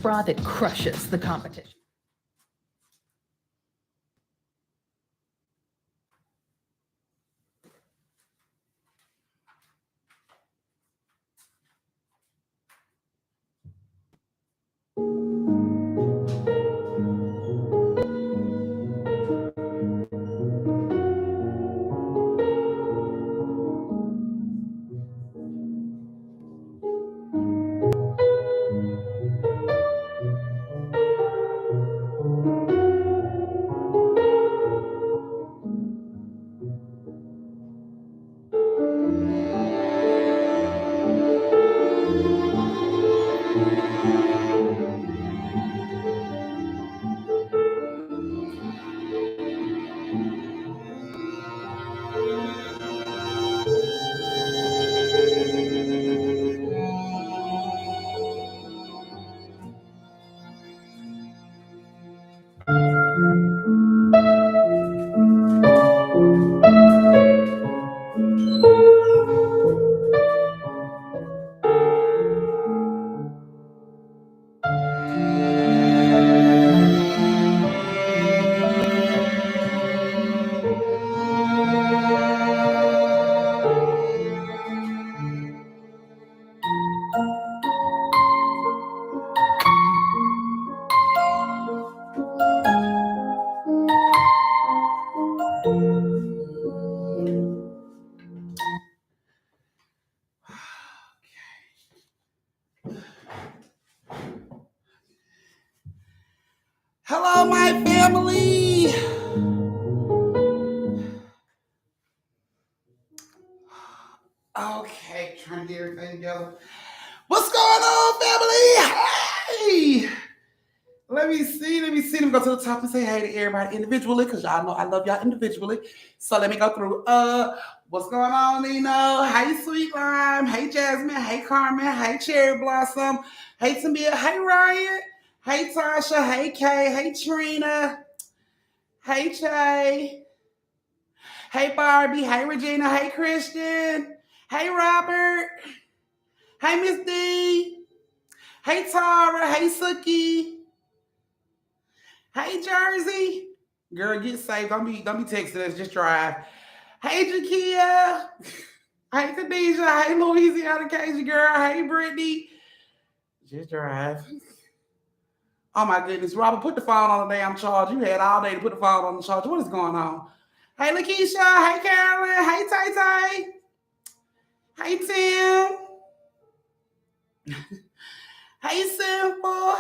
bra that crushes the competition. Hello, my family. Okay, trying to get everything together. What's going on, family? Hey! Let me see. Let me go to the top and say hey to everybody individually, because y'all know I love y'all individually. So let me go through. What's going on, Nino? Hey, Sweet Lime. Hey, Jasmine. Hey, Carmen. Hey, Cherry Blossom. Hey, Tamia. Hey, Ryan. Hey, Tasha. Hey, Kay. Hey, Trina. Hey, Che. Hey, Barbie. Hey, Regina. Hey, Christian. Hey, Robert. Hey, Miss D. Hey, Tara. Hey, Suki. Hey, Jersey. Girl, get safe. Don't be texting us. Just drive. Hey, Jakia. Hey, Khadijah. Hey, Louisiana Cajun girl. Hey, Brittany. Just drive. Oh, my goodness. Robert, put the phone on the damn charge. You had all day to put the phone on the charge. What is going on? Hey, Lakeisha. Hey, Carolyn. Hey, Tay Tay. Hey, Tim. Hey, Simple.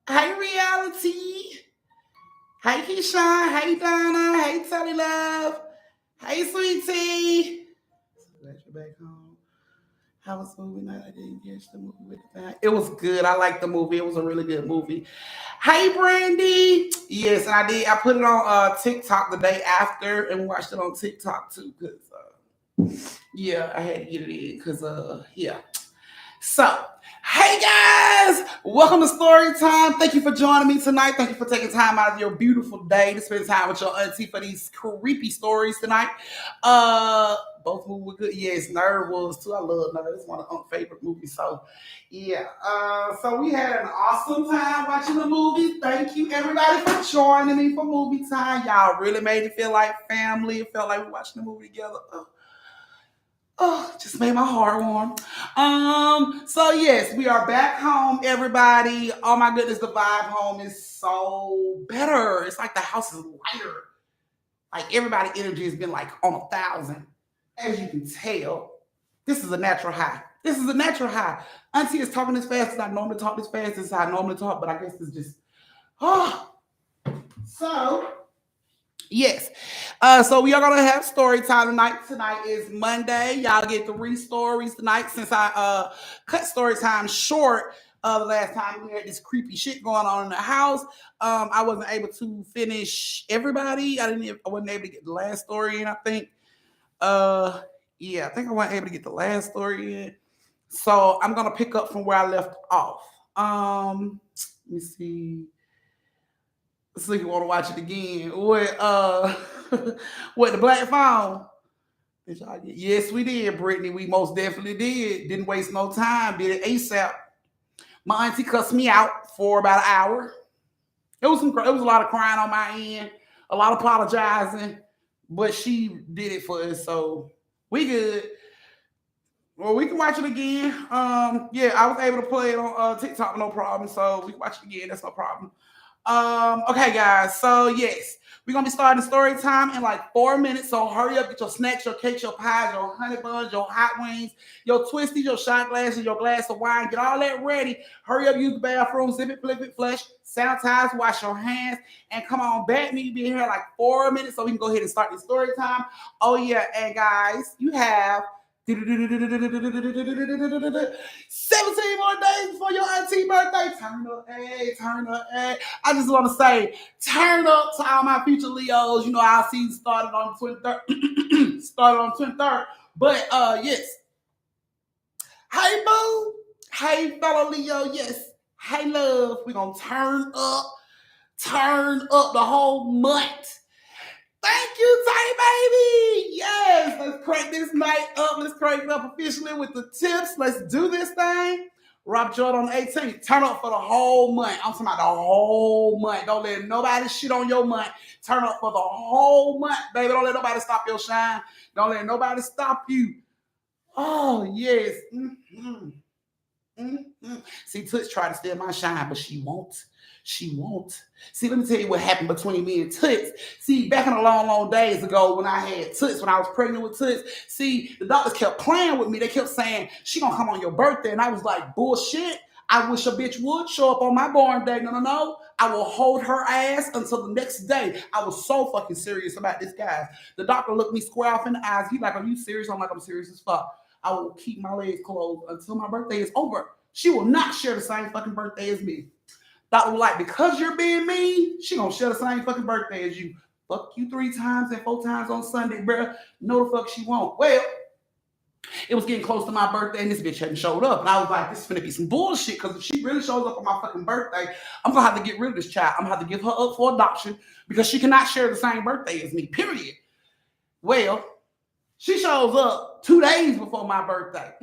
Hey, Reality. Hey, Keyshawn. Hey, Donna. Hey, Telly Love. Hey, Sweetie. Glad you're back home. How was the movie night? I didn't catch the movie with the time. It was good. I liked the movie. It was a really good movie. Hey, Brandy. Yes, I did. I put it on TikTok the day after and watched it on TikTok too. Cause yeah, I had to get it in. Cause yeah. So, hey guys, welcome to Story Time. Thank you for joining me tonight. Thank you for taking time out of your beautiful day to spend time with your auntie for these creepy stories tonight. Both movies were good. Yes, Nerd was too. I love Nerd. It's one of my favorite movies. So, yeah. So we had an awesome time watching the movie. Thank you everybody for joining me for movie time. Y'all really made it feel like family. It felt like we watching the movie together. Oh, just made my heart warm. So yes, we are back home, everybody. Oh my goodness, the vibe home is so better. It's like the house is lighter. Like everybody' energy has been like on 1,000. As you can tell, this is a natural high. This is a natural high. Auntie is talking as fast as I normally talk, this fast as I normally talk, but I guess it's just so yes. So we are gonna have story time tonight. Tonight is Monday. Y'all get 3 stories tonight since I cut story time short. The last time we had this creepy shit going on in the house. I wasn't able to finish everybody. I wasn't able to get the last story in, I think. Yeah, I think I wasn't able to get the last story in. So I'm gonna pick up from where I left off. Let me see. So you want to watch it again? What what the black phone? Did y'all get? Yes, we did, Brittany. We most definitely did. Didn't waste no time. Did it ASAP. My auntie cussed me out for about an hour. It was a lot of crying on my end, a lot of apologizing, but she did it for us, so we good. Well, we can watch it again. Yeah, I was able to play it on TikTok, no problem. So we can watch it again. That's no problem. Okay, guys. So yes, we're gonna be starting story time in like 4 minutes. So hurry up, get your snacks, your cakes, your pies, your honey buns, your hot wings, your twisties, your shot glasses, your glass of wine. Get all that ready. Hurry up, use the bathroom, zip it, flip it, flush, sanitize, wash your hands, and come on back. Me be here like 4 minutes so we can go ahead and start the story time. Oh yeah, and guys, you have 17 more days before your auntie birthday. Turn up, hey, turn up, hey. I just want to say, turn up to all my future Leos. You know, our season started on the 23rd. Started on the 23rd. But yes. Hey, boo. Hey, fellow Leo. Yes. Hey, love. We're gonna turn up the whole month. Thank you, Tay Baby. Yes, let's crank this night up. Let's crank it up officially with the tips. Let's do this thing. Rob Jordan on the 18th. Turn up for the whole month. I'm talking about the whole month. Don't let nobody shit on your month. Turn up for the whole month, baby. Don't let nobody stop your shine. Don't let nobody stop you. Oh, yes. Mm-hmm. Mm-hmm. See, Toots tried to steal my shine, but she won't. She won't. See, let me tell you what happened between me and Toots. See, back in the long, long days ago when I had Toots, when I was pregnant with Toots, see, the doctors kept playing with me. They kept saying, she gonna come on your birthday. And I was like, bullshit. I wish a bitch would show up on my born day. No. I will hold her ass until the next day. I was so fucking serious about this, guys. The doctor looked me square off in the eyes. He like, are you serious? I'm like, I'm serious as fuck. I will keep my legs closed until my birthday is over. She will not share the same fucking birthday as me. Doctor was like, because you're being mean, she gonna share the same fucking birthday as you. Fuck you 3 times and 4 times on Sunday, bruh. No, the fuck she won't. Well, it was getting close to my birthday and this bitch hadn't showed up. And I was like, this is gonna be some bullshit because if she really shows up on my fucking birthday, I'm gonna have to get rid of this child. I'm gonna have to give her up for adoption because she cannot share the same birthday as me, period. Well, she shows up 2 days before my birthday.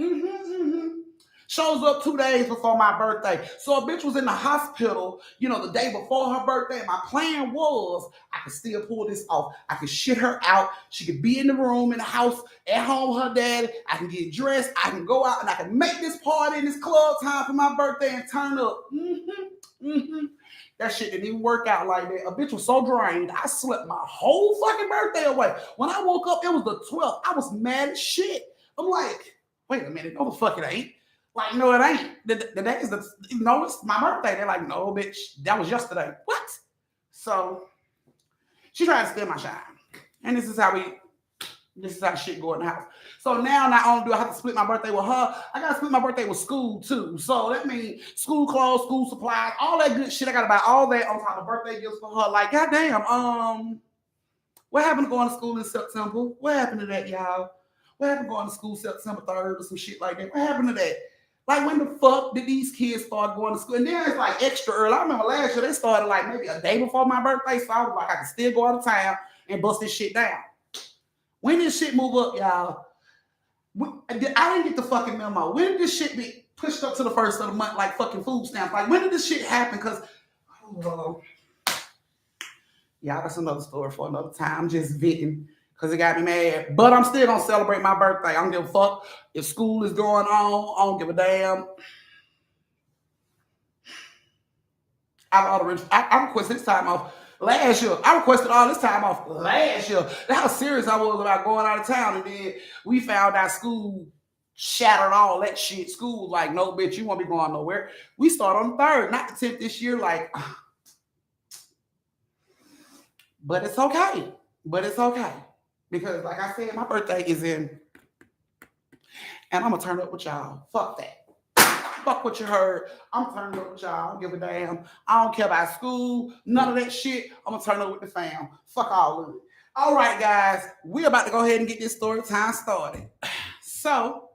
Shows up 2 days before my birthday. So a bitch was in the hospital, the day before her birthday. And my plan was I could still pull this off. I could shit her out. She could be in the room, in the house, at home with her daddy. I can get dressed. I can go out and I can make this party in this club time for my birthday and turn up. That shit didn't even work out like that. A bitch was so drained. I slept my whole fucking birthday away. When I woke up, it was the 12th. I was mad as shit. I'm like, wait a minute. No, the fuck it ain't. Like, no, it ain't. The day is it's my birthday. They're like, no, bitch, that was yesterday. What? So she tried to steal my shine. And this is how shit go in the house. So now not only do I have to split my birthday with her, I gotta split my birthday with school too. So that means school clothes, school supplies, all that good shit. I gotta buy all that on top of birthday gifts for her. Like, goddamn, what happened to going to school in September? What happened to that, y'all? What happened to going to school September 3rd or some shit like that? What happened to that? Like, when the fuck did these kids start going to school? And then it's like extra early. I remember last year they started like maybe a day before my birthday. So I was like, I can still go out of town and bust this shit down. When did this shit move up, y'all? I didn't get the fucking memo. When did this shit be pushed up to the first of the month like fucking food stamps? Like, when did this shit happen? Because, y'all, that's another story for another time. I'm just venting because it got me mad. But I'm still going to celebrate my birthday. I don't give a fuck if school is going on. I don't give a damn. I requested this time off last year. I requested all this time off last year. That's how serious I was about going out of town. And then we found out school shattered all that shit. School was like, no, bitch, you won't be going nowhere. We start on the 3rd, not the 10th this year. Like, but it's okay. Because like I said, my birthday is in, and I'm going to turn up with y'all. Fuck that. Fuck what you heard. I'm turning up with y'all. I don't give a damn. I don't care about school. None of that shit. I'm going to turn up with the fam. Fuck all of it. All right, guys. We're about to go ahead and get this story time started. So,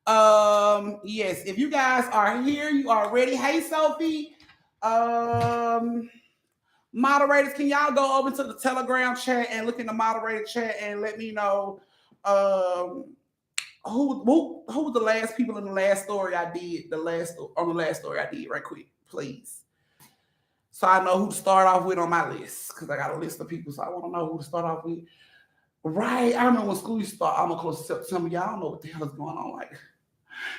yes, if you guys are here, you are ready. Hey, Sophie. Moderators, can y'all go over to the Telegram chat and look in the moderator chat and let me know who was the last people in the last story I did? The last story I did, right quick, please. So I know who to start off with on my list because I got a list of people, so I want to know who to start off with. Right, I remember when school used to start. I'm close to September. Y'all don't know what the hell is going on. Like,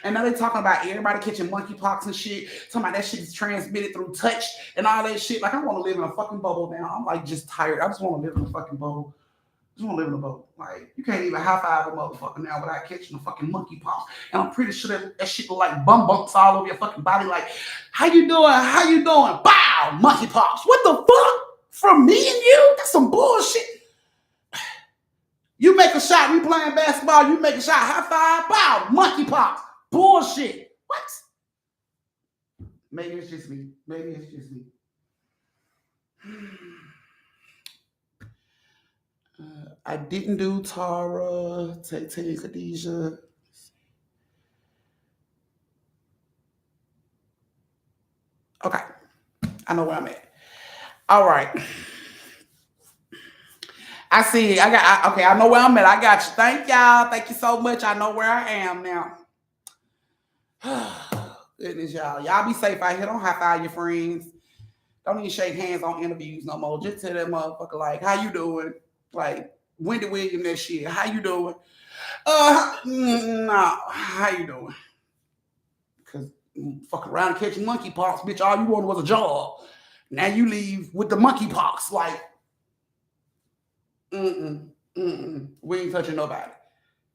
and now they talking about everybody catching monkeypox and shit. Talking about that shit is transmitted through touch and all that shit. Like, I want to live in a fucking bubble now. I'm like just tired. I just want to live in a fucking bubble. I just want to live in a bubble. Like, you can't even high five a motherfucker now without catching a fucking monkeypox. And I'm pretty sure that shit look like bum bumps all over your fucking body. Like, how you doing? How you doing? Bow, monkeypox. What the fuck? From me and you? That's some bullshit. You make a shot, we playing basketball, you make a shot, high five, bow, monkeypox. Bullshit. What? Maybe it's just me. Maybe it's just me. I didn't do Tara, Tay, Khadijah. Okay. I know where I'm at. All right. I see. Okay. I know where I'm at. I got you. Thank y'all. Thank you so much. I know where I am now. Goodness, y'all. Y'all be safe out here. Don't high five your friends. Don't even shake hands on interviews no more. Just tell that motherfucker like, how you doing? Like, Wendy Williams, that shit. How you doing? No. How you doing? Because fuck around catching monkeypox, bitch. All you wanted was a job. Now you leave with the monkeypox. Like, we ain't touching nobody.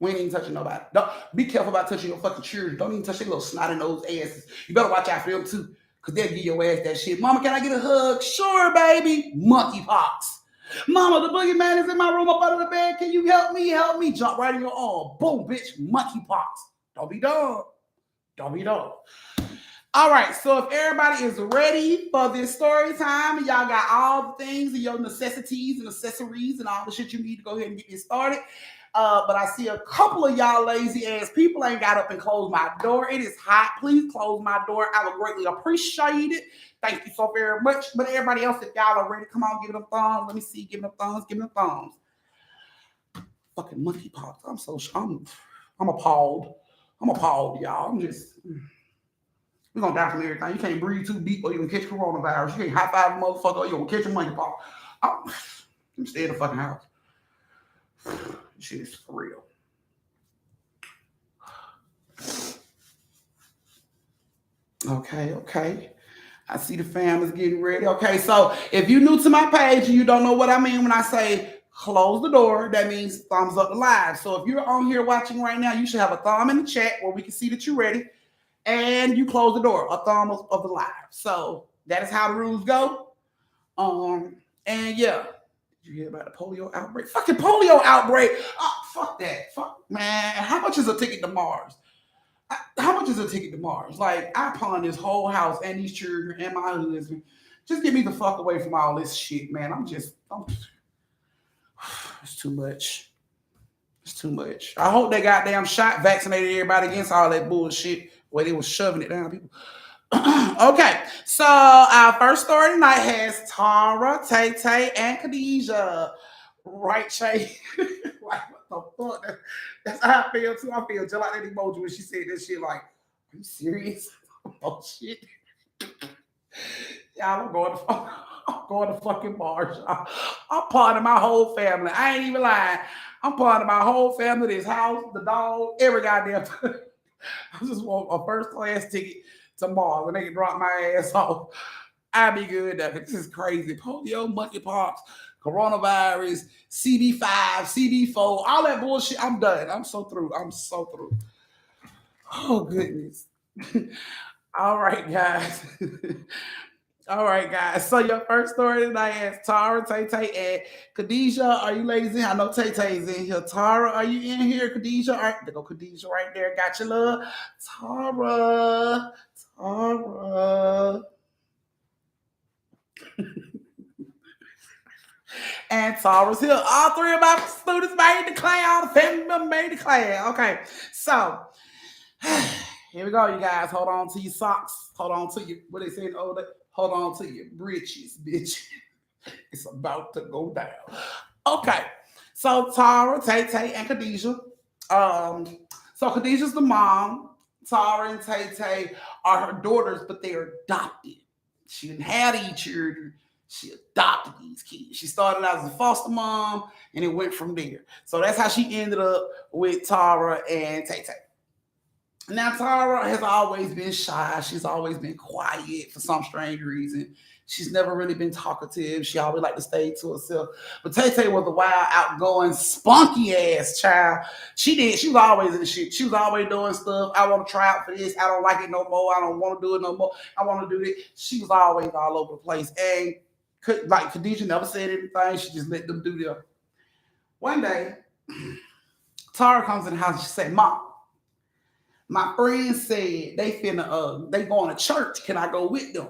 We ain't even touching nobody. Don't be careful about touching your fucking children. Don't even touch their little snotty nose asses. You better watch out for them too, because they'll give your ass that shit. Mama, can I get a hug? Sure, baby. Monkeypox. Mama, the boogeyman is in my room up under the bed. Can you help me? Help me. Jump right in your arm. Boom, bitch. Monkeypox. Don't be dumb. Don't be dumb. All right, so if everybody is ready for this story time, y'all got all the things and your necessities and accessories and all the shit you need to go ahead and get this started. But I see a couple of y'all lazy ass people ain't got up and closed my door. It is hot. Please close my door. I would greatly appreciate it. Thank you so very much. But everybody else, if y'all are ready, come on, give it a thumbs. Let me see. Give it a thumbs. Give it a thumbs. Fucking monkeypox. I'm appalled. I'm appalled, y'all. We're gonna die from everything. You can't breathe too deep or you're gonna catch coronavirus. You can't high five a motherfucker or you're gonna catch a monkeypox. I'm stay in the fucking house. Shit is for real. Okay. I see the fam is getting ready. Okay, so if you're new to my page and you don't know what I mean when I say close the door, that means thumbs up the live. So if you're on here watching right now, you should have a thumb in the chat where we can see that you're ready. And you close the door, a thumb of the live. So that is how the rules go. And yeah. Did you hear about the polio outbreak? Fucking polio outbreak. Oh, fuck that. Fuck, man. How much is a ticket to Mars? How much is a ticket to Mars? Like, I pawn this whole house and these children and my husband. Just get me the fuck away from all this shit, man. It's too much. It's too much. I hope they goddamn shot vaccinated everybody against all that bullshit where they was shoving it down people. Okay, so our first story tonight has Tara, Tay, and Khadijah. Right, Shay? Like, what the fuck? That's how I feel too. I feel just like that emoji when she said that shit. Like, are you serious? Oh shit! Y'all, I'm going to fucking Mars. I'm part of my whole family. I ain't even lying. I'm part of my whole family. This house, the dog, every goddamn. I just want a first class ticket to Mars and they can drop my ass off. I'd be good. This is crazy. Polio, monkeypox, coronavirus, CB5, CB4, all that bullshit. I'm done. I'm so through. Oh, goodness. All right, guys. All right, guys. So your first story tonight is Tara, Tay, and Khadijah. Are you ladies in? I know Tay-Tay's in here. Tara, are you in here? Khadijah? All right, there go Khadijah right there. Got your love. Tara. And Tara's here. All three of my students made the class. All the family members made the class. Okay, so here we go, you guys. Hold on to your socks. Hold on to your, what they say in the old day? Hold on to your britches, bitch. It's about to go down. Okay, so Tara, Tay, and Khadijah. So Khadijah's the mom. Tara and Tay Tay are her daughters, but they are adopted. She didn't have any children. She adopted these kids. She started out as a foster mom, and it went from there. So that's how she ended up with Tara and Tay Tay. Now, Tara has always been shy. She's always been quiet for some strange reason. She's never really been talkative. She always liked to stay to herself. But Tay Tay was a wild, outgoing, spunky ass child. She was always in the shit. She was always doing stuff. I want to try out for this. I don't like it no more. I don't want to do it no more. I want to do this. She was always all over the place. And like Khadijah never said anything. She just let them do them. One day, Tara comes in the house and she said, Mom, my friends said they going to church. Can I go with them?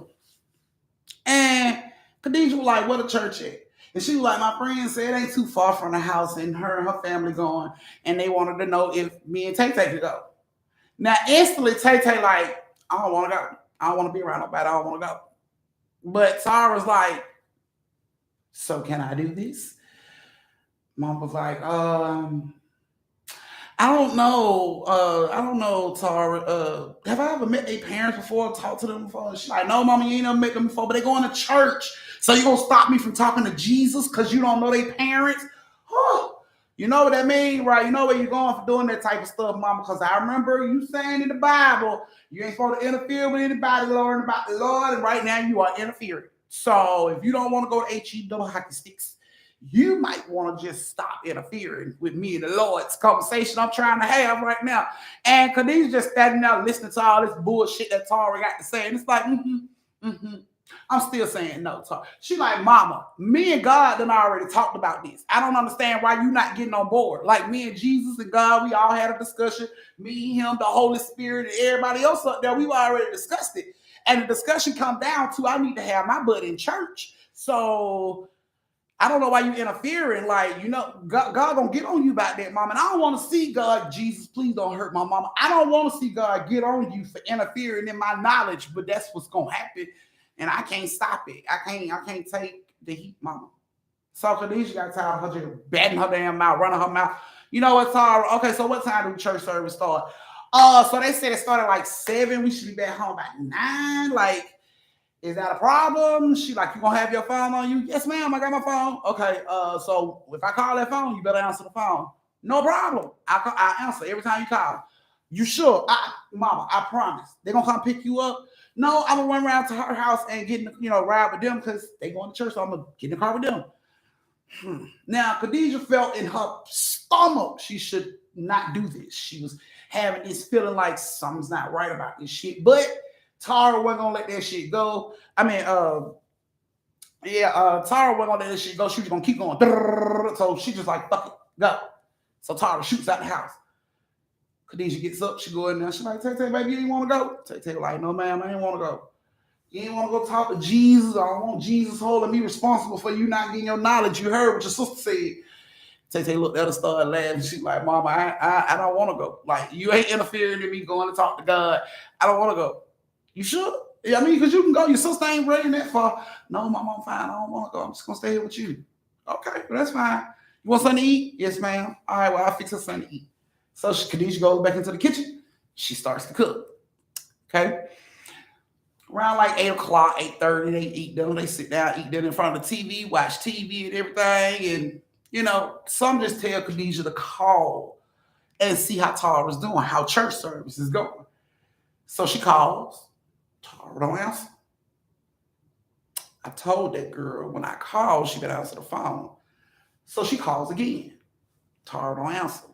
And Khadijah was like, what a church at? And she was like, my friend said it ain't too far from the house, and her family going, and they wanted to know if me and Tay Tay could go. Now, instantly, Tay Tay like, I don't want to go. I don't want to be around nobody. I don't want to go. But Tara's like, so can I do this? Mom was like, I don't know, Tara. Have I ever met their parents before, talked to them before? She's like, no, Mama, you ain't never met them before, but they going to church. So you gonna stop me from talking to Jesus because you don't know their parents? Oh, you know what that mean, right? You know where you're going for doing that type of stuff, Mama, because I remember you saying in the Bible, you ain't supposed to interfere with anybody learning about the Lord, and right now you are interfering. So if you don't want to go to HE double hockey sticks, you might want to just stop interfering with me and the Lord's conversation I'm trying to have right now. And Khadijah just standing there listening to all this bullshit that Tara got to say. And it's like, I'm still saying no, Tara. She like, Mama, me and God done already talked about this. I don't understand why you not getting on board. Like me and Jesus and God, we all had a discussion. Me, him, the Holy Spirit, and everybody else up there, we've already discussed it. And the discussion come down to, I need to have my butt in church. So I don't know why you interfering. Like, God gonna get on you about that, Mama. And I don't want to see God, Jesus, please don't hurt my mama. I don't want to see God get on you for interfering in my knowledge, but that's what's gonna happen. And I can't stop it. I can't take the heat, Mama. So Khadijah got tired of her just batting her damn mouth, running her mouth. You know what, Tara? Okay, so what time do church service start? So they said it started like 7. We should be back home by 9. Like, is that a problem? She like, you gonna have your phone on you? Yes, ma'am, I got my phone. Okay, so if I call that phone, you better answer the phone. No problem. I answer every time you call. You sure? Mama, I promise. They're gonna come pick you up. No, I'm gonna run around to her house and get ride with them because they going to church, so I'm gonna get in the car with them. Now, Khadijah felt in her stomach she should not do this. She was having this feeling like something's not right about this shit, but Tara wasn't gonna let that shit go. Tara wasn't gonna let that shit go. She was gonna keep going. So she just like, fuck it, go. So Tara shoots out the house. Khadijah gets up, she go in there. She's like, Tay Tay, baby, you didn't want to go? Tay Tay like, no, ma'am, I didn't want to go. You didn't want to go talk to Jesus. I don't want Jesus holding me responsible for you not getting your knowledge. You heard what your sister said. Tay Tay looked at her, started laughing. She's like, Mama, I don't want to go. Like, you ain't interfering in me going to talk to God. I don't want to go. You sure? Yeah, I mean, because you can go. Your sister ain't ready that far. No, Mama, I'm fine. I don't want to go. I'm just going to stay here with you. Okay, well, that's fine. You want something to eat? Yes, ma'am. All right, well, I'll fix her something to eat. So Khadijah goes back into the kitchen. She starts to cook. Okay? Around like 8 o'clock, 8:30, they eat them. They sit down, eat them in front of the TV, watch TV and everything. And, some just tell Khadijah to call and see how Tara's doing, how church service is going. So she calls. Tara don't answer. I told that girl when I called, she could answer the phone. So she calls again. Tara don't answer.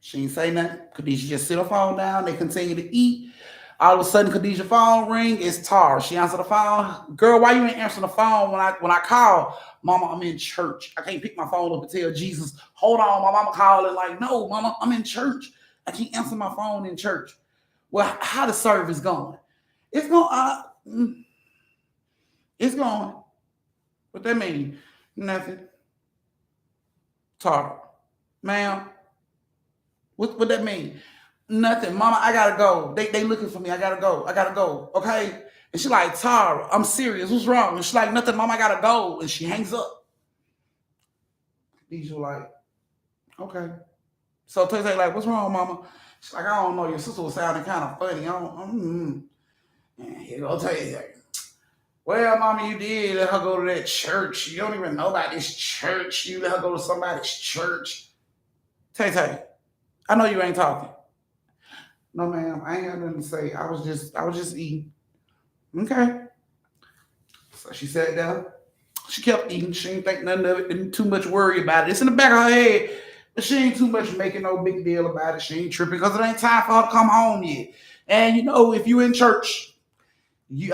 She ain't say nothing. Khadijah just sit her phone down. They continue to eat. All of a sudden, Khadijah's phone ring. It's Tara. She answered the phone. Girl, why you ain't answering the phone when I call? Mama, I'm in church. I can't pick my phone up and tell Jesus, hold on. My mama calling like, no, Mama, I'm in church. I can't answer my phone in church. Well, how the service going? It's going. It's going. What that mean? Nothing. Tara, ma'am. What that mean? Nothing. Mama, I gotta go. They looking for me. I gotta go. Okay? And she like, Tara, I'm serious. What's wrong? And she like, nothing, Mama, I gotta go. And she hangs up. These are like, okay. So Tay Tay like, what's wrong, mama? She's like, I don't know. Your sister was sounding kind of funny. I don't. And here go Tay Tay. Well, mama, you did let her go to that church. You don't even know about this church. You let her go to somebody's church. Tay Tay, I know you ain't talking. No, ma'am, I ain't got nothing to say. I was just eating. Okay. So she sat down. She kept eating. She ain't think nothing of it. Didn't too much worry about it. It's in the back of her head. But she ain't too much making no big deal about it. She ain't tripping because it ain't time for her to come home yet. And you know, if you in church,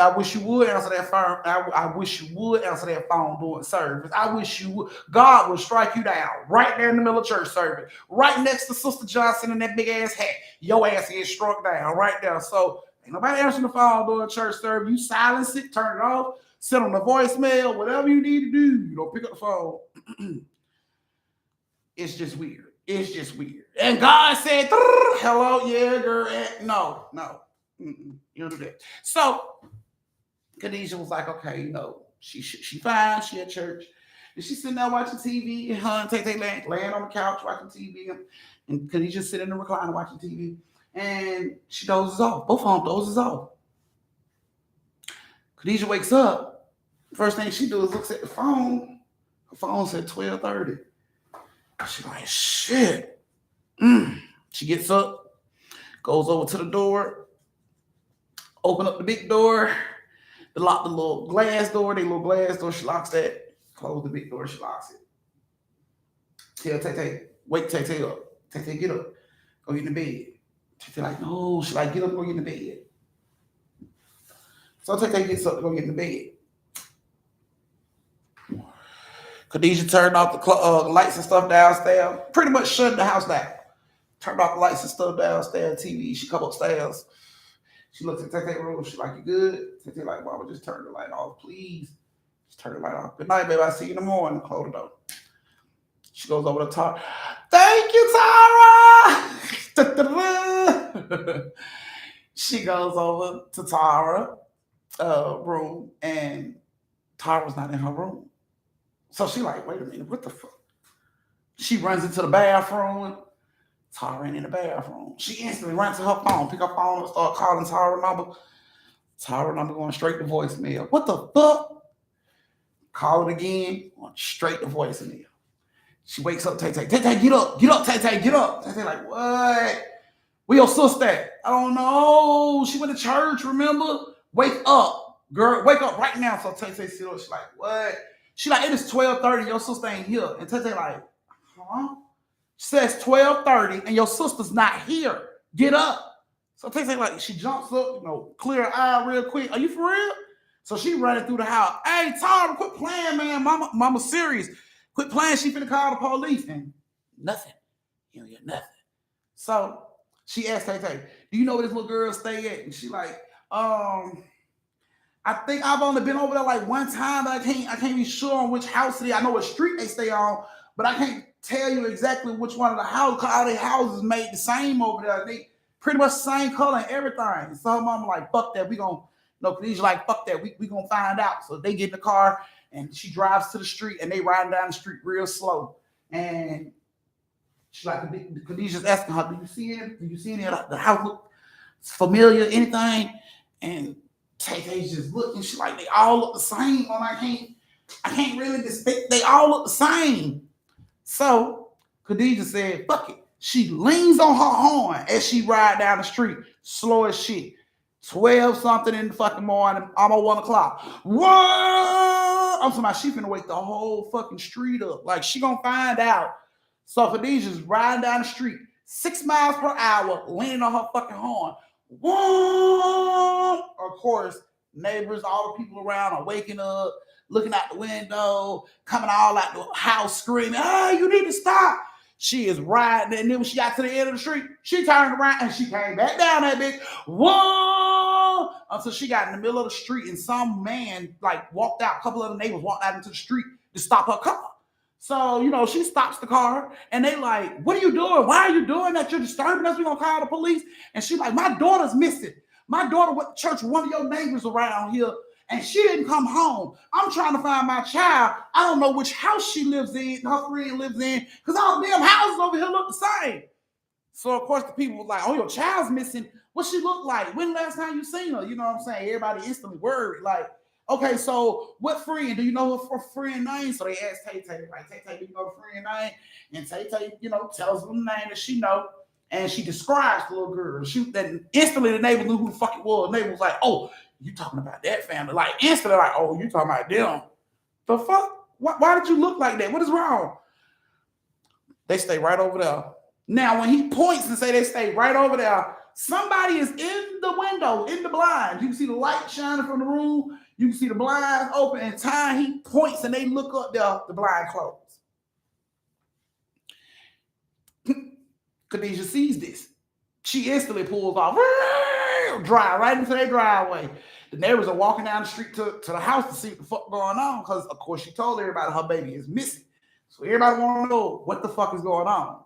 I wish you would answer that phone. I wish you would answer that phone during service. I wish you would. God will strike you down right there in the middle of church service, right next to Sister Johnson in that big ass hat. Your ass gets struck down right there. So ain't nobody answering the phone during church service. You silence it, turn it off, sit on the voicemail, whatever you need to do. You don't pick up the phone. It's just weird. It's just weird. And God said, hello, yeah, girl. No. You don't do that. So Khadijah was like, okay, you know, she fine. She at church. And she's sitting there watching TV. And her and Tay laying on the couch watching TV. And Khadijah sitting in the recliner watching TV. And she dozes off. Both of them dozes off. Khadijah wakes up. First thing she does is looks at the phone. Her phone said 12:30. She's like, shit. She gets up, goes over to the door, open up the big door, lock the little glass door, she locks that, close the big door, she locks it. Tell Tay, wake Tay up. Tay, get up. Go get in the bed. Tay like, no. She like, get up, go get in the bed. So Tay gets up to go get in the bed. Khadijah turned off the lights and stuff downstairs. Pretty much shut the house down. Turned off the lights and stuff downstairs, TV. She come upstairs. She looks at Tay room. She like, you good? Tay like, Mama, just turn the light off, please. Just turn the light off. Good night, baby. I'll see you in the morning. Close the door. She goes over to Tara. Thank you, Tara. She goes over to Tara's room, and Tara's not in her room. So she like, wait a minute, what the fuck? She runs into the bathroom. Tara ain't in the bathroom. She instantly runs to her phone, pick her phone up, start calling Tara number. Tara number going straight to voicemail. What the fuck? Call it again, going straight to voicemail. She wakes up, Tay, get up, Tay, get up. Tay like, what? Where your sister at? I don't know. She went to church, remember? Wake up, girl, wake up right now. So Tay sit up, she's like, what? She like, it is 12:30, your sister ain't here. And Tay like, huh? She says 12:30 and your sister's not here. Get up. So Tay like, she jumps up, clear her eye real quick. Are you for real? So she running through the house. Hey, Tara, quit playing, man. Mama serious. Quit playing. She finna call the police. And nothing. You don't get nothing. So she asked Tay, do you know where this little girl stay at? And she like, I think I've only been over there like one time, but I can't be sure on which house it is. I know what street they stay on, but I can't tell you exactly which one of the houses. All the houses made the same over there. They pretty much the same color and everything. So her mama like, fuck that. We gonna, Khadijah like, fuck that. We gonna find out. So they get in the car and she drives to the street and they riding down the street real slow. And she's like, Khadijah's asking her, do you see him? Do you see any of the house look familiar, anything? And Tay just looking. She's like, they all look the same. I can't really distinct. They all look the same. So Khadijah said, fuck it. She leans on her horn as she ride down the street, slow as shit. 12 something in the fucking morning, almost 1 o'clock. Whoa! I'm talking about she finna wake the whole fucking street up. Like she gonna find out. So Khadijah's riding down the street, 6 miles per hour, leaning on her fucking horn. Whoa! Of course, neighbors, all the people around are waking up, looking out the window, coming all out the house screaming, hey, you need to stop. She is riding, and then when she got to the end of the street, she turned around and she came back down that bitch. Whoa! Until she got in the middle of the street and some man like walked out, a couple of the neighbors walked out into the street to stop her car. So, she stops the car and they like, what are you doing? Why are you doing that? You're disturbing us. We're going to call the police. And she's like, my daughter's missing. My daughter went to church with one of your neighbors around here and she didn't come home. I'm trying to find my child. I don't know which house she lives in, her friend lives in, because all the damn houses over here look the same. So of course the people were like, "Oh, your child's missing. What she look like? When last time you seen her?" You know what I'm saying? Everybody instantly worried. Like, okay, so what friend? Do you know her friend name? So they asked Tay Tay, like, Tay Tay, do you know her friend name? And Tay Tay, tells them the name that she know, and she describes the little girl. Then instantly the neighbor knew who the fuck it was. The neighbor was like, "Oh, you talking about that family?" Like instantly, like, "Oh, you talking about them? The fuck? Why did you look like that? What is wrong?" They stay right over there. Now, when he points and say they stay right over there, somebody is in the window, in the blind. You can see the light shining from the room. You can see the blinds open. And time he points and they look up there, the blind closed. Khadijah sees this. She instantly pulls off, drive right into their driveway. The neighbors are walking down the street to the house to see what the fuck going on, because of course she told everybody her baby is missing. So everybody want to know what the fuck is going on.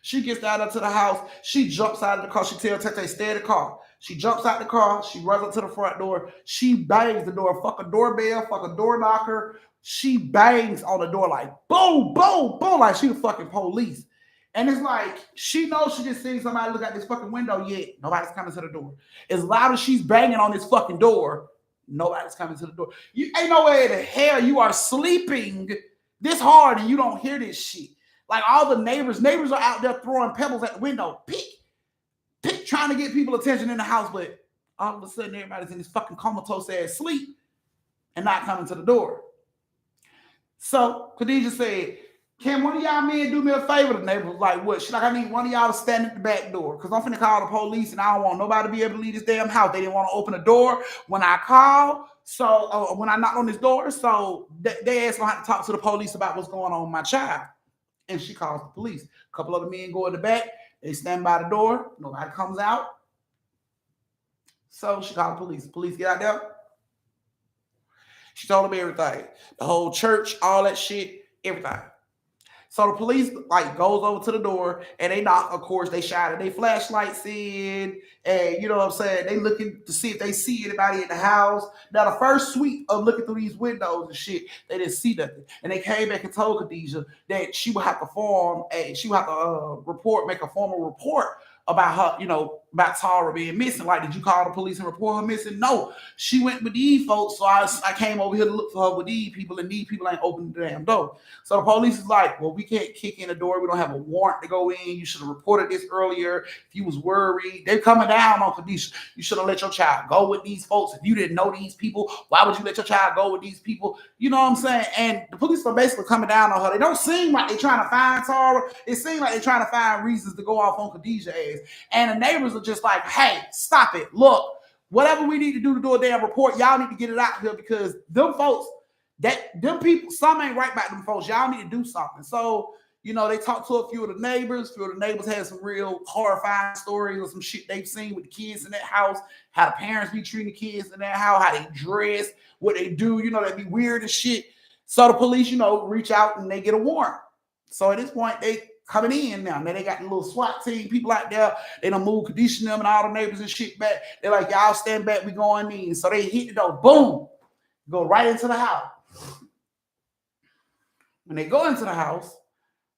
She gets down to the house. She jumps out of the car. She tells Tete, "Stay in the car." She jumps out the car. She runs up to the front door. She bangs the door. Fuck a doorbell. Fuck a door knocker. She bangs on the door like boom, boom, boom, like she the fucking police. And it's like, she knows she just seen somebody look out this fucking window, yet nobody's coming to the door. As loud as she's banging on this fucking door, nobody's coming to the door. You ain't no way in the hell you are sleeping this hard and you don't hear this shit. Like all the neighbors are out there throwing pebbles at the window, pick, trying to get people attention in the house, but all of a sudden everybody's in this fucking comatose ass sleep and not coming to the door. So Khadijah said, "Can one of y'all men do me a favor?" The neighbor was like, "What?" She's like, "I need one of y'all to stand at the back door because I'm finna call the police and I don't want nobody to be able to leave this damn house." They didn't want to open the door when I called. So when I knocked on this door, so they asked me how to talk to the police about what's going on with my child. And she calls the police. A couple of the men go in the back. They stand by the door. Nobody comes out. So she called the police. The police get out there. She told them everything. The whole church, all that shit, everything. So the police like goes over to the door and they knock. Of course, they shine their flashlights in, and you know what I'm saying. They looking to see if they see anybody in the house. Now the first sweep of looking through these windows and shit, they didn't see nothing, and they came back and told Khadijah that she would have to make a formal report about her, about Tara being missing. Like, did you call the police and report her missing? No, she went with these folks, so I came over here to look for her with these people, and these people ain't opening the damn door. So the police is like, "Well, we can't kick in the door. We don't have a warrant to go in. You should have reported this earlier if you was worried. They're coming down on Khadijah. You should have let your child go with these folks. If you didn't know these people, why would you let your child go with these people?" You know what I'm saying? And the police are basically coming down on her. They don't seem like they're trying to find Tara. It seems like they're trying to find reasons to go off on Khadijah's ass. And the neighbors are just like, "Hey, stop it. Look, whatever we need to do a damn report, y'all need to get it out here because them folks, them people, some ain't right about them folks. Y'all need to do something." So, they talked to a few of the neighbors. A few of the neighbors had some real horrifying stories of some shit they've seen with the kids in that house, how the parents be treating the kids in that house, how they dress, what they do, they be weird and shit. So the police, reach out and they get a warrant. So at this point, they coming in now. They got the little SWAT team people out there. They done move condition them and all the neighbors and shit back. They're like, "Y'all stand back, we going in." So they hit the door, boom, go right into the house. When they go into the house,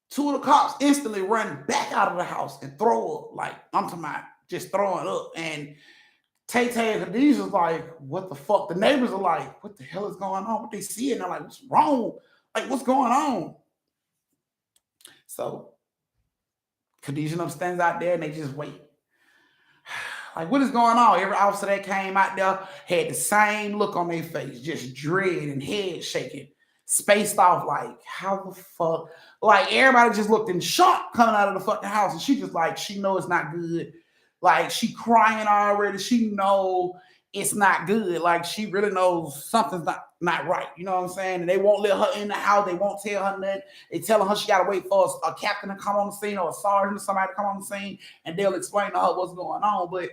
two of the cops instantly run back out of the house and throw up. Like, I'm talking about just throwing up. And Tay Tay and Khadijah's like, "What the fuck?" The neighbors are like, "What the hell is going on?" What they see, and they're like, "What's wrong? Like, what's going on?" So Khadijah stands out there and they just wait. Like, what is going on? Every officer that came out there had the same look on their face, just dread and head shaking, spaced off, like, how the fuck? Like, everybody just looked in shock coming out of the fucking house. And she just like, she know it's not good. Like, she crying already. She know it's not good. Like, she really knows something's not right. You know what I'm saying? And they won't let her in the house. They won't tell her nothing. They telling her she got to wait for a captain to come on the scene or a sergeant or somebody to come on the scene, and they'll explain to her what's going on. But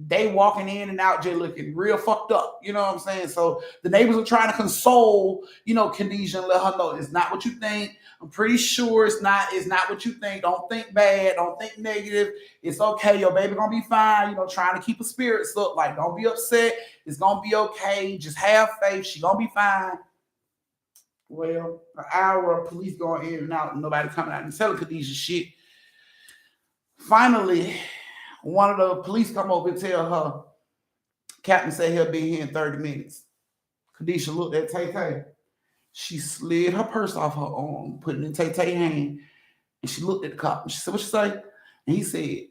they walking in and out just looking real fucked up. You know what I'm saying? So the neighbors are trying to console, Khadijah and let her know it's not what you think. I'm pretty sure it's not what you think. Don't think bad. Don't think negative. It's okay. Your baby gonna be fine. Trying to keep her spirits up. Like, don't be upset. It's gonna be okay. Just have faith. She gonna be fine. Well, an hour of police going in and out and nobody coming out and telling Khadijah shit. Finally, one of the police come over and tell her, Captain said he'll be here in 30 minutes. Khadijah looked at Tay Tay. She slid her purse off her arm, put it in Tay Tay's hand, and she looked at the cop. And she said, what you say? And he said,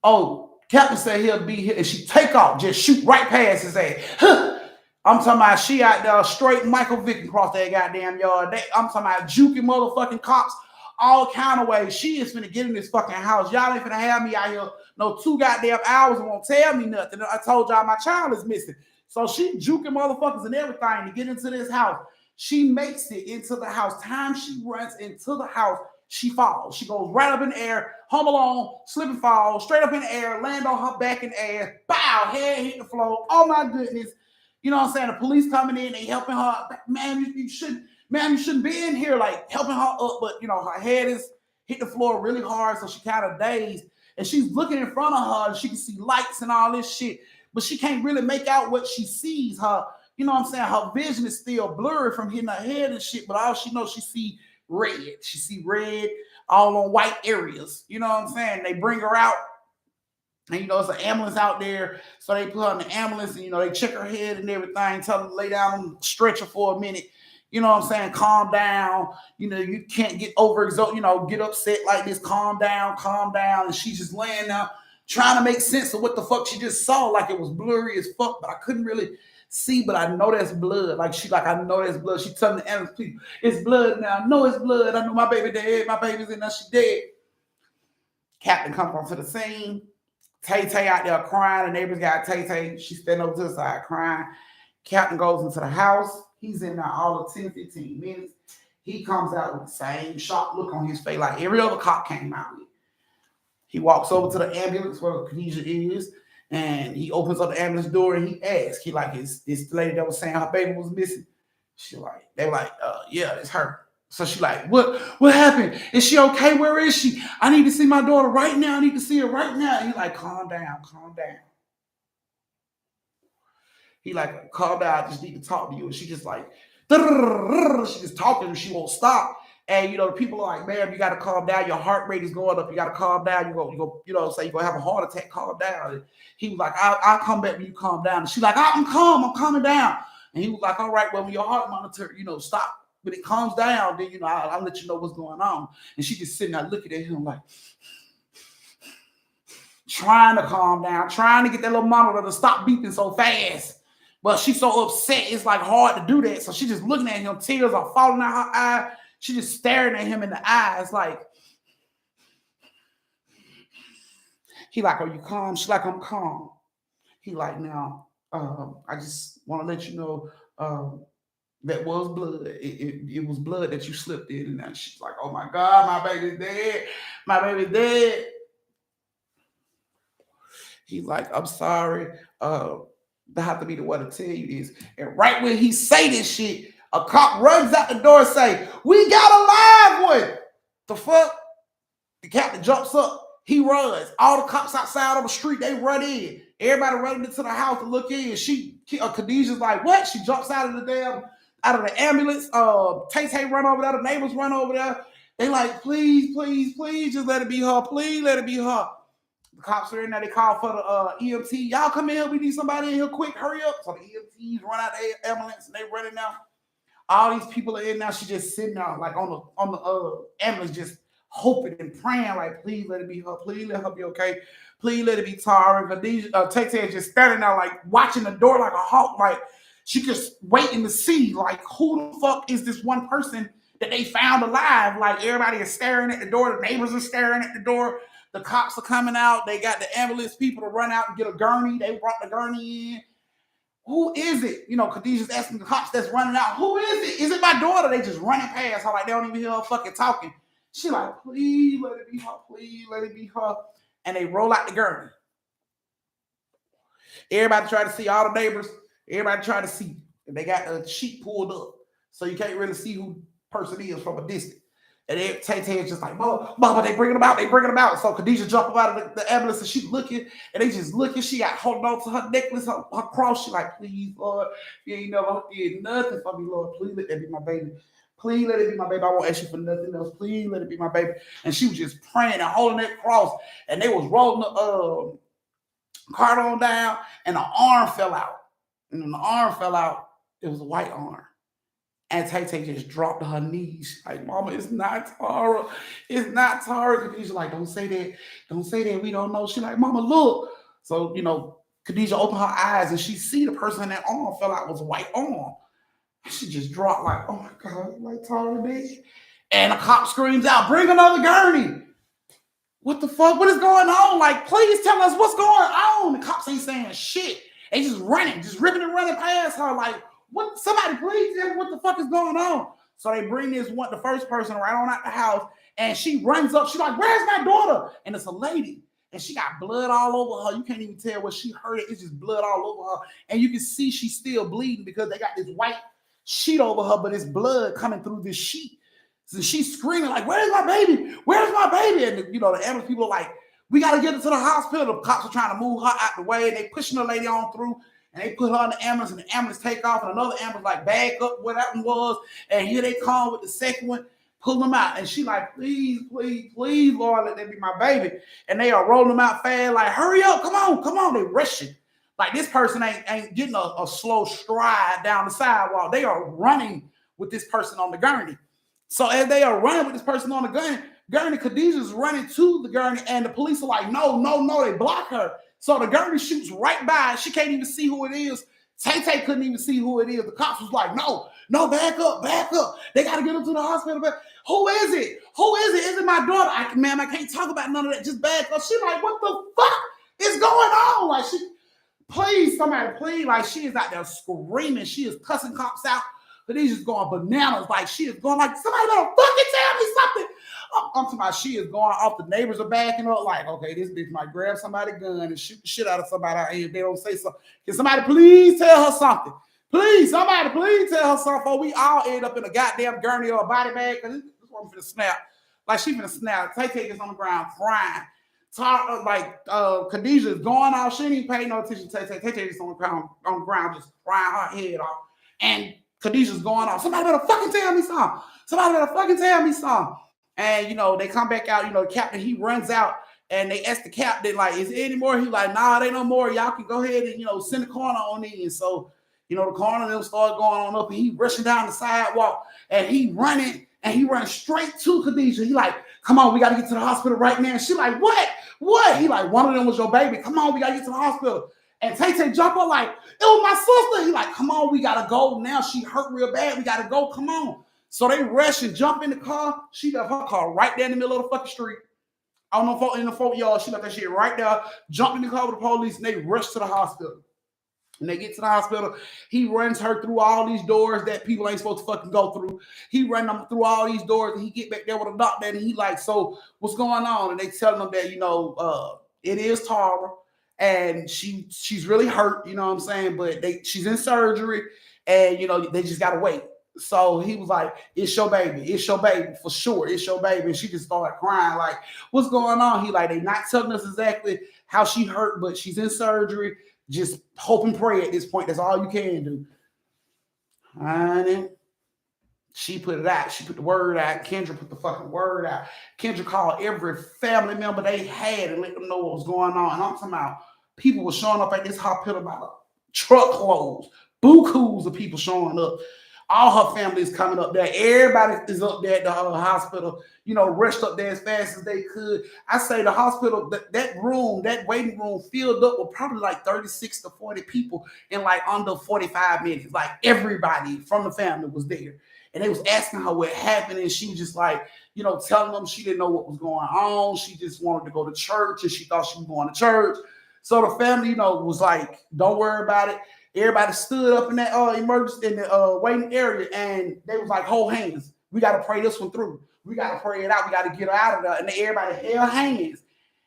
oh, Captain said he'll be here. And she take off, just shoot right past his ass. Huh. I'm talking about she out there straight Michael Vick across that goddamn yard. I'm talking about juking motherfucking cops all kind of ways. She is finna get in this fucking house. Y'all ain't finna have me out here no 2 goddamn hours and won't tell me nothing. I told y'all my child is missing. So she juking motherfuckers and everything to get into this house. She makes it into the house. Time she runs into the house, she falls. She goes right up in the air, home alone, slip and fall, straight up in the air, land on her back in the air, bow, head hit the floor. Oh my goodness. You know what I'm saying? The police coming in, they helping her. Man, you shouldn't be in here, like helping her up, but you know, her head is hit the floor really hard, so she kind of dazed. And she's looking in front of her, and she can see lights and all this shit, but she can't really make out what she sees. Her, you know what I'm saying? Her vision is still blurry from hitting her head and shit, but all she knows, she see red. She see red all on white areas. You know what I'm saying? They bring her out. And, you know, it's an ambulance out there. So they put her in the ambulance and, you know, they check her head and everything, tell her to lay down on the stretcher for a minute. You know what I'm saying? Calm down. You know, you can't get overexcited, you know, get upset like this. Calm down, calm down. And she's just laying there trying to make sense of what the fuck she just saw. Like it was blurry as fuck, but I couldn't really see, but I know that's blood. I know that's blood. She telling the ambulance people, it's blood now. I know it's blood. I know my baby dead. My baby's in there. She dead. Captain comes onto the scene. Tay Tay out there crying. The neighbors got Tay Tay. She's standing over to the side crying. Captain goes into the house. He's in there all of 10, 15 minutes. He comes out with the same shocked look on his face like every other cop came out with. He walks over to the ambulance where Khadijah is, and he opens up the ambulance door and he asks, is the lady that was saying her baby was missing? They're like, yeah, it's her. So she like, what happened? Is she okay? Where is she? I need to see my daughter right now. I need to see her right now. And he like, calm down. He like, calm down. I just need to talk to you. And she just like, she just talking and she won't stop. And you know, the people are like, man, you got to calm down. Your heart rate is going up. You got to calm down. You go, you know, say you're going to have a heart attack. Calm down. And he was like, I'll come back when you calm down. And she's like, I'm calm. I'm calming down. And he was like, all right, well, when your heart monitor, you know, stop. When it calms down, then, you know, I'll let you know what's going on. And she just sitting there looking at him like, trying to calm down, trying to get that little monitor to stop beeping so fast. But she's so upset, it's like hard to do that. So she's just looking at him, tears are falling out her eye. She's just staring at him in the eyes like, he like, are you calm? She's like, I'm calm. He like, now, I just want to let you know, that was blood. It was blood that you slipped in. And now she's like, oh my God, my baby's dead. My baby's dead. He's like, I'm sorry. I have to be the one to tell you this. And right when he say this shit, a cop runs out the door and say, we got a live one. The fuck? The captain jumps up. He runs. All the cops outside on the street, they run in. Everybody running into the house to look in. Khadijah's like, what? She jumps out of the ambulance. Tay Tay run over there. The neighbors run over there. They like, please, just let it be her. Please let it be her. The cops are in there. They call for the EMT. Y'all come in here. We need somebody in here quick. Hurry up. So the EMTs run out the ambulance and they running now. All these people are in now. She just sitting there like on the ambulance, just hoping and praying like, please let it be her. Please let her be okay. Please let it be Tara. Tay Tay is just standing there like watching the door like a hawk. Like she just waiting to see like who the fuck is this one person that they found alive. Like everybody is staring at the door. The neighbors are staring at the door. The cops are coming out. They got the ambulance people to run out and get a gurney. They brought the gurney in. Who is it? You know, Khadijah's asking the cops that's running out, who is it? Is it my daughter? They just running past her like they don't even hear her fucking talking. She like, please let it be her. Please let it be her. And they roll out the gurney. Everybody try to see, all the neighbors. Everybody try to see. And they got a sheet pulled up. So you can't really see who the person is from a distance. And Tay Tay is just like, Mama, they bringing them out. So Khadijah jump up out of the ambulance and she's looking, and they just looking. She got holding on to her necklace, her cross. She like, please, Lord, you ain't never did nothing for me, Lord. Please let that be my baby. Please let it be my baby. I won't ask you for nothing else. Please let it be my baby. And she was just praying and holding that cross. And they was rolling the cart on down, and the arm fell out. And when the arm fell out, it was a white arm. And Tay just dropped to her knees. Like, Mama, it's not Tara. It's not Tara. Khadijah like, don't say that. Don't say that. We don't know. She like, Mama, look. So, Khadijah opened her eyes and she see the person that arm fell out was a white arm. She just dropped like, oh my God, like Tara did. And the cop screams out, bring another gurney. What the fuck? What is going on? Like, please tell us what's going on. The cops ain't saying shit. They just running, just ripping and running past her. Like, what? Somebody please tell me what the fuck is going on. So they bring the first person right on out the house, and she runs up. She's like, where's my daughter? And it's a lady. And she got blood all over her. You can't even tell what she hurt. It's just blood all over her. And you can see she's still bleeding because they got this white sheet over her, but it's blood coming through this sheet. So she's screaming like, where's my baby? Where's my baby? And the ambulance people are like, we got to get her to the hospital. The cops are trying to move her out the way. And they pushing the lady on through. And they put her in the ambulance. And the ambulance take off. And another ambulance like back up where that one was. And here they come with the second one. Pull them out. And she like, please, please, please, Lord, let that be my baby. And they are rolling them out fast. Like, hurry up. Come on. They rushing. Like, this person ain't getting a slow stride down the sidewalk. They are running with this person on the gurney. So as they are running with this person on the gurney, Khadijah's running to the gurney, and the police are like, no, they block her. So the gurney shoots right by. She can't even see who it is. Tay couldn't even see who it is. The cops was like, no, back up. They got to get her to the hospital. Who is it? Is it my daughter? I can't talk about none of that. Just back up. She like, what the fuck is going on? Like, please, somebody, please. Like, she is out there screaming. She is cussing cops out. But he's just going bananas. Like, she is going like, somebody better fucking tell me something. I'm talking about she is going off. The neighbors are backing up. Like, okay, this bitch might grab somebody's gun and shoot the shit out of somebody out here if they don't say something. Can somebody please tell her something? Please, somebody please tell her something. Or we all end up in a goddamn gurney or a body bag. Because this woman finna snap. Like, she finna snap. Tay is on the ground crying. Khadijah is going off. She ain't even paying no attention to Tay. Tay is on the ground just crying her head off. And Khadijah's going off. Somebody better fucking tell me something. And, they come back out. The captain, he runs out. And they ask the captain, like, is there any more? He like, nah, there ain't no more. Y'all can go ahead and, send the coroner on in. So, the coroner them start going on up. And he rushing down the sidewalk. And he running. And he runs straight to Khadijah. He like, come on, we got to get to the hospital right now. And she like, what? He like, one of them was your baby. Come on, we got to get to the hospital. And Tay jump up like, it was my sister. He like, come on, we gotta go now. She hurt real bad. We gotta go. Come on. So they rush and jump in the car. She left her car right there in the middle of the fucking street. I don't know in the folk yard. She left that shit right there. Jumped in the car with the police, and they rush to the hospital. When they get to the hospital, he runs her through all these doors that people ain't supposed to fucking go through. He ran them through all these doors, and he get back there with a doctor, and he like, so what's going on? And they tell him that it is Tara. And she's really hurt, you know what I'm saying? But she's in surgery, and they just gotta wait. So he was like, it's your baby for sure. It's your baby. And she just started crying, like, what's going on? He like, they not telling us exactly how she hurt, but she's in surgery. Just hope and pray at this point. That's all you can do. Honey, she put it out. She put the word out. Kendra put the fucking word out. Kendra called every family member they had and let them know what was going on. And I'm talking about people were showing up at this hospital by the truckloads, bukus of people showing up. All her family is coming up there. Everybody is up there at the hospital, rushed up there as fast as they could. I say the hospital, that waiting room filled up with probably like 36 to 40 people in like under 45 minutes. Like everybody from the family was there. And they was asking her what happened. And she was just like, telling them she didn't know what was going on. She just wanted to go to church and she thought she was going to church. So the family, was like, don't worry about it. Everybody stood up in that emergency in the waiting area, and they was like, hold hands. We got to pray this one through. We got to pray it out. We got to get her out of there. And everybody held hands,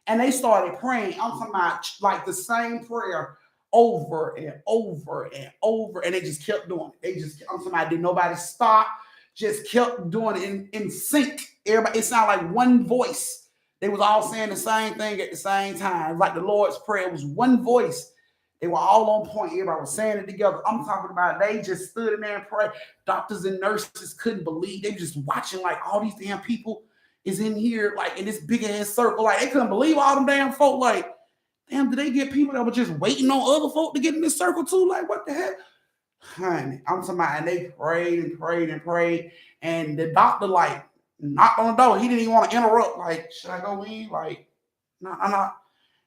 and they started praying. I'm talking about like the same prayer over and over and over, and they just kept doing it. I'm talking about, did nobody stop? Just kept doing it in sync. Everybody, it sounded like one voice. They was all saying the same thing at the same time. Like the Lord's Prayer was one voice. They were all on point. Everybody was saying it together. I'm talking about they just stood in there and prayed. Doctors and nurses couldn't believe. They were just watching like all these damn people is in here, like in this big ass circle. Like they couldn't believe all them damn folk. Like, damn, did they get people that were just waiting on other folk to get in this circle too? Like, what the heck? Honey, I'm talking about, and they prayed and prayed and prayed. And the doctor, like, knocked on the door. He didn't even want to interrupt. Like, should I go in? Like, no, I'm not.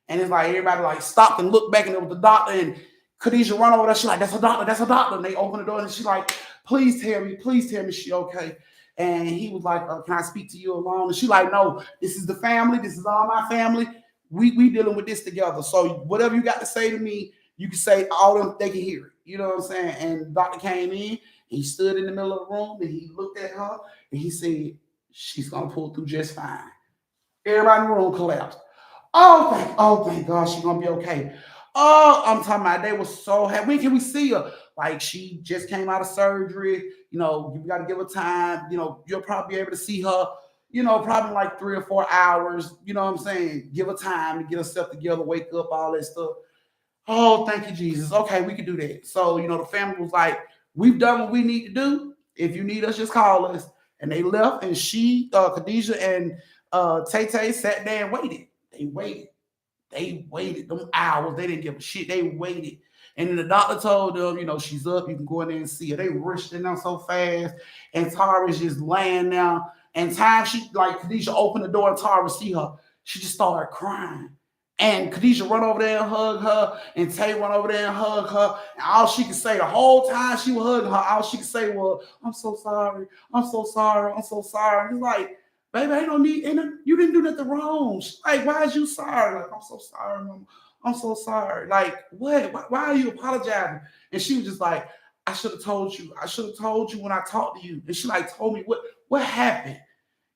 And it's like everybody like stopped and looked back, and it was the doctor. And Khadijah run over there. She's like, that's a doctor, that's a doctor. And they open the door, and she's like, please tell me she okay. And he was like, can I speak to you alone? And she's like, no, this is the family. This is all my family. We dealing with this together. So whatever you got to say to me, you can say all them, they can hear it. You know what I'm saying? And the doctor came in, he stood in the middle of the room, and he looked at her, and he said, she's going to pull through just fine. Everybody in the room collapsed. Thank God, she's going to be okay. Oh, I'm talking about they were so happy. When can we see her? Like, she just came out of surgery. You know, you got to give her time. You know, you'll probably be able to see her, you know, probably like 3 or 4 hours. You know what I'm saying? Give her time to get herself together, wake up, all that stuff. Oh, thank you, Jesus. Okay, we can do that. So, you know, the family was like, we've done what we need to do. If you need us, just call us. And they left, and Khadijah and Tay sat there and waited. They waited them hours. They didn't give a shit. They waited. And then the doctor told them, you know, she's up. You can go in there and see her. They rushed in there so fast. And Tara's just laying there. And time Khadijah opened the door and Tara see her, she just started crying. And Khadijah run over there and hug her, and Tay run over there and hug her. And all she could say the whole time she was hugging her, all she could say was, I'm so sorry. I'm so sorry. I'm so sorry. And he's like, baby, I don't need, you didn't do nothing wrong. She's like, why is you sorry? Like, I'm so sorry, Mama. I'm so sorry. Like, what? Why are you apologizing? And she was just like, I should have told you. I should have told you when I talked to you. And she like told me what happened.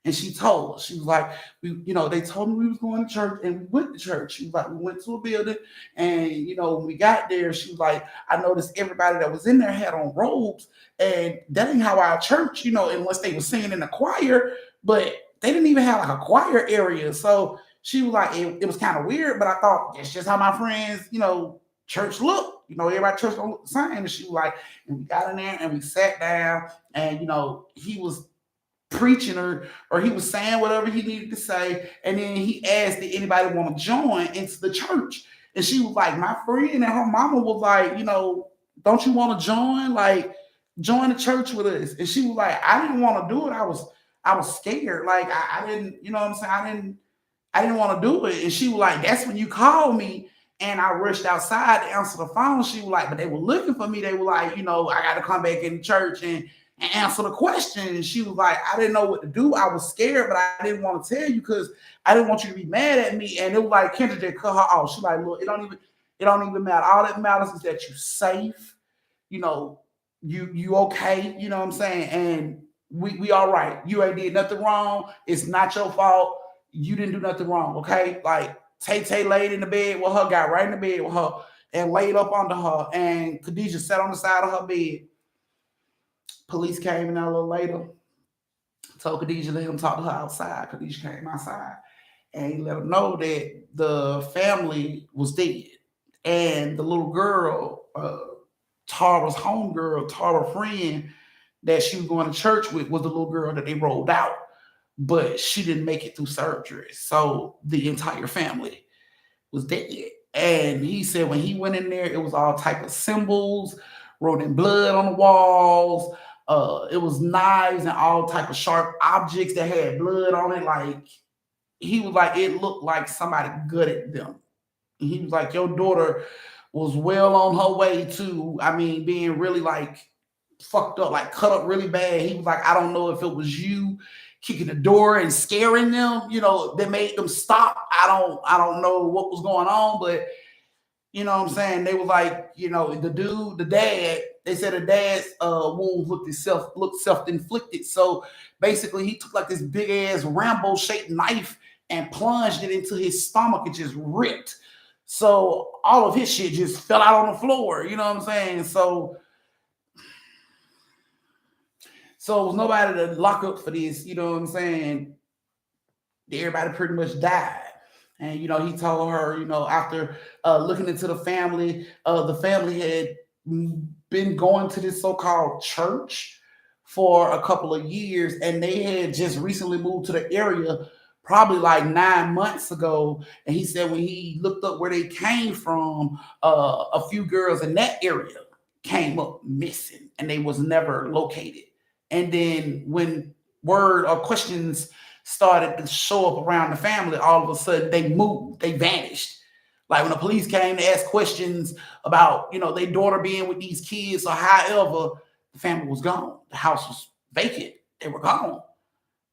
And she told us, she was like, they told me we was going to church, and we went to church. She was like, we went to a building, and, when we got there, she was like, I noticed everybody that was in there had on robes, and that ain't how our church, unless they were singing in the choir, but they didn't even have like a choir area. So she was like, it was kind of weird, but I thought that's just how my friends, church look. Everybody church don't look the same. And she was like, and we got in there and we sat down, and, he was preaching or he was saying whatever he needed to say, and then he asked did anybody want to join into the church, and she was like, my friend and her mama was like, don't you want to join, like join the church with us? And she was like, I didn't want to do it. I was scared, like I didn't, what I'm saying, I didn't want to do it. And she was like, that's when you called me and I rushed outside to answer the phone. She was like, but they were looking for me. They were like, I got to come back in church and answer the question. And she was like, I didn't know what to do. I was scared, but I didn't want to tell you because I didn't want you to be mad at me. And it was like Kendra just cut her off. She's like, look, it don't even matter. All that matters is that you're safe. You okay. You know what I'm saying? And we all right. You ain't did nothing wrong. It's not your fault. You didn't do nothing wrong. Okay. Like Tay laid in the bed with her, got right in the bed with her and laid up under her. And Khadijah sat on the side of her bed. Police came in a little later, told Khadijah let him talk to her outside. Khadijah came outside and he let him know that the family was dead. And the little girl, Tara's homegirl, Tara's friend that she was going to church with was the little girl that they rolled out. But she didn't make it through surgery. So the entire family was dead. And he said when he went in there, it was all type of symbols, wrote in blood on the walls. It was knives and all type of sharp objects that had blood on it. Like he was like, it looked like somebody gutted them. And he was like, your daughter was well on her way to, being really like fucked up, like cut up really bad. He was like, I don't know if it was you kicking the door and scaring them, that made them stop. I don't know what was going on, but you know what I'm saying? They were like, the dad, they said the dad's wound looked self-inflicted. So basically he took like this big ass Rambo shaped knife and plunged it into his stomach and just ripped. So all of his shit just fell out on the floor. You know what I'm saying? So it was nobody to lock up for this. You know what I'm saying? Everybody pretty much died. And he told her, after looking into the family had been going to this so-called church for a couple of years, and they had just recently moved to the area, probably like 9 months ago. And he said when he looked up where they came from, a few girls in that area came up missing, and they was never located. And then when word or questions started to show up around the family, all of a sudden they moved, they vanished. Like when the police came to ask questions about, their daughter being with these kids or however, the family was gone. The house was vacant. They were gone.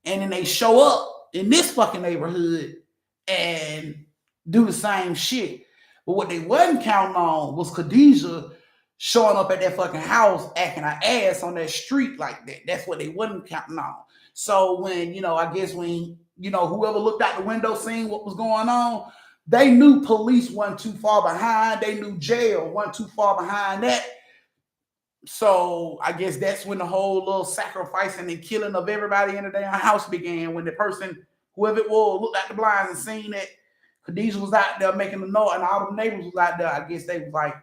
And then they show up in this fucking neighborhood and do the same shit. But what they wasn't counting on was Khadijah showing up at that fucking house acting her ass on that street like that. That's what they wasn't counting on. So when, I guess when, whoever looked out the window seeing what was going on, they knew police wasn't too far behind. They knew jail wasn't too far behind that. So I guess that's when the whole little sacrificing and killing of everybody in the damn house began. When the person, whoever it was, looked at the blinds and seen that Khadijah was out there making the noise and all the neighbors was out there, I guess they was like,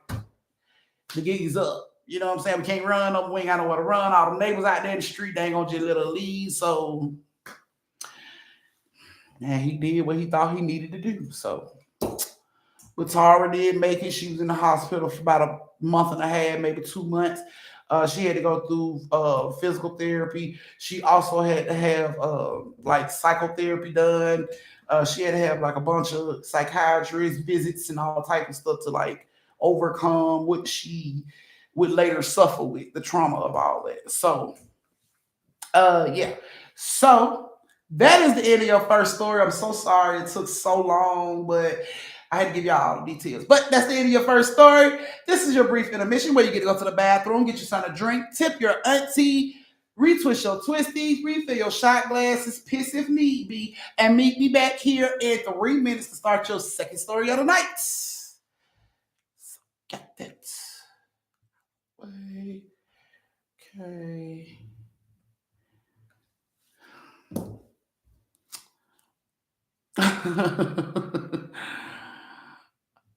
the gig is up. You know what I'm saying? We can't run up. We ain't got nowhere to run. All the neighbors out there in the street, they ain't gonna just let her leave. So, and he did what he thought he needed to do. So, but Tara did make it. She was in the hospital for about a month and a half, maybe 2 months. She had to go through physical therapy. She also had to have like psychotherapy done. She had to have like a bunch of psychiatrist visits and all type of stuff to like overcome what she would later suffer with, the trauma of all that. So, yeah. So that is the end of your first story. I'm so sorry it took so long, but I had to give y'all all the details. But that's the end of your first story. This is your brief intermission where you get to go to the bathroom, get your son a drink, tip your auntie, retwist your twisties, refill your shot glasses, piss if need be, and meet me back here in 3 minutes to start your second story of the night. So got that. Wait. Okay.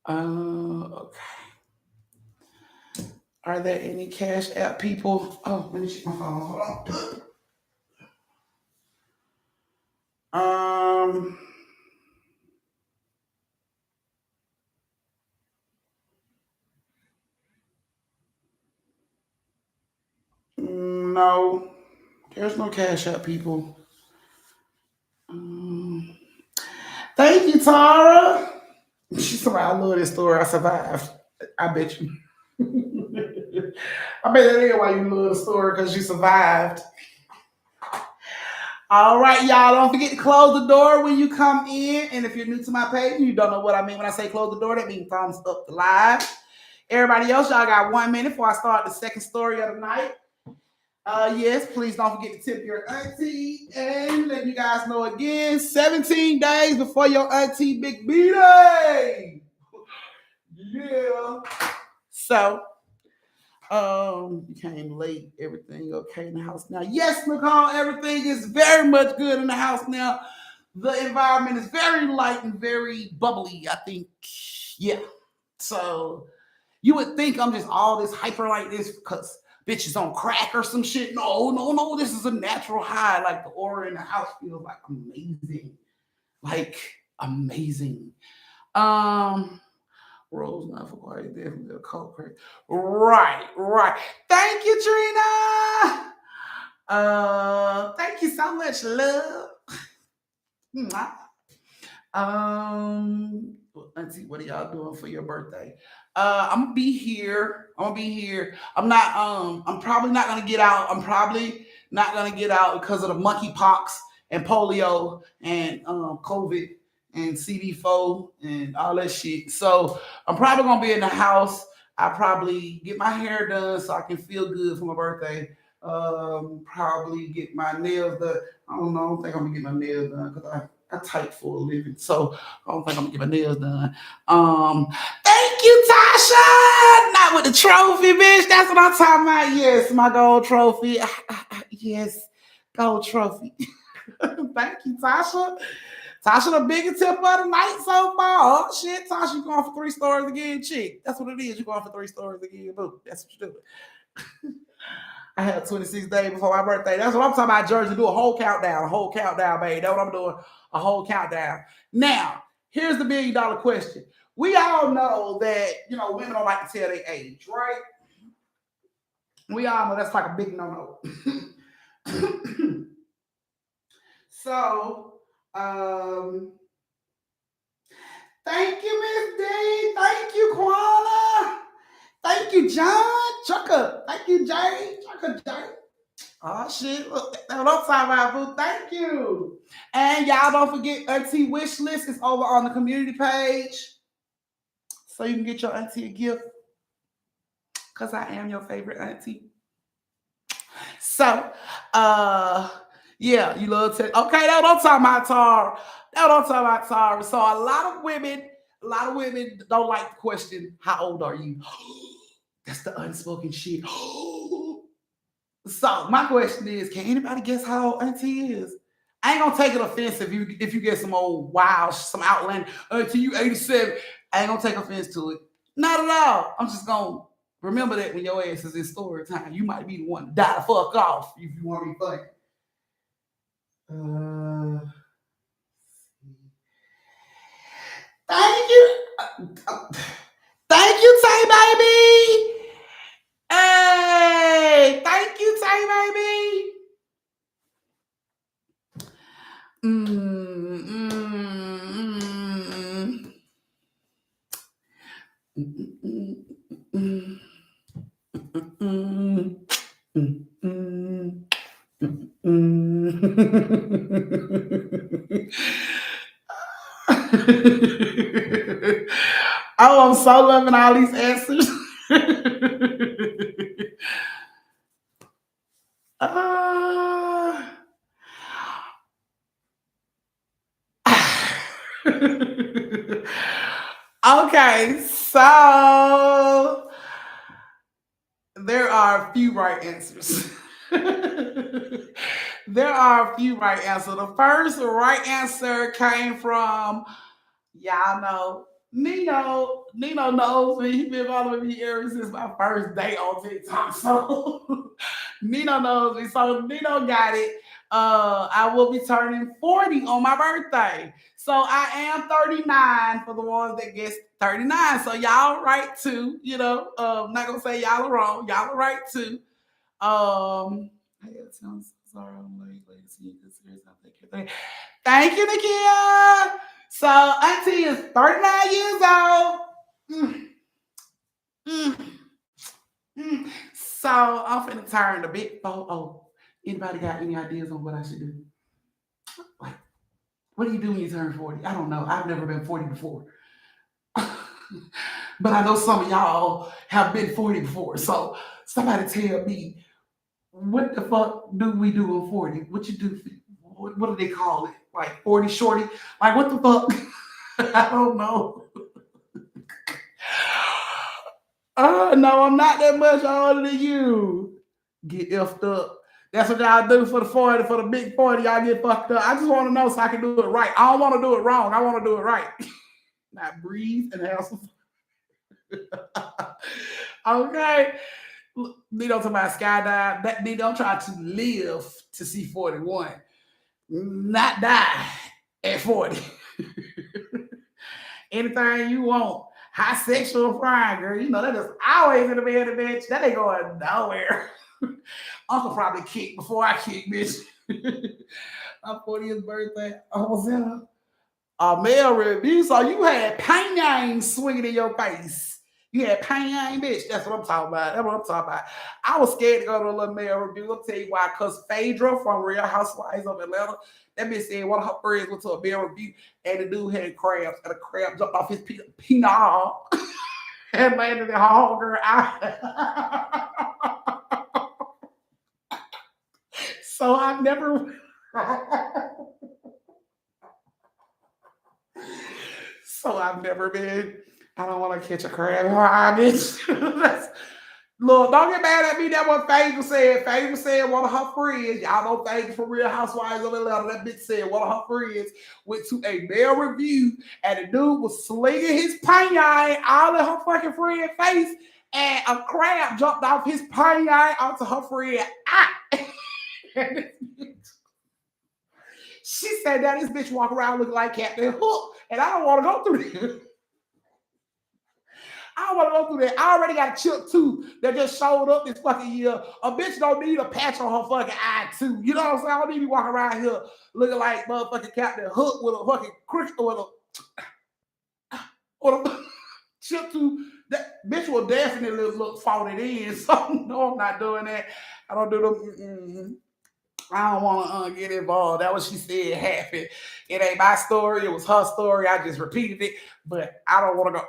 Okay. Are there any Cash App people? Oh, let me check my phone. Hold on. No, there's no Cash App people. Thank you, Tara. She's somebody, I love this story. I survived. I bet you. I bet that is why you love the story, because you survived. All right, y'all. Don't forget to close the door when you come in. And if you're new to my page and you don't know what I mean when I say close the door, that means thumbs up the live. Everybody else, y'all got 1 minute before I start the second story of the night. Yes, please don't forget to tip your auntie. And let you guys know again, 17 days before your auntie Big B-Day. Yeah. So, you came late. Everything okay in the house now? Yes, Nicole, everything is very much good in the house now. The environment is very light and very bubbly, I think. Yeah. So you would think I'm just all this hyper like this because bitches on crack or some shit. No. This is a natural high. Like the aura in the house feels like amazing. Like amazing. Rose not for quiet, definitely a cold crack. Right. Thank you, Trina. Thank you so much, love. Auntie, what are y'all doing for your birthday? I'm gonna be here. I'm probably not gonna get out. I'm probably not gonna get out because of the monkeypox and polio and COVID and CD4 and all that shit. So I'm probably gonna be in the house. I probably get my hair done so I can feel good for my birthday. Probably get my nails done. I don't think I'm gonna get my nails done because I type for a living. So I don't think I'm gonna get my nails done. Thank you, Tasha. Not with the trophy, bitch. That's what I'm talking about. Yes, my gold trophy. Yes, gold trophy. Thank you, Tasha. Tasha, the biggest tip of the night so far. Oh shit, Tasha, you going for 3 stories again, chick. That's what it is. You going for 3 stories again, boo. That's what you do. I had 26 days before my birthday. That's what I'm talking about, Jersey. Do a whole countdown, baby. That's what I'm doing. A whole countdown. Now, here's the $1 million question. We all know that, women don't like to tell their age, right? We all know that's like a big no-no. So, thank you, Miss D. Thank you, Kwana. Thank you, John. Chucker. Thank you, Jay. Chucker, Jay. Oh, shit. Look, that's what I'm talking about, boo. Thank you. And y'all don't forget, Auntie Wish List is over on the community page. So you can get your auntie a gift. Because I am your favorite auntie. So, yeah, you love to. Okay, that's what I'm talking about, Tara. That's what I'm talking about, Tara. So a lot of women don't like the question, how old are you? That's the unspoken shit. So my question is, can anybody guess how old Auntie is? I ain't gonna take it offensive if you get some old wow, some outland Auntie, you 87. I ain't gonna take offense to it. Not at all. I'm just gonna remember that when your ass is in story time. You might be the one to die the fuck off if you want to be funny. Thank you. Thank you, Tay Baby. Hey, thank you, Tay Baby. Oh, I'm so loving all these answers. Okay, so there are a few right answers. There are a few right answers. The first right answer came from, y'all know, Nino. Nino knows me. He's been following me ever since my first day on TikTok. So Nino knows me. So Nino got it. I will be turning 40 on my birthday. So I am 39 for the ones that guess 39. So y'all right too. I'm not gonna say y'all are wrong. Y'all are right too. It sounds sorry. I'm late. Thank you, Nakia. So Auntie is 39 years old. So I'm finna turn the big 4-0. Anybody got any ideas on what I should do? Like, what do you do when you turn 40? I don't know. I've never been 40 before. But I know some of y'all have been 40 before. So somebody tell me, what the fuck do we do on 40? What you do? What do they call it? Like 40 shorty? Like what the fuck? I don't know. No, I'm not that much older than you. Get effed up. That's what y'all do for the 40, for the big 40. Y'all get fucked up. I just want to know so I can do it right. I don't want to do it wrong. I want to do it right. Not breathe and have some. Okay. They don't talk about skydive. They don't try to live to see 41. Not die at 40. Anything you want. High sexual frying, girl. That is always in the bed, bitch. That ain't going nowhere. Uncle probably kicked before I kick, bitch. My 40th birthday. I was in a male review. So you had pain swinging in your face. You had pain, bitch. That's what I'm talking about. That's what I'm talking about. I was scared to go to a little male review. I'll tell you why. Because Phaedra from Real Housewives of Atlanta, that bitch said one of her friends went to a male review and the dude had crabs, and a crab jumped off his penile and landed in her homegirl eye. So I've never. So I've never been. I don't want to catch a crab in her eye, bitch. Look, don't get mad at me. That what Phaedra said. Phaedra said one of her friends, y'all know Phaedra from Real Housewives of Atlanta. That bitch said one of her friends went to a male review and the dude was slinging his panyan all in her fucking friend's face, and a crab jumped off his panyan onto her friend. She said that this bitch walk around looking like Captain Hook, and I don't want to go through this. I don't want to go through that. I already got a chip tooth that just showed up this fucking year. A bitch don't need a patch on her fucking eye too. You know what I'm saying? I don't need to walk around here looking like motherfucking Captain Hook with a fucking cricket with a chip tooth. That bitch will definitely look folded in. So no, I'm not doing that. I don't do them. I don't want to get involved. That what she said happened. It ain't my story. It was her story. I just repeated it, but I don't want to go.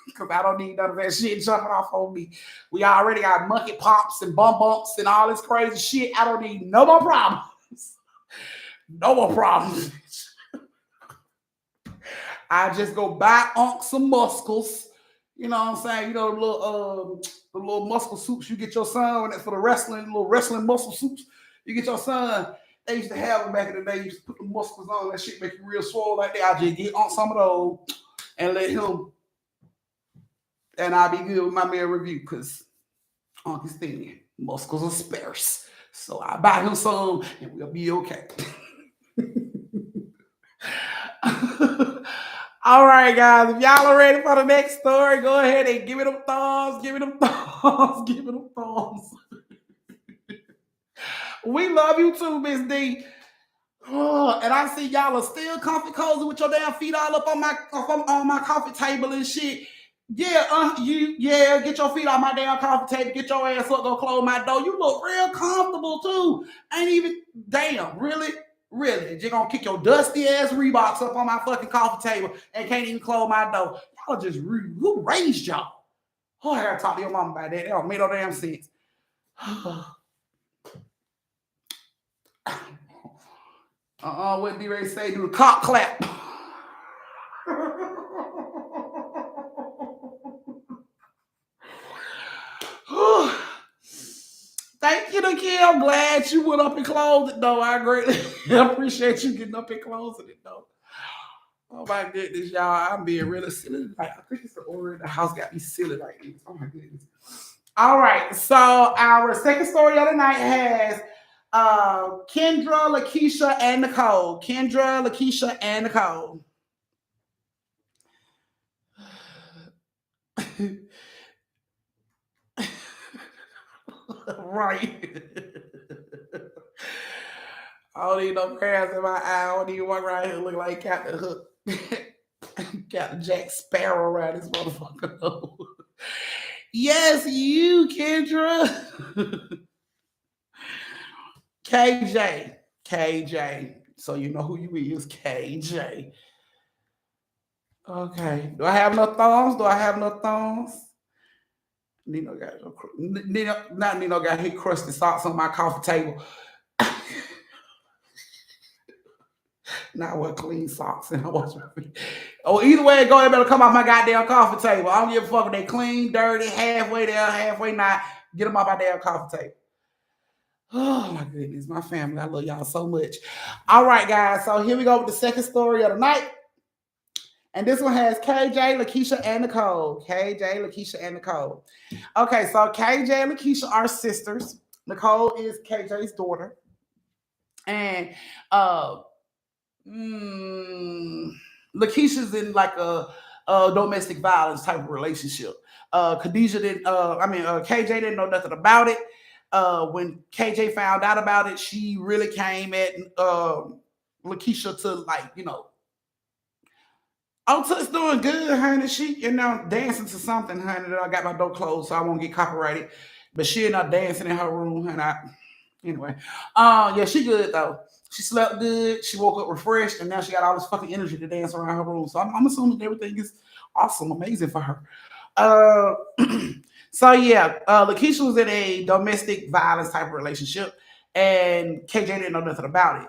Because I don't need none of that shit jumping off on me. We already got monkey pops and bum bumps and all this crazy shit. I don't need no more problems. No more problems. I just go buy some muscles. You know what I'm saying? You know the little muscle suits you get your son for the wrestling, little wrestling muscle suits. You get your son. They used to have them back in the day. You used to put the muscles on. That shit make you real swole like that. I just get on some of those and let him. And I'll be good with my male review because Uncle Stan, muscles are sparse. So I buy him some and we'll be okay. All right, guys. If y'all are ready for the next story, go ahead and give me them thumbs. Give me them thumbs. Give me them thumbs. We love you too, Miss D. And I see y'all are still comfy cozy with your damn feet all up on my coffee table and shit. Yeah, get your feet off my damn coffee table, get your ass up, go close my door. You look real comfortable too. Ain't even damn, really? You're gonna kick your dusty ass Reeboks up on my fucking coffee table and can't even close my door. Y'all are just rude. Who raised y'all? Oh, I gotta talk to your mom about that. That don't make no damn sense. What D-Ray say? Do the cock clap. Thank you, Nikhil. I'm glad you went up and closed it, though. I greatly appreciate you getting up and closing it, though. Oh my goodness, y'all. I'm being really silly. Like, I think it's the order in the house got me silly like this. Oh my goodness. All right. So our second story of the night has Kendra, Lakeisha, and Nicole. Kendra, Lakeisha, and Nicole. Right. I don't need no crabs in my eye. I don't even walk around here looking like Captain Hook. Captain Jack Sparrow around this motherfucker. Yes, you, Kendra. KJ. So you know who you is, KJ. Okay. Do I have no thumbs? Nino got his crusty socks on my coffee table. Now I wear clean socks and I wash my feet. Oh, either way it go, it better come off my goddamn coffee table. I don't give a fuck if they clean, dirty, halfway there, halfway not. Get them off my damn coffee table. Oh my goodness, my family. I love y'all so much. All right, guys. So here we go with the second story of the night. And this one has KJ, Lakeisha, and Nicole. KJ, Lakeisha, and Nicole. Okay, so KJ and Lakeisha are sisters. Nicole is KJ's daughter. And Lakeisha's in like a domestic violence type of relationship. KJ didn't know nothing about it. When KJ found out about it, she really came at Lakeisha to Toots doing good, honey. She, dancing to something, honey, that I got my door closed so I won't get copyrighted. But she ended up dancing in her room, anyway. Yeah, she good though. She slept good. She woke up refreshed, and now she got all this fucking energy to dance around her room. So I'm assuming everything is awesome, amazing for her. So yeah, Lakeisha was in a domestic violence type of relationship, and KJ didn't know nothing about it.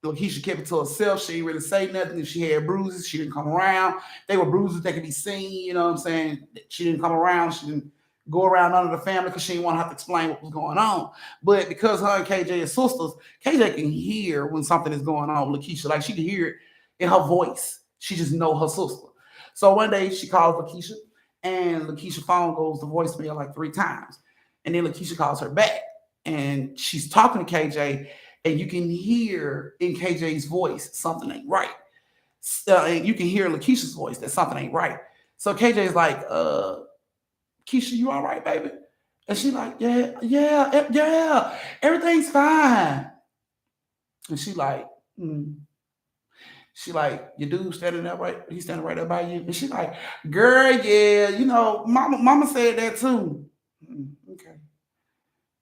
Lakeisha kept it to herself. She didn't really say nothing. If she had bruises, she didn't come around. They were bruises that could be seen. You know what I'm saying? She didn't come around. She didn't go around under the family because she didn't want to have to explain what was going on. But because her and KJ are sisters, KJ can hear when something is going on with Lakeisha. Like she can hear it in her voice. She just know her sister. So one day she calls Lakeisha, and Lakeisha's phone goes to voicemail like 3 times. And then Lakeisha calls her back, and she's talking to KJ, and you can hear in KJ's voice something ain't right. And you can hear Lakeisha's voice that something ain't right. So KJ's like, Keisha, you all right, baby? And she like, yeah, everything's fine. And she like, She like, your dude standing there right, he's standing right there by you. And she like, girl, yeah, mama said that too. Okay.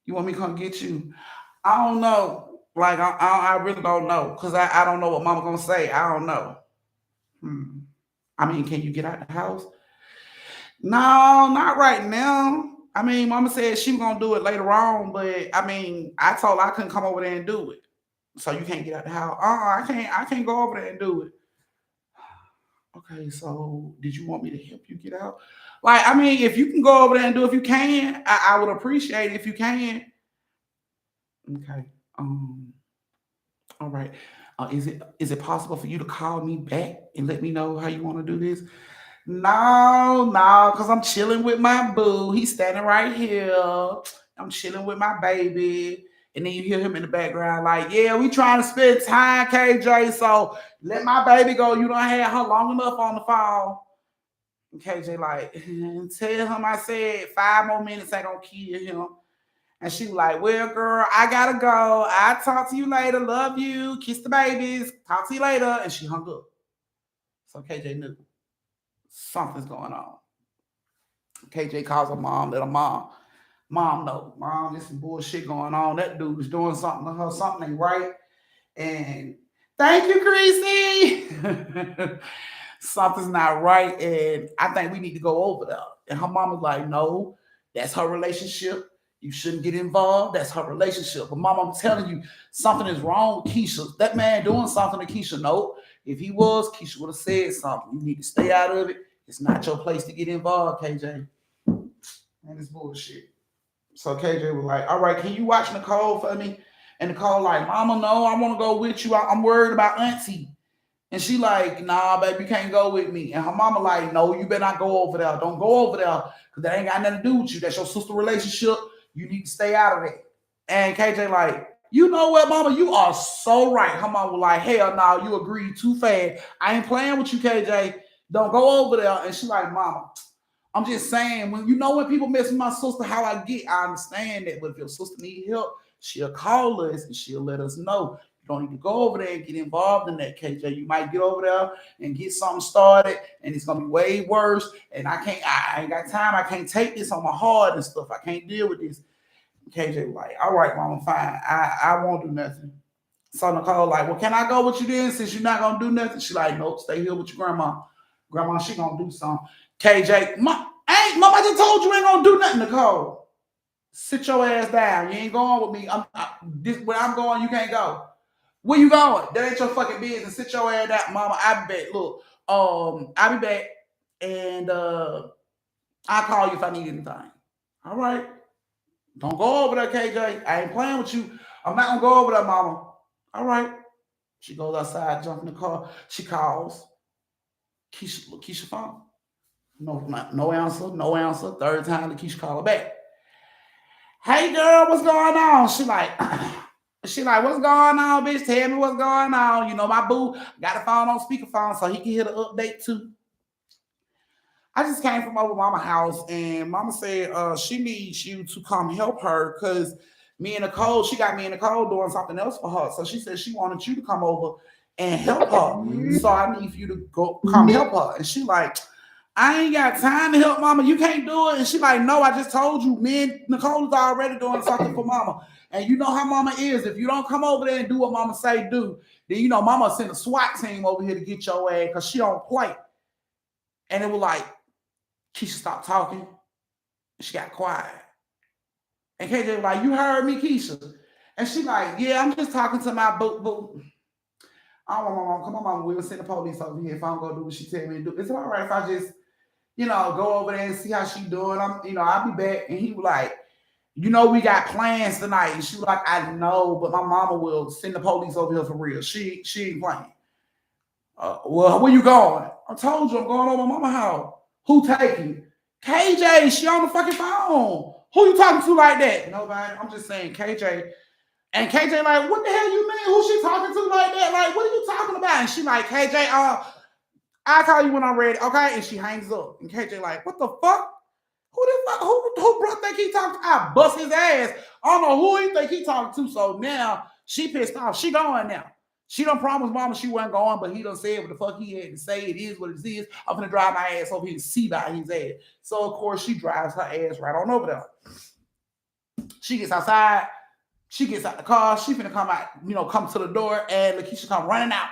You want me to come get you? I don't know. Like, I really don't know. Because I don't know what mama gonna say. I don't know. I mean, can you get out the house? No, not right now. I mean, mama said she was gonna do it later on, but I mean, I told her I couldn't come over there and do it. So you can't get out the house. I can't go over there and do it. Okay, so did you want me to help you get out? Like, I mean, if you can go over there and do it, if you can, I would appreciate it if you can. Okay. All right. Is it possible for you to call me back and let me know how you want to do this? No, because I'm chilling with my boo. He's standing right here. I'm chilling with my baby. And then you hear him in the background, like, yeah, we trying to spend time, KJ. So let my baby go. You don't have her long enough on the phone. And KJ, like, tell him I said 5 more minutes ain't gonna kill him. And she was like, well, girl, I gotta go. I'll talk to you later. Love you. Kiss the babies. Talk to you later. And she hung up. So KJ knew something's going on. KJ calls her mom, let her mom know. Mom, there's some bullshit going on. That dude is doing something to her. Something ain't right. And thank you, Creasy. Something's not right. And I think we need to go over there. And her mom was like, no, that's her relationship. You shouldn't get involved. That's her relationship. But mom, I'm telling you, something is wrong with Keisha. That man doing something to Keisha. No, if he was, Keisha would have said something. You need to stay out of it. It's not your place to get involved, KJ. And it's bullshit. So KJ was like, all right, can you watch Nicole for me? And Nicole like, mama, no, I want to go with you. I'm worried about auntie. And she like, nah, baby, you can't go with me. And her mama like, no, you better not go over there. Don't go over there because that ain't got nothing to do with you. That's your sister relationship. You need to stay out of it. And KJ like, you know what, mama? You are so right. Her mama was like, hell no, you agreed too fast. I ain't playing with you, KJ. Don't go over there. And she like, mama, I'm just saying, when people mess with my sister, how I get, I understand that. But if your sister need help, she'll call us and she'll let us know. You don't need to go over there and get involved in that, KJ. You might get over there and get something started, and it's gonna be way worse. And I ain't got time. I can't take this on my heart and stuff. I can't deal with this. KJ was like, all right, mama, fine. I won't do nothing. So Nicole like, well, can I go with you then since you're not gonna do nothing? She like, nope, stay here with your grandma. Grandma, she gonna do something. KJ, mom, I just told you ain't gonna do nothing, Nicole. Sit your ass down. You ain't going with me. Where I'm going, you can't go. Where you going? That ain't your fucking business. Sit your ass down, mama. I'll be back. Look, I'll be back, and I'll call you if I need anything. All right. Don't go over there, KJ. I ain't playing with you. I'm not gonna go over there, mama. All right. She goes outside, jump in the car. She calls Keisha phone. No answer, no answer. Third time, Lakeisha call her back. Hey girl, what's going on? She like, what's going on, bitch? Tell me what's going on. My boo got a phone on speakerphone so he can hear the update too. I just came from over mama's house and mama said she needs you to come help her because she got me and Nicole doing something else for her. So she said she wanted you to come over and help her. So I need you to go come help her. And she like, I ain't got time to help mama. You can't do it. And she like, no, I just told you, me and Nicole is already doing something for mama. And you know how mama is. If you don't come over there and do what mama say do, then mama send a SWAT team over here to get your ass because she don't play. And it was like, Keisha stopped talking. She got quiet. And KJ was like, you heard me, Keisha? And she like, yeah, I'm just talking to my boo. I don't want my mom. Come on, mama. We'll send the police over here if I don't go do what she tell me to do. Is it all right if I just go over there and see how she doing. I'll be back. And he was like, we got plans tonight. And she was like, I know, but my mama will send the police over here for real. She ain't playing. Well, where you going? I told you I'm going over to my mama house. Who taking? KJ, she on the fucking phone. Who you talking to like that? Nobody. I'm just saying KJ. And KJ like, what the hell you mean? Who she talking to like that? Like, what are you talking about? And she like, KJ, I'll call you when I'm ready, okay? And she hangs up. And KJ like, what the fuck? Who the fuck? Who bro think he talking to? I bust his ass. I don't know who he think he talking to. So now she pissed off. She going now. She done promised mama she wasn't going, but he done said what the fuck he had to say. It is what it is. I'm gonna drive my ass over here and see by his ass. So of course she drives her ass right on over there. She gets outside. She gets out the car. She finna come out, come to the door, and Lakeisha come running out.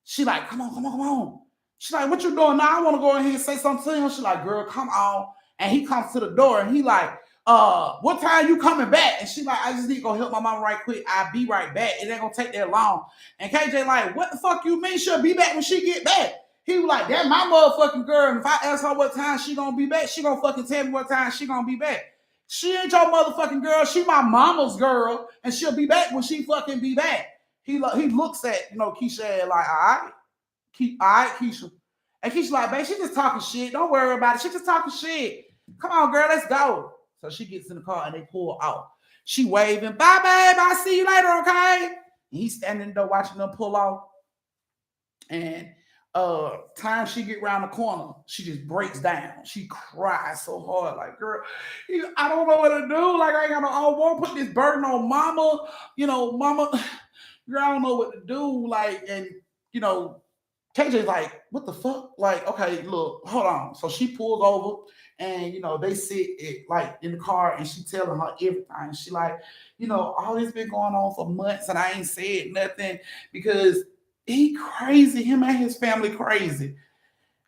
She like, come on. She like, what you doing now? I want to go in here and say something to him. She like, girl, come on. And he comes to the door and he like, what time you coming back? And she like, I just need to go help my mom right quick. I'll be right back. It ain't gonna take that long. And KJ like, what the fuck you mean she'll be back when she get back? He was like, that's my motherfucking girl. And if I ask her what time she gonna be back, she gonna fucking tell me what time she gonna be back. She ain't your motherfucking girl. She my mama's girl. And she'll be back when she fucking be back. He looks at, Keisha like, all right, Keisha. And Keisha like, babe, she just talking shit. Don't worry about it. She just talking shit. Come on, girl, let's go. So she gets in the car and they pull out. She waving, bye, babe, I'll see you later, okay? And he's standing there watching them pull off. And time she get around the corner, she just breaks down. She cries so hard, like, girl, I don't know what to do. Like, I won't put this burden on mama. Mama, girl, I don't know what to do. Like, and KJ's like, what the fuck? Like, okay, look, hold on. So she pulls over and, they sit in the car and she telling her everything. She like, all this been going on for months and I ain't said nothing because he crazy. Him and his family crazy.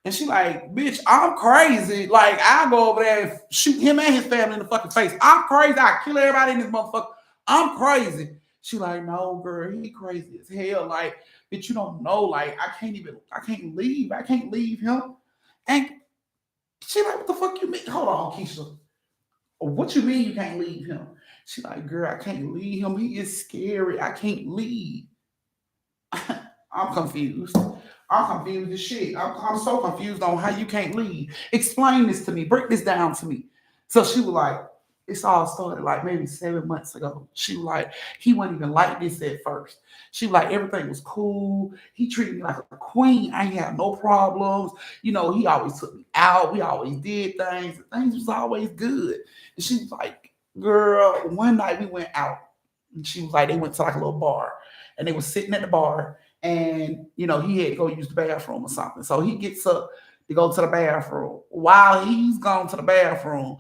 And she like, bitch, I'm crazy. Like, I'll go over there and shoot him and his family in the fucking face. I'm crazy. I kill everybody in this motherfucker. I'm crazy. She like, no, girl, he crazy as hell. Like, bitch, you don't know. Like, I can't leave. I can't leave him. And she like, what the fuck you mean? Hold on, Keisha. What you mean you can't leave him? She like, girl, I can't leave him. He is scary. I can't leave. I'm confused. I'm confused as shit. I'm so confused on how you can't leave. Explain this to me. Break this down to me. So she was like, it's all started like maybe 7 months ago. She was like, he wasn't even like this at first. She was like, everything was cool. He treated me like a queen. I ain't had no problems. He always took me out. We always did things. Things was always good. And she was like, girl, one night we went out. And she was like, they went to like a little bar. And they were sitting at the bar. And, he had to go use the bathroom or something. So he gets up to go to the bathroom. While he's gone to the bathroom,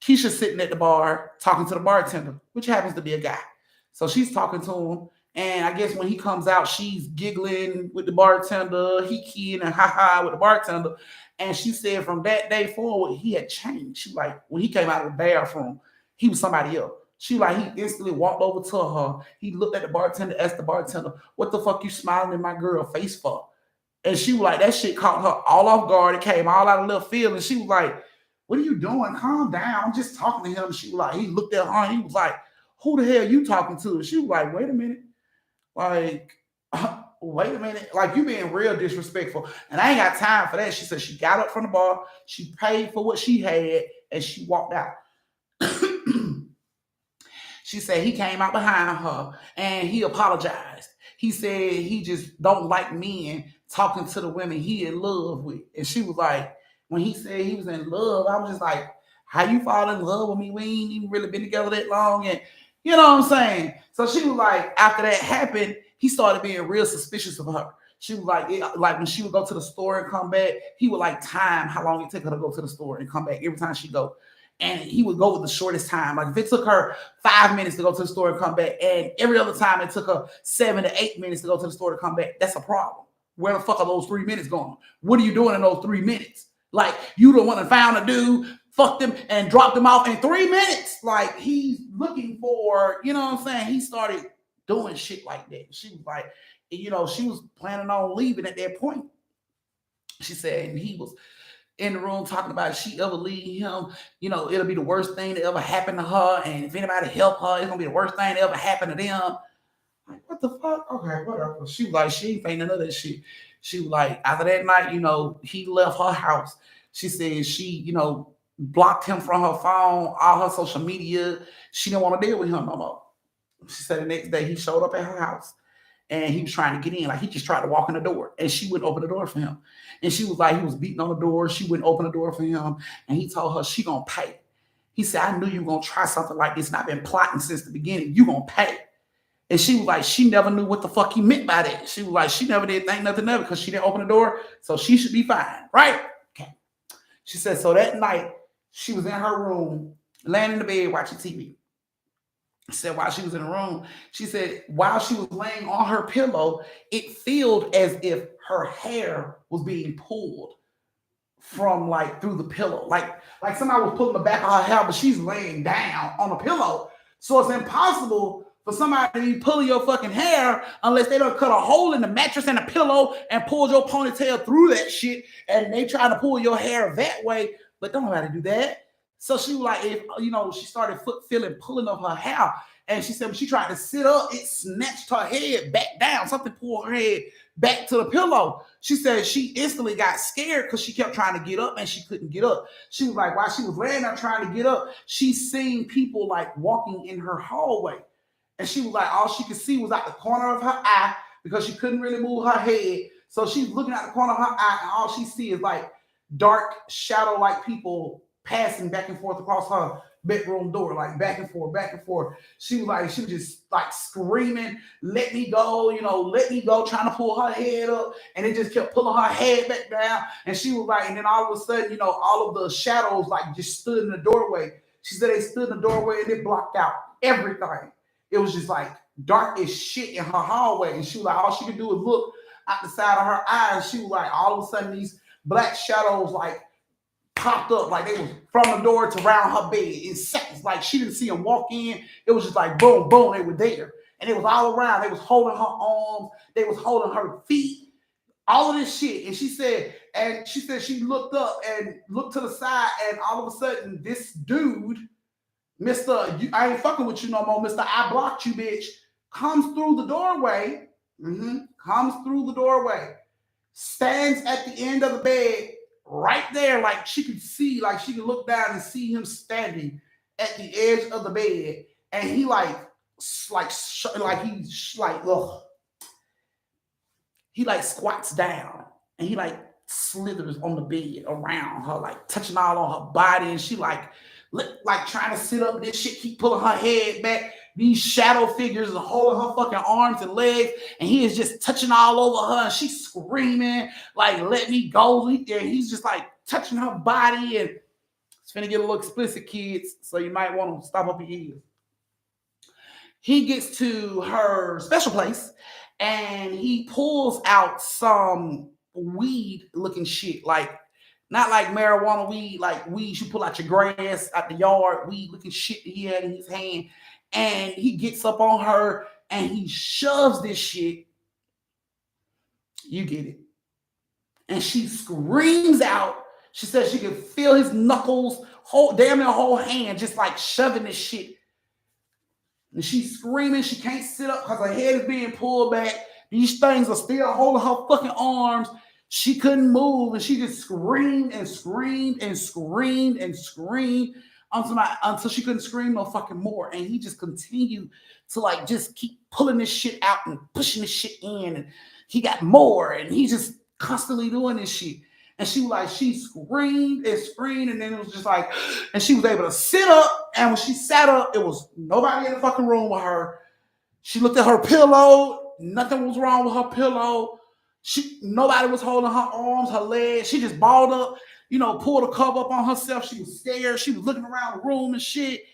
Keisha's sitting at the bar talking to the bartender, which happens to be a guy. So she's talking to him. And I guess when he comes out, she's giggling with the bartender. He keying and ha-ha with the bartender. And she said from that day forward, he had changed. She like, when he came out of the bathroom, he was somebody else. She like, he instantly walked over to her. He looked at the bartender, asked the bartender, what the fuck you smiling in my girl face for? And she was like, that shit caught her all off guard. It came all out of left field. And she was like, what are you doing? Calm down. I'm just talking to him. She was like, he looked at her and he was like, who the hell are you talking to? And she was like, wait a minute. Like, wait a minute. Like, you being real disrespectful. And I ain't got time for that. She said she got up from the bar. She paid for what she had and she walked out. She said he came out behind her and he apologized. He said he just don't like men talking to the women he in love with. And she was like, when he said he was in love, I was just like, how you fall in love with me? We ain't even really been together that long. And you know what I'm saying? So she was like, after that happened, he started being real suspicious of her. She was like, like when she would go to the store and come back, he would like time how long it took her to go to the store and come back every time she go. And he would go with the shortest time. Like if it took her 5 minutes to go to the store and come back, and every other time it took her 7 to 8 minutes to go to the store to come back, that's a problem. Where the fuck are those 3 minutes going? What are you doing in those 3 minutes? Like you the one that found a dude, fucked him, and dropped him off in 3 minutes. Like he's looking for, you know what I'm saying? He started doing shit like that. She was like, she was planning on leaving at that point. She said, and he was in the room talking about if she ever leave him, it'll be the worst thing that ever happened to her. And if anybody help her, it's gonna be the worst thing that ever happened to them. Like, what the fuck? Okay, whatever. She was like, she ain't none of that shit. She was like, after that night, he left her house. She said she, blocked him from her phone, all her social media. She didn't want to deal with him no more. She said the next day he showed up at her house and he was trying to get in. Like, he just tried to walk in the door and she wouldn't open the door for him. And she was like, he was beating on the door. She wouldn't open the door for him. And he told her she gonna pay. He said, I knew you were gonna try something like this and I've been plotting since the beginning. You gonna pay. And she was like, she never knew what the fuck he meant by that. She was like, she never did think nothing of it because she didn't open the door. So she should be fine, right? Okay. She said, so that night she was in her room, laying in the bed watching TV. Said while she was in the room, she said while she was laying on her pillow, it felt as if her hair was being pulled from like through the pillow. Like somebody was pulling the back of her hair, but she's laying down on a pillow. So it's impossible for somebody to be pulling your fucking hair unless they don't cut a hole in the mattress and the pillow and pull your ponytail through that shit. And they try to pull your hair that way, but don't know how to do that. So she was like, she started feeling pulling of her hair. And she said when she tried to sit up, it snatched her head back down. Something pulled her head back to the pillow. She said she instantly got scared because she kept trying to get up and she couldn't get up. She was like, while she was laying there trying to get up, she seen people like walking in her hallway. And she was like, all she could see was out the corner of her eye because she couldn't really move her head. So she's looking out the corner of her eye and all she sees is like dark shadow-like people passing back and forth across her bedroom door, like back and forth, back and forth. She was just like screaming, let me go, let me go, trying to pull her head up. And it just kept pulling her head back down. And she was like, and then all of a sudden, all of the shadows like just stood in the doorway. She said they stood in the doorway and it blocked out everything. It was just like dark as shit in her hallway. And she was like, all she could do is look out the side of her eyes. She was like, all of a sudden these black shadows like popped up, like they was from the door to around her bed in seconds. Like she didn't see them walk in. It was just like boom, boom, they were there. And it was all around. They was holding her arms. They was holding her feet. All of this shit. And she said she looked up and looked to the side and all of a sudden this dude, Mr. I ain't fucking with you no more, Mr. I blocked you, bitch, comes through the doorway. Comes through the doorway. Stands at the end of the bed. Right there, like she could see, like she could look down and see him standing at the edge of the bed, and he he squats down and he like slithers on the bed around her, like touching all on her body, and she like trying to sit up. This shit keep pulling her head back. These shadow figures are holding her fucking arms and legs, and he is just touching all over her, and she's screaming, like, let me go. And he's just like touching her body, and it's finna get a little explicit, kids, so you might want to stop up your ears. He gets to her special place, and he pulls out some weed-looking shit, like, not like marijuana weed, like weed you pull out your grass out the yard, weed-looking shit that he had in his hand. And he gets up on her and he shoves this shit. You get it. And she screams out. She says she can feel his knuckles, damn near whole hand, just like shoving this shit. And she's screaming. She can't sit up because her head is being pulled back. These things are still holding her fucking arms. She couldn't move. And she just screamed and screamed and screamed and screamed. Until she couldn't scream no fucking more. And he just continued to like just keep pulling this shit out and pushing this shit in. And he got more. And he's just constantly doing this shit. And she was like, she screamed and screamed. And then it was just like, and she was able to sit up. And when she sat up, it was nobody in the fucking room with her. She looked at her pillow. Nothing was wrong with her pillow. Nobody was holding her arms, her legs. She just balled up. Pulled a cover up on herself. She was scared. She was looking around the room and shit.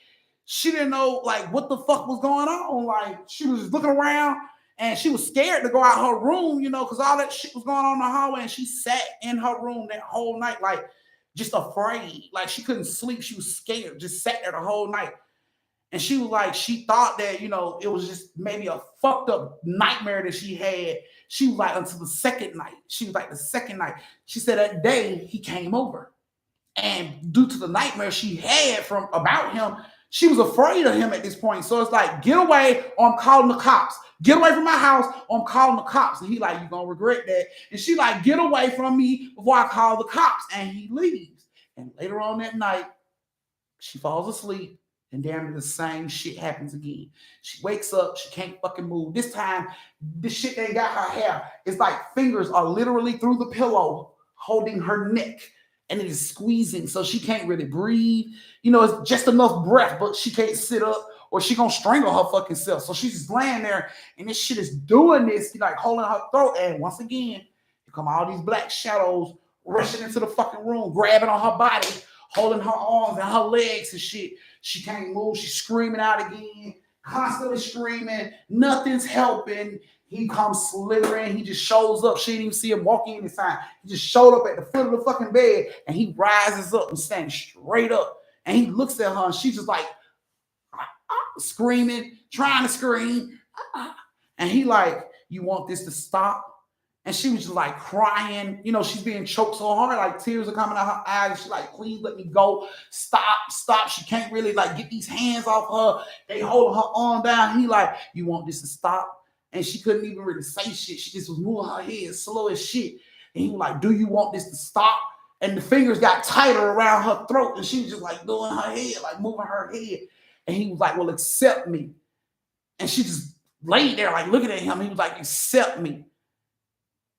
She didn't know, like, what the fuck was going on. Like, she was just looking around and she was scared to go out her room, because all that shit was going on in the hallway. And she sat in her room that whole night, like, just afraid. Like, she couldn't sleep. She was scared. Just sat there the whole night. And she was like, she thought that, it was just maybe a fucked up nightmare that she had. She was like, until the second night. She was like, the second night. She said that day he came over. And due to the nightmare she had from about him, she was afraid of him at this point. So it's like, get away or I'm calling the cops. Get away from my house or I'm calling the cops. And he like, you're going to regret that. And she like, get away from me before I call the cops. And he leaves. And later on that night, she falls asleep. And damn near the same shit happens again. She wakes up, she can't fucking move. This time, this shit ain't got her hair. It's like fingers are literally through the pillow holding her neck. And it is squeezing, so she can't really breathe. You know, it's just enough breath, but she can't sit up or she gonna strangle her fucking self. So she's just laying there, and this shit is doing this, like holding her throat. And once again, here come all these black shadows rushing into the fucking room, grabbing on her body, holding her arms and her legs and shit. She can't move. She's screaming out again, constantly screaming. Nothing's helping. He comes slithering. He just shows up. She didn't even see him walking in this time. He just showed up at the foot of the fucking bed, and he rises up and stands straight up. And he looks at her, and she's just like screaming, trying to scream. And he like, you want this to stop? And she was just like crying. You know, she's being choked so hard, like tears are coming out her eyes. She's like, please let me go. Stop. She can't really like get these hands off her. They hold her arm down. He like, you want this to stop? And she couldn't even really say shit. She just was moving her head slow as shit. And he was like, do you want this to stop? And the fingers got tighter around her throat. And she was just like doing her head, like moving her head. And he was like, well, accept me. And she just laid there like looking at him. He was like, accept me.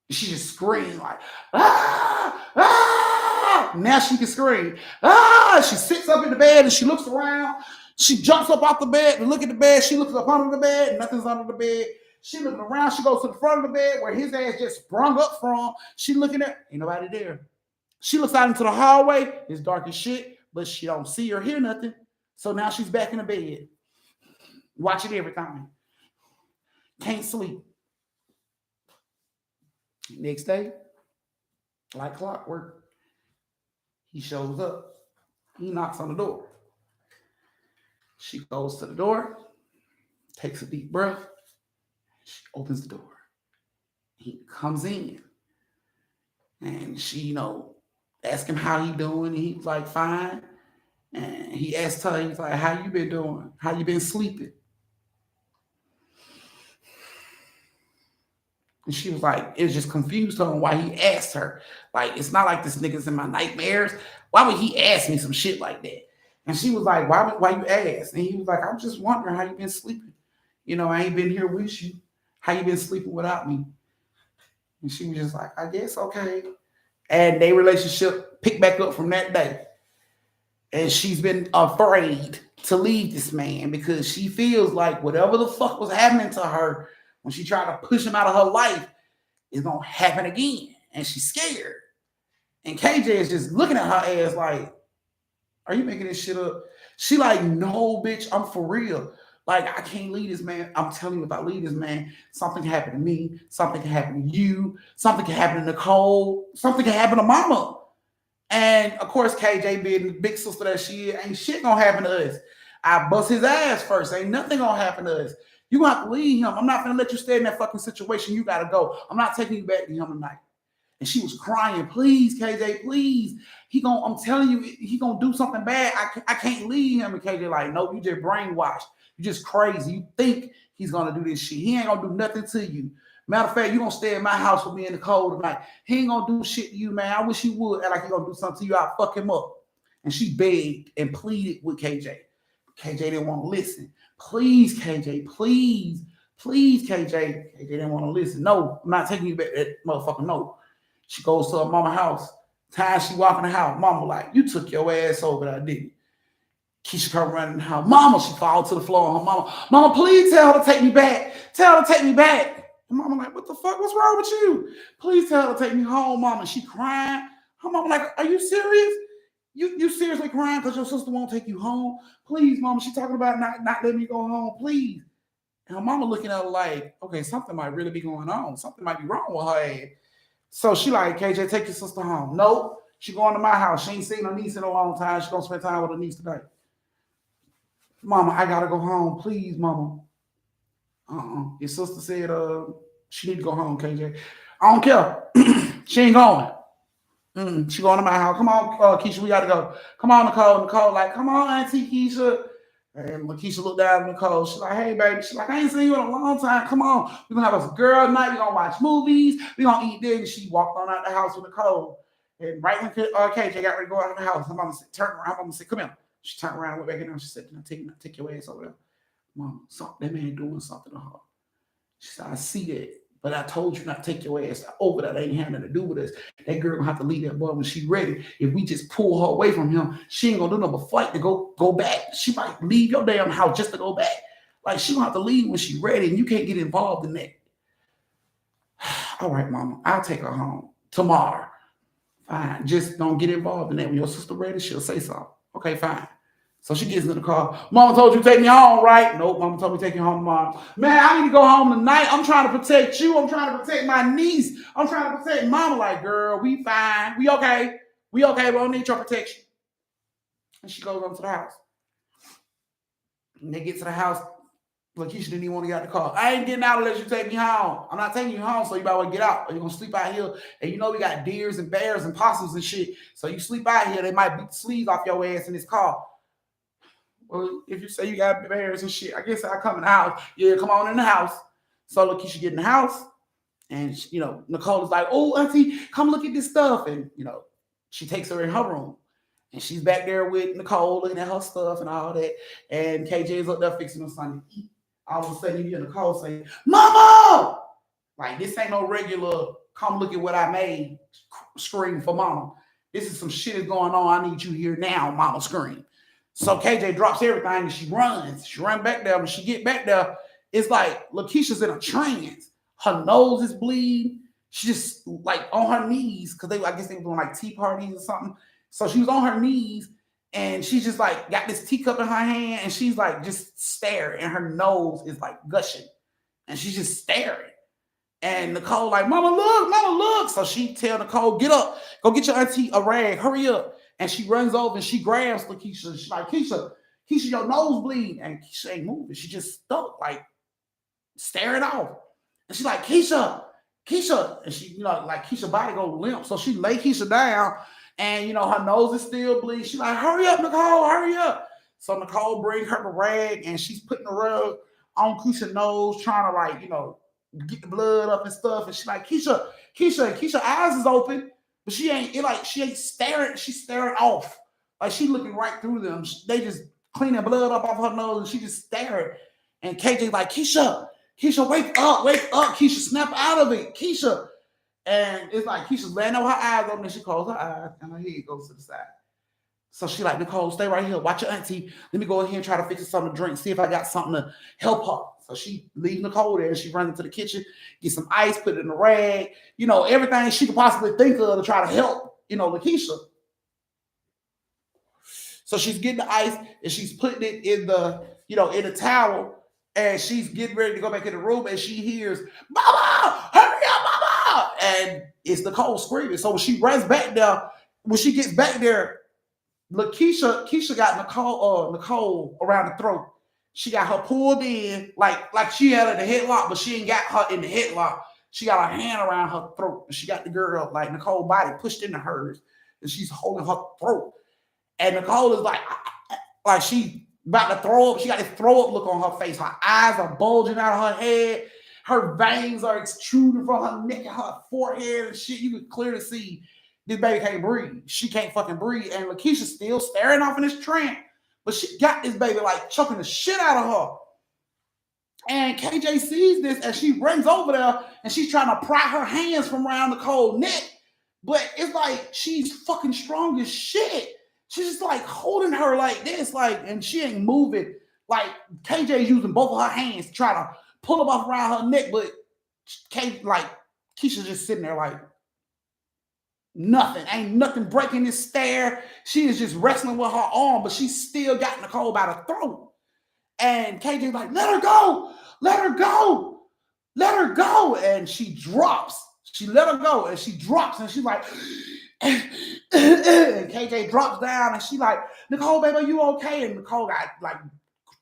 And she just screamed like, ah, ah. Now she can scream. Ah, she sits up in the bed and she looks around. She jumps up off the bed and look at the bed. She looks up under the bed. Nothing's under the bed. She looking around. She goes to the front of the bed where his ass just sprung up from. She looking at, ain't nobody there. She looks out into the hallway. It's dark as shit, but she don't see or hear nothing. So now she's back in the bed, watching everything. Can't sleep. Next day, like clockwork, he shows up. He knocks on the door. She goes to the door, takes a deep breath. She opens the door. He comes in. And she, you know, asked him how he doing. And he was like, fine. And he asked her, he's like, how you been doing? How you been sleeping? And she was like, it was just confused on why he asked her. Like, it's not like this nigga's in my nightmares. Why would he ask me some shit like that? And she was like, why you ask? And he was like, I'm just wondering how you been sleeping. You know, I ain't been here with you. How you been sleeping without me? And she was just like, I guess, okay. And their relationship picked back up from that day. And she's been afraid to leave this man because she feels like whatever the fuck was happening to her when she tried to push him out of her life is going to happen again. And she's scared. And KJ is just looking at her ass like, are you making this shit up? She like, no, bitch, I'm for real. Like, I can't leave this man. I'm telling you, if I leave this man, something can happen to me. Something can happen to you. Something can happen to Nicole. Something can happen to mama. And, of course, KJ being the big sister that she is, ain't shit gonna happen to us. I bust his ass first. Ain't nothing gonna happen to us. You gonna have to leave him. I'm not gonna let you stay in that fucking situation. You gotta go. I'm not taking you back to him tonight. And she was crying, please, KJ, please. I'm telling you, he gonna do something bad. I can't leave him. And KJ like, nope, you just brainwashed. You just crazy. You think he's gonna do this shit. He ain't gonna do nothing to you. Matter of fact, you gonna stay in my house with me in the cold tonight. He ain't gonna do shit to you, man. I wish he would. Act like he gonna do something to you. I'll fuck him up. And she begged and pleaded with KJ. KJ didn't want to listen. Please, KJ, please, KJ. KJ didn't want to listen. No, I'm not taking you back. That motherfucker, no. She goes to her mama's house. Time she walk in the house, mama like, you took your ass over there, didn't you? Keisha come running in the house. Mama, she falls to the floor on her mama. Mama, please tell her to take me back. Tell her to take me back. And mama like, what the fuck? What's wrong with you? Please tell her to take me home, mama. She crying. Her mama like, are you serious? You seriously crying because your sister won't take you home? Please, mama. She talking about not letting me go home. Please. And her mama looking at her like, okay, something might really be going on. Something might be wrong with her ass. So she like, KJ, take your sister home. Nope. She going to my house. She ain't seen her niece in a long time. She gonna spend time with her niece tonight. Mama, I gotta go home. Please, mama. Your sister said she need to go home, KJ. I don't care. She ain't going. She going to my house. Come on, Keisha, we gotta go. Come on, Nicole. Nicole, like, come on, Auntie Keisha. And Lakeisha looked down at Nicole. She's like, hey, baby. She's like, I ain't seen you in a long time. Come on. We're going to have a girl night. We're going to watch movies. We're going to eat dinner. And she walked on out the house with Nicole. And right when KJ got ready to go out of the house, her mama said, turn around. Her mama said, come here. She turned around and went back in there. She said, can I take your ass over there? Mom, that man doing something to her. She said, I see that. But I told you not to take your ass over there. That ain't having nothing to do with us. That girl gonna have to leave that boy when she ready. If we just pull her away from him, she ain't gonna do no but fight to go back. She might leave your damn house just to go back. Like she gonna have to leave when she ready, and you can't get involved in that. All right, mama, I'll take her home tomorrow. Fine. Just don't get involved in that. When your sister ready, she'll say something. Okay, fine. So she gets in the car. Mama told you to take me home, right? Nope, mama told me to take you home, mom. Man, I need to go home tonight. I'm trying to protect you. I'm trying to protect my niece. I'm trying to protect mama. Like, girl, we fine. We okay. We okay. We don't need your protection. And she goes on to the house. And they get to the house. Lakeisha didn't even want to get out of the car. I ain't getting out unless you take me home. I'm not taking you home, so you better get out. Or you're going to sleep out here. And you know we got deers and bears and possums and shit. So you sleep out here, they might beat the sleeves off your ass in this car. Well, if you say you got bears and shit, I guess I come in the house. Yeah, come on in the house. So Lakeisha get in the house, and Nicole is like, "Oh, Auntie, come look at this stuff." And she takes her in her room, and she's back there with Nicole looking at her stuff and all that. And KJ is up there fixing her something to eat. All of a sudden, you hear Nicole say, "Mama!" Like this ain't no regular "come look at what I made" scream for mama. This is some shit is going on. I need you here now, mama scream. So KJ drops everything and she runs. She runs back there. When she get back there, it's like Lakeisha's in a trance. Her nose is bleeding. She just like on her knees because I guess they were doing like tea parties or something. So she was on her knees and she just like got this teacup in her hand and she's like just staring and her nose is like gushing and she's just staring. And Nicole like, Mama, look. So she tell Nicole, get up, go get your auntie a rag, hurry up. And she runs over and she grabs Lakeisha. She's like, Keisha, your nose bleeding. And Keisha ain't moving. She just stuck, like staring off. And she's like, Keisha. And she, like Keisha's body go limp. So she lay Keisha down and, her nose is still bleeding. She's like, hurry up, Nicole, hurry up. So Nicole brings her the rag and she's putting the rug on Keisha's nose, trying to like, get the blood up and stuff. And she's like, Keisha's eyes is open. But she ain't staring. She's staring off. Like she looking right through them. They just cleaning blood up off her nose and she just staring. And KJ's like, Keisha, wake up. Keisha, snap out of it. Keisha. And it's like Keisha's laying on her eyes open and she closes her eyes and her head goes to the side. So she like, Nicole, stay right here. Watch your auntie. Let me go ahead and try to fix her something to drink. See if I got something to help her. So she leaves Nicole there and she runs into the kitchen, get some ice, put it in the rag, everything she could possibly think of to try to help, Lakeisha. So she's getting the ice and she's putting it in the, in the towel and she's getting ready to go back in the room and she hears, Mama, hurry up, Mama. And it's Nicole screaming. So when she runs back there, when she gets back there, Keisha got Nicole around the throat. She got her pulled in like she had her in the headlock, but she ain't got her in the headlock. She got her hand around her throat. And she got the girl, like Nicole's body pushed into hers, and she's holding her throat. And Nicole is like she about to throw up. She got this throw up look on her face. Her eyes are bulging out of her head. Her veins are extruding from her neck and her forehead and shit. You can clearly see this baby can't breathe. She can't fucking breathe. And Lakeisha's still staring off in this trance. But she got this baby like choking the shit out of her. And KJ sees this and she runs over there and she's trying to pry her hands from around Nicole's neck. But it's like she's fucking strong as shit. She's just like holding her like this, and she ain't moving. Like KJ's using both of her hands to try to pull them off around her neck, but Keisha's just sitting there like nothing. Ain't nothing breaking this stare. She is just wrestling with her arm, but she still got Nicole by the throat. And KJ's like, let her go. And she drops. She let her go and she drops and she's like, and KJ drops down and she like, Nicole, baby, are you okay? And Nicole got like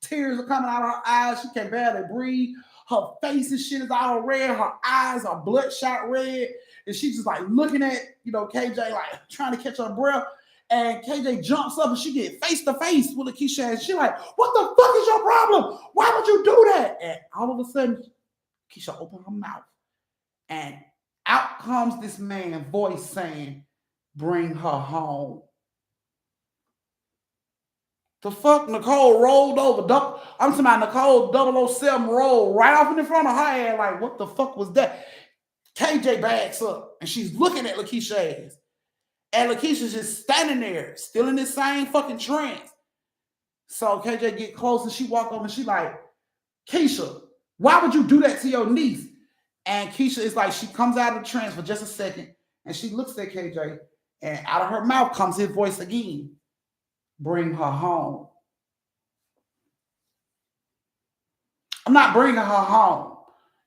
tears are coming out of her eyes. She can barely breathe. Her face and shit is all red. Her eyes are bloodshot red. And she's just like looking at, KJ, like trying to catch her breath. And KJ jumps up and she get face to face with Lakeisha. And she's like, what the fuck is your problem? Why would you do that? And all of a sudden, Keisha opened her mouth. And out comes this man's voice saying, bring her home. The fuck, Nicole rolled over. I'm talking about Nicole 007 rolled right off in front of her head. Like, what the fuck was that? KJ backs up and she's looking at Lakeisha's ass. And Lakeisha's just standing there, still in this same fucking trance. So KJ get close and she walk over and she like, Keisha, why would you do that to your niece? And Keisha is like, she comes out of the trance for just a second and she looks at KJ and out of her mouth comes his voice again. Bring her home. I'm not bringing her home.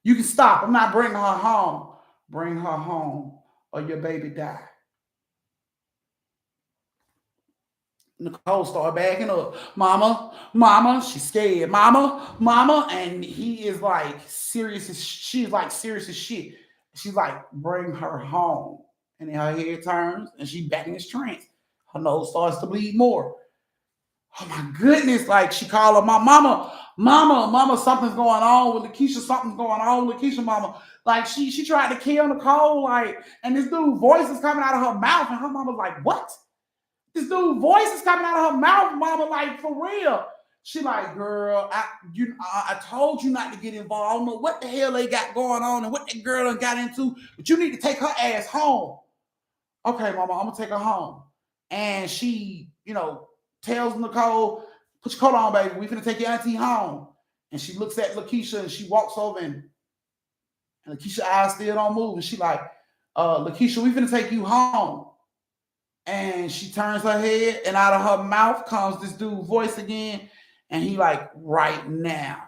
You can stop. I'm not bringing her home. Bring her home or your baby die. Nicole started backing up. Mama, she's scared. Mama, and he is like serious as she's like serious as shit. She's like, bring her home. And then her head turns and she's back in this trance. Her nose starts to bleed more. Oh my goodness, like she called her mama, something's going on with Lakeisha, something's going on with Lakeisha, mama. Like she tried to kill Nicole, like, and this dude's voice is coming out of her mouth, and her mama's like, what? This dude's voice is coming out of her mouth, mama, like, for real. She like, girl, I told you not to get involved. I don't know what the hell they got going on and what that girl done got into, but you need to take her ass home. Okay, mama, I'm gonna take her home. And she, tells Nicole, put your coat on, baby. We finna take your auntie home. And she looks at Lakeisha and she walks over and Lakeisha's eyes still don't move. And she like, Lakeisha, we finna take you home. And she turns her head and out of her mouth comes this dude's voice again. And he like, right now.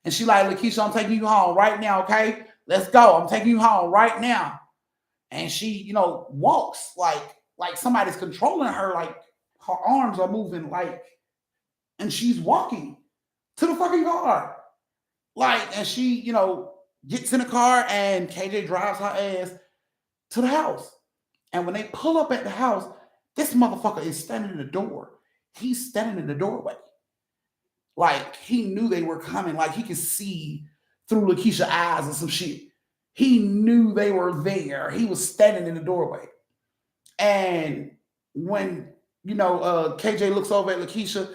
And she like, Lakeisha, I'm taking you home right now, okay? Let's go. I'm taking you home right now. And she, walks like somebody's controlling her, like her arms are moving, like, and she's walking to the fucking car. Like, and she, gets in the car and KJ drives her ass to the house. And when they pull up at the house, this motherfucker is standing in the door. He's standing in the doorway. Like, he knew they were coming. Like, he could see through Lakeisha's eyes or some shit. He knew they were there. He was standing in the doorway. And when, KJ looks over at Lakeisha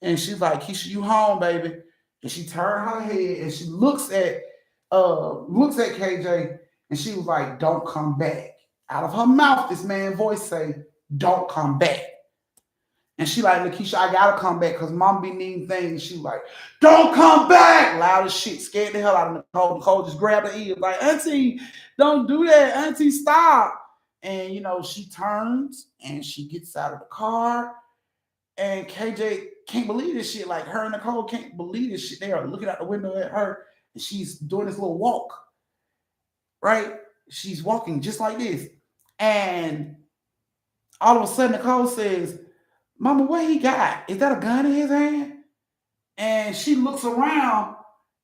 and she's like, Keisha, you home, baby. And she turned her head and she looks at KJ and she was like, don't come back. Out of her mouth, this man's voice say, don't come back. And she like, Lakeisha, I gotta come back because mom be needing things. She like, don't come back. Loud as shit, scared the hell out of Nicole. Nicole just grabbed her ear like, Auntie, don't do that. Auntie, stop. And, she turns and she gets out of the car. And KJ can't believe this shit. Like, her and Nicole can't believe this shit. They are looking out the window at her. And she's doing this little walk. Right? She's walking just like this. And all of a sudden, Nicole says, Mama, what he got? Is that a gun in his hand? And she looks around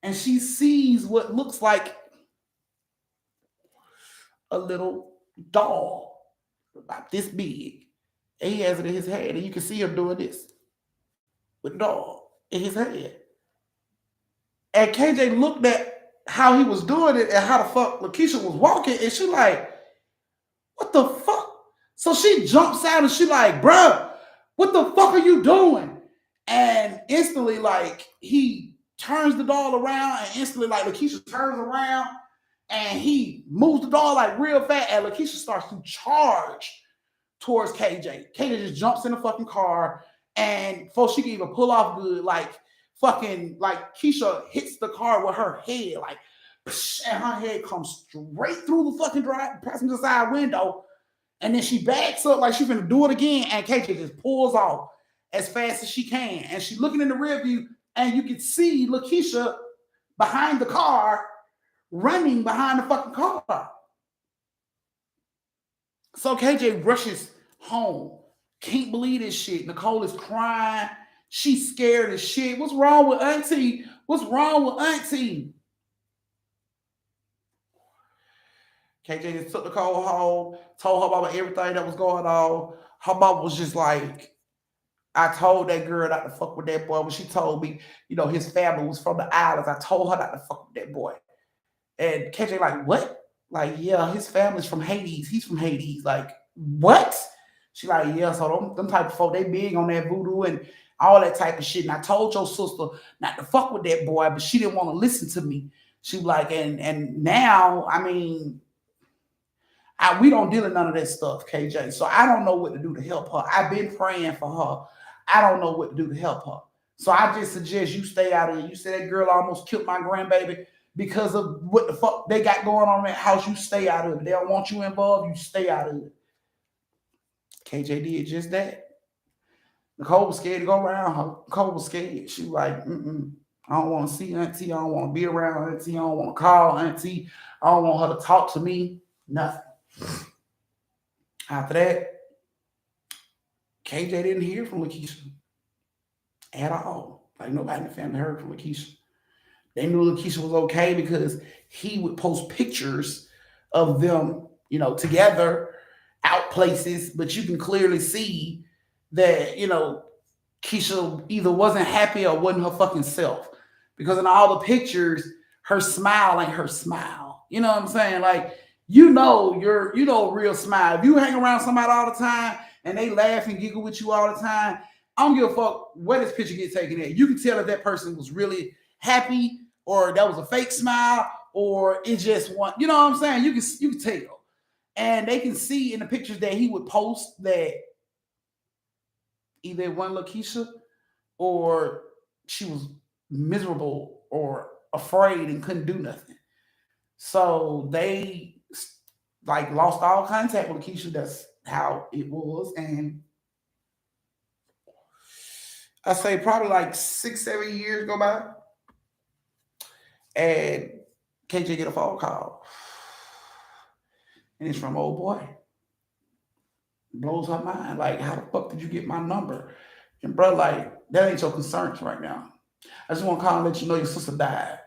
and she sees what looks like a little doll about this big. And he has it in his hand. And you can see him doing this with the doll in his hand. And KJ looked at how he was doing it and how the fuck Lakeisha was walking. And she like, what the fuck? So she jumps out and she like, bruh, what the fuck are you doing? And instantly, like, he turns the doll around and instantly, like, Lakeisha turns around and he moves the doll like real fast and Lakeisha starts to charge towards KJ. KJ just jumps in the fucking car and before she can even pull off good, like, fucking, like, Keisha hits the car with her head, like, and her head comes straight through the fucking passenger side window. And then she backs up like she's gonna do it again. And KJ just pulls off as fast as she can. And she's looking in the rear view and you can see Lakeisha behind the car, running behind the fucking car. So KJ rushes home. Can't believe this shit. Nicole is crying. She's scared as shit. What's wrong with Auntie? What's wrong with Auntie? KJ just took the call home, told her about everything that was going on. Her mom was just like, I told that girl not to fuck with that boy when she told me, his family was from the islands. I told her not to fuck with that boy. And KJ like, what? Like, yeah, his family's from Hades. He's from Hades. Like, what? She like, yeah, so them type of folk, they big on that voodoo and all that type of shit. And I told your sister not to fuck with that boy, but she didn't want to listen to me. She was like, and now, I mean, we don't deal in none of that stuff, KJ. So I don't know what to do to help her. I've been praying for her. I don't know what to do to help her. So I just suggest you stay out of it. You said that girl almost killed my grandbaby because of what the fuck they got going on in that house. You stay out of it. They don't want you involved. You stay out of it. KJ did just that. Nicole was scared to go around her. Nicole was scared. She was like, I don't want to see Auntie. I don't want to be around Auntie. I don't want to call Auntie. I don't want her to talk to me. Nothing. After that, KJ didn't hear from Lakeisha at all. Like nobody in the family heard from Lakeisha. They knew Lakeisha was okay because he would post pictures of them, together out places, but you can clearly see that, Keisha either wasn't happy or wasn't her fucking self. Because in all the pictures, her smile ain't her smile. You know what I'm saying? Like, your real smile. If you hang around somebody all the time and they laugh and giggle with you all the time, I don't give a fuck where this picture gets taken at. You can tell if that person was really happy or that was a fake smile or it just one. You know what I'm saying? You can tell. And they can see in the pictures that he would post that either it wasn't Lakeisha or she was miserable or afraid and couldn't do nothing. So they like lost all contact with Lakeisha. That's how it was. And I say probably like 6-7 years go by. And KJ get a phone call. And it's from old boy. Blows her mind. Like, how the fuck did you get my number? And bro, like, that ain't your concerns right now. I just want to call and let you know your sister died.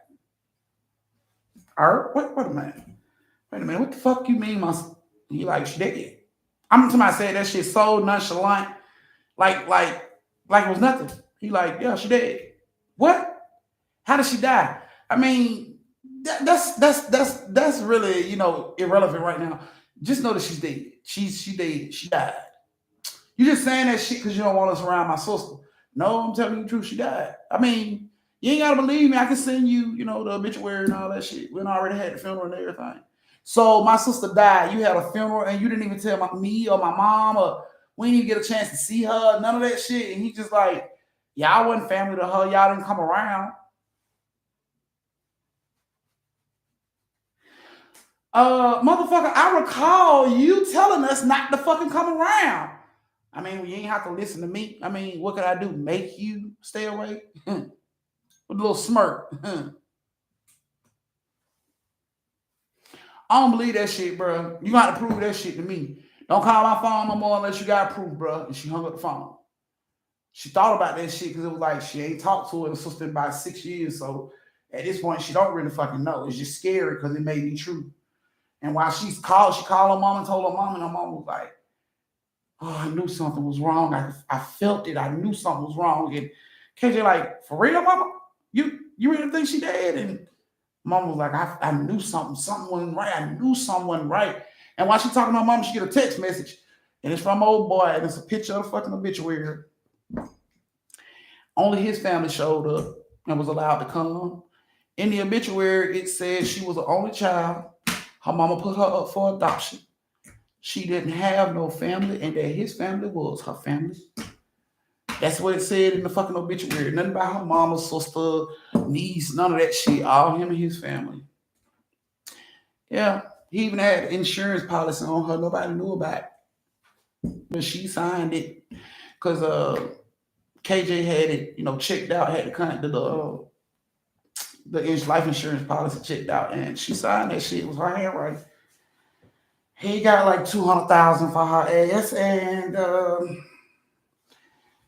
All right? Wait a minute. Wait a minute. What the fuck you mean you like she dead? I'm somebody said that shit so nonchalant. Like it was nothing. He like, yeah, she dead. What? How did she die? I mean, that's really, irrelevant right now. Just know that she's dead. She dead. She died. You just saying that shit because you don't want us around my sister. No, I'm telling you the truth. She died. I mean, you ain't gotta believe me. I can send you, the obituary and all that shit. We already had the funeral and everything. So my sister died. You had a funeral and you didn't even tell me or my mom or we didn't even get a chance to see her. None of that shit. And he just like, y'all wasn't family to her. Y'all didn't come around. Motherfucker, I recall you telling us not to fucking come around. I mean, you ain't have to listen to me. I mean, what could I do? Make you stay away? With a little smirk. I don't believe that shit, bro. You got to prove that shit to me. Don't call my phone no more unless you got proof, bro. And she hung up the phone. She thought about that shit because it was like she ain't talked to her sister in about 6 years. So at this point, she don't really fucking know. It's just scary because it may be true. And while she called her mom and told her mom, and her mom was like, oh, I knew something was wrong. I felt it. I knew something was wrong. And KJ like, for real, mama? You really think she dead? And mom was like, I knew something wasn't right. I knew something wasn't right. And while she talking to her mom, she get a text message. And it's from old boy. And it's a picture of the fucking obituary. Only his family showed up and was allowed to come. In the obituary, it says she was the only child. Her mama put her up for adoption. She didn't have no family, and that his family was her family. That's what it said in the fucking obituary. Nothing about her mama, sister, niece, none of that shit. All him and his family. Yeah, he even had insurance policy on her. Nobody knew about it. But she signed it because KJ had it, checked out, had the life insurance policy checked out, and she signed that shit. It was her handwriting. He got like $200,000 for her ass, and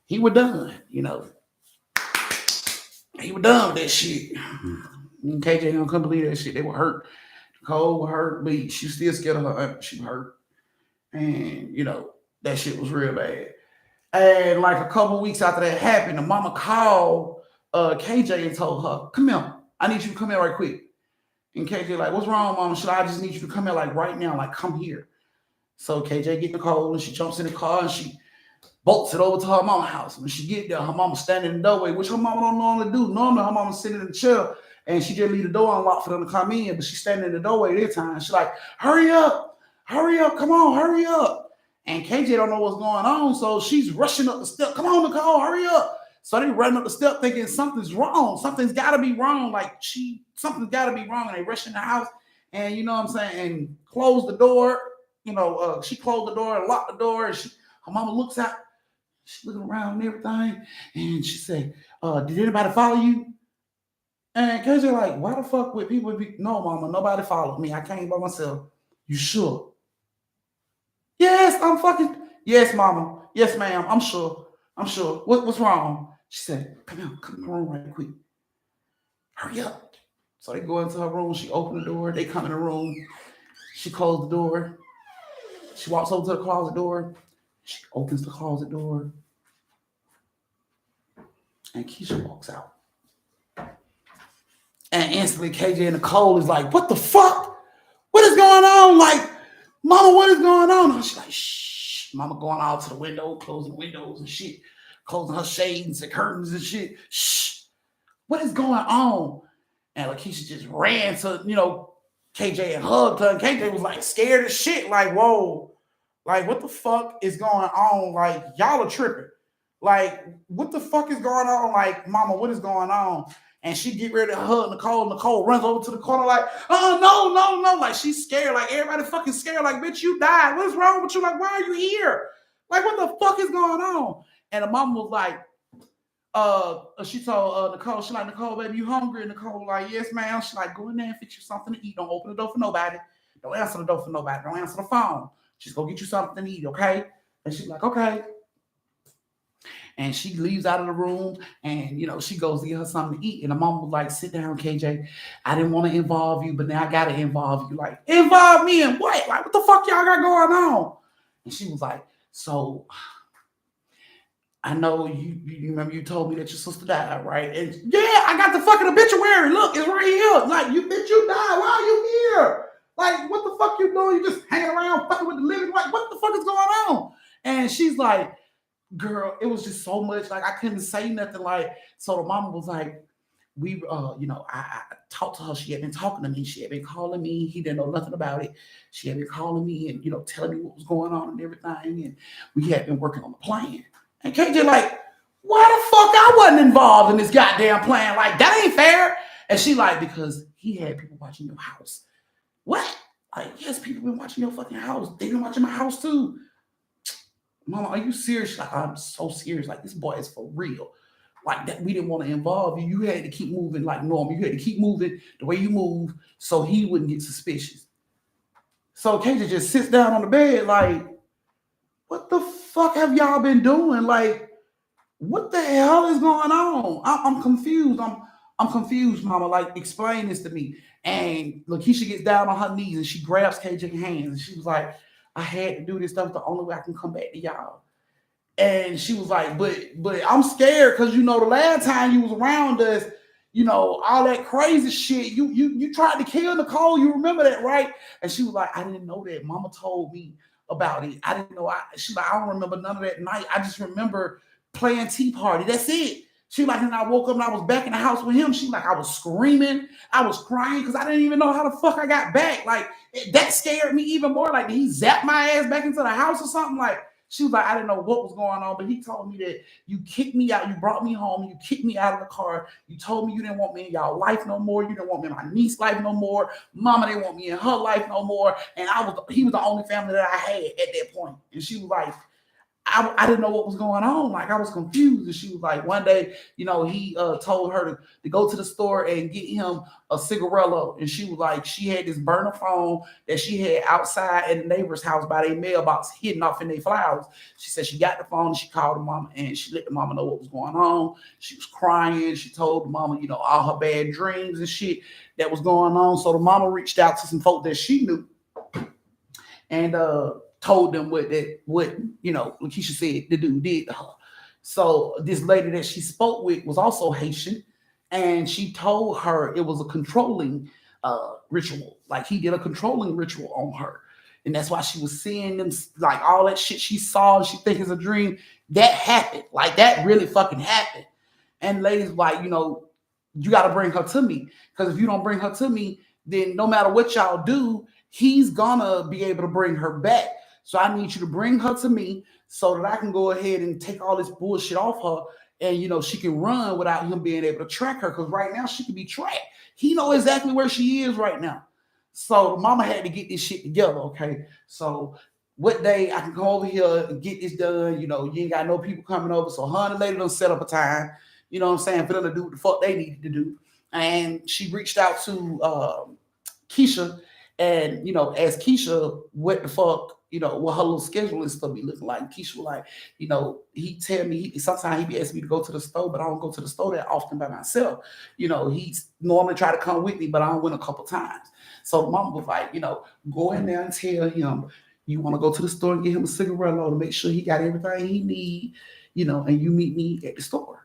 he was done. He was done with that shit. And KJ couldn't believe that shit. They were hurt. Nicole hurt, but she still scared of her aunt. She hurt. And, that shit was real bad. And like a couple weeks after that happened, the mama called KJ and told her, come here. I need you to come here right quick. And KJ like, what's wrong, mama? Should I just need you to come here like right now? Like, come here. So KJ get Nicole and she jumps in the car and she bolts it over to her mama's house. When she get there, her mama standing in the doorway, which her mama don't normally do. Normally, her mama sitting in the chair and she just leave the door unlocked for them to come in, but she's standing in the doorway this time. She's like, hurry up, come on, hurry up. And KJ don't know what's going on, so she's rushing up the step. Come on, Nicole, hurry up. So they run up the step thinking something's wrong. Something's got to be wrong. Something's got to be wrong. And they rush in the house and, you know what I'm saying, and close the door. She closed the door and locked the door. And her mama looks out. She's looking around and everything. And she said, did anybody follow you? And KJ like, why the fuck would people be? No, mama, nobody followed me. I came by myself. You sure? Yes, yes, mama. Yes, ma'am. I'm sure. What's wrong? She said, come in the room right quick. Hurry up. So they go into her room. She opened the door. They come in the room. She closed the door. She walks over to the closet door. She opens the closet door. And Keisha walks out. And instantly KJ and Nicole is like, what the fuck? What is going on? Like, mama, what is going on? And she's like, shh. Mama going out to the window, closing windows and shit. Closing her shades and curtains and shit. Shh. What is going on? And Lakeisha just ran to, KJ and hugged her. And KJ was like scared as shit. Like, whoa. Like, what the fuck is going on? Like, y'all are tripping. Like, what the fuck is going on? Like, mama, what is going on? And she get ready to hug Nicole. Nicole runs over to the corner like, oh, no. Like, she's scared. Like, everybody fucking scared. Like, bitch, you died. What's wrong with you? Like, why are you here? Like, what the fuck is going on? And the mama was like, she told Nicole, she's like, Nicole, baby, you hungry? And Nicole like, yes, ma'am. She's like, go in there and fix you something to eat. Don't open the door for nobody. Don't answer the door for nobody. Don't answer the phone. Just go get you something to eat, okay? And she's like, okay. And she leaves out of the room and, she goes to get her something to eat. And the mom was like, sit down, KJ. I didn't want to involve you, but now I got to involve you. Like, involve me in what? Like, what the fuck y'all got going on? And she was like, so I know you remember you told me that your sister died, right? And yeah, I got the fucking obituary. Look, it's right here. Like, you died. Why are you here? Like, what the fuck you doing? You just hanging around fucking with the living? Like, what the fuck is going on? And she's like, girl, it was just so much. Like, I couldn't say nothing. Like, so the mama was like, I talked to her. She had been talking to me. She had been calling me. He didn't know nothing about it. She had been calling me and, telling me what was going on and everything. And we had been working on the plan. And KJ like, why the fuck I wasn't involved in this goddamn plan? Like, that ain't fair. And she like, because he had people watching your house. What? Like, yes, people been watching your fucking house. They been watching my house too. Mama, are you serious? Like, I'm so serious. Like, this boy is for real. Like, that we didn't want to involve you. You had to keep moving like normal. You had to keep moving the way you move so he wouldn't get suspicious. So KJ just sits down on the bed like, what the fuck have y'all been doing? Like, what the hell is going on? I'm confused. I'm confused, mama. Like, explain this to me. And Lakeisha gets down on her knees and she grabs KJ's hands and she was like, I had to do this stuff the only way I can come back to y'all. And she was like, but I'm scared because the last time you was around us, all that crazy shit. You tried to kill Nicole. You remember that, right? And she was like, I didn't know that. Mama told me about it. I didn't know. She's like, I don't remember none of that night. I just remember playing Tea Party. That's it. She like, and I woke up and I was back in the house with him. She like, I was screaming. I was crying because I didn't even know how the fuck I got back. Like, that scared me even more. Like, did he zap my ass back into the house or something? Like, she was like, I didn't know what was going on, but he told me that you kicked me out. You brought me home. You kicked me out of the car. You told me you didn't want me in y'all life no more. You didn't want me in my niece's life no more. Mama didn't want me in her life no more. And he was the only family that I had at that point. And she was like, I didn't know what was going on. Like I was confused. And she was like, one day, he told her to go to the store and get him a cigarello. And she was like, she had this burner phone that she had outside in the neighbor's house by their mailbox hidden off in their flowers. She said she got the phone and she called the mama and she let the mama know what was going on. She was crying. She told the mama, all her bad dreams and shit that was going on. So the mama reached out to some folk that she knew and told them what Lakeisha said the dude did to her. So this lady that she spoke with was also Haitian, and she told her it was a controlling ritual. Like he did a controlling ritual on her, and that's why she was seeing them like all that shit she saw and she think it's a dream. That happened. Like that really fucking happened. And ladies like, you got to bring her to me because if you don't bring her to me, then no matter what y'all do, he's gonna be able to bring her back. So I need you to bring her to me so that I can go ahead and take all this bullshit off her and she can run without him being able to track her because right now she can be tracked. He know exactly where she is right now. So the mama had to get this shit together, okay? So what day I can come over here and get this done, you ain't got no people coming over. So her and the lady done set up a time, what I'm saying, for them to do what the fuck they needed to do. And she reached out to Keisha and, asked Keisha what the fuck, what her little schedule is supposed to be looking like. Keisha was like, he tell me, sometimes he be asking me to go to the store, but I don't go to the store that often by myself. He's normally try to come with me, but I went a couple times. So mom was like, go in there and tell him you want to go to the store and get him a cigarette to make sure he got everything he need, and you meet me at the store.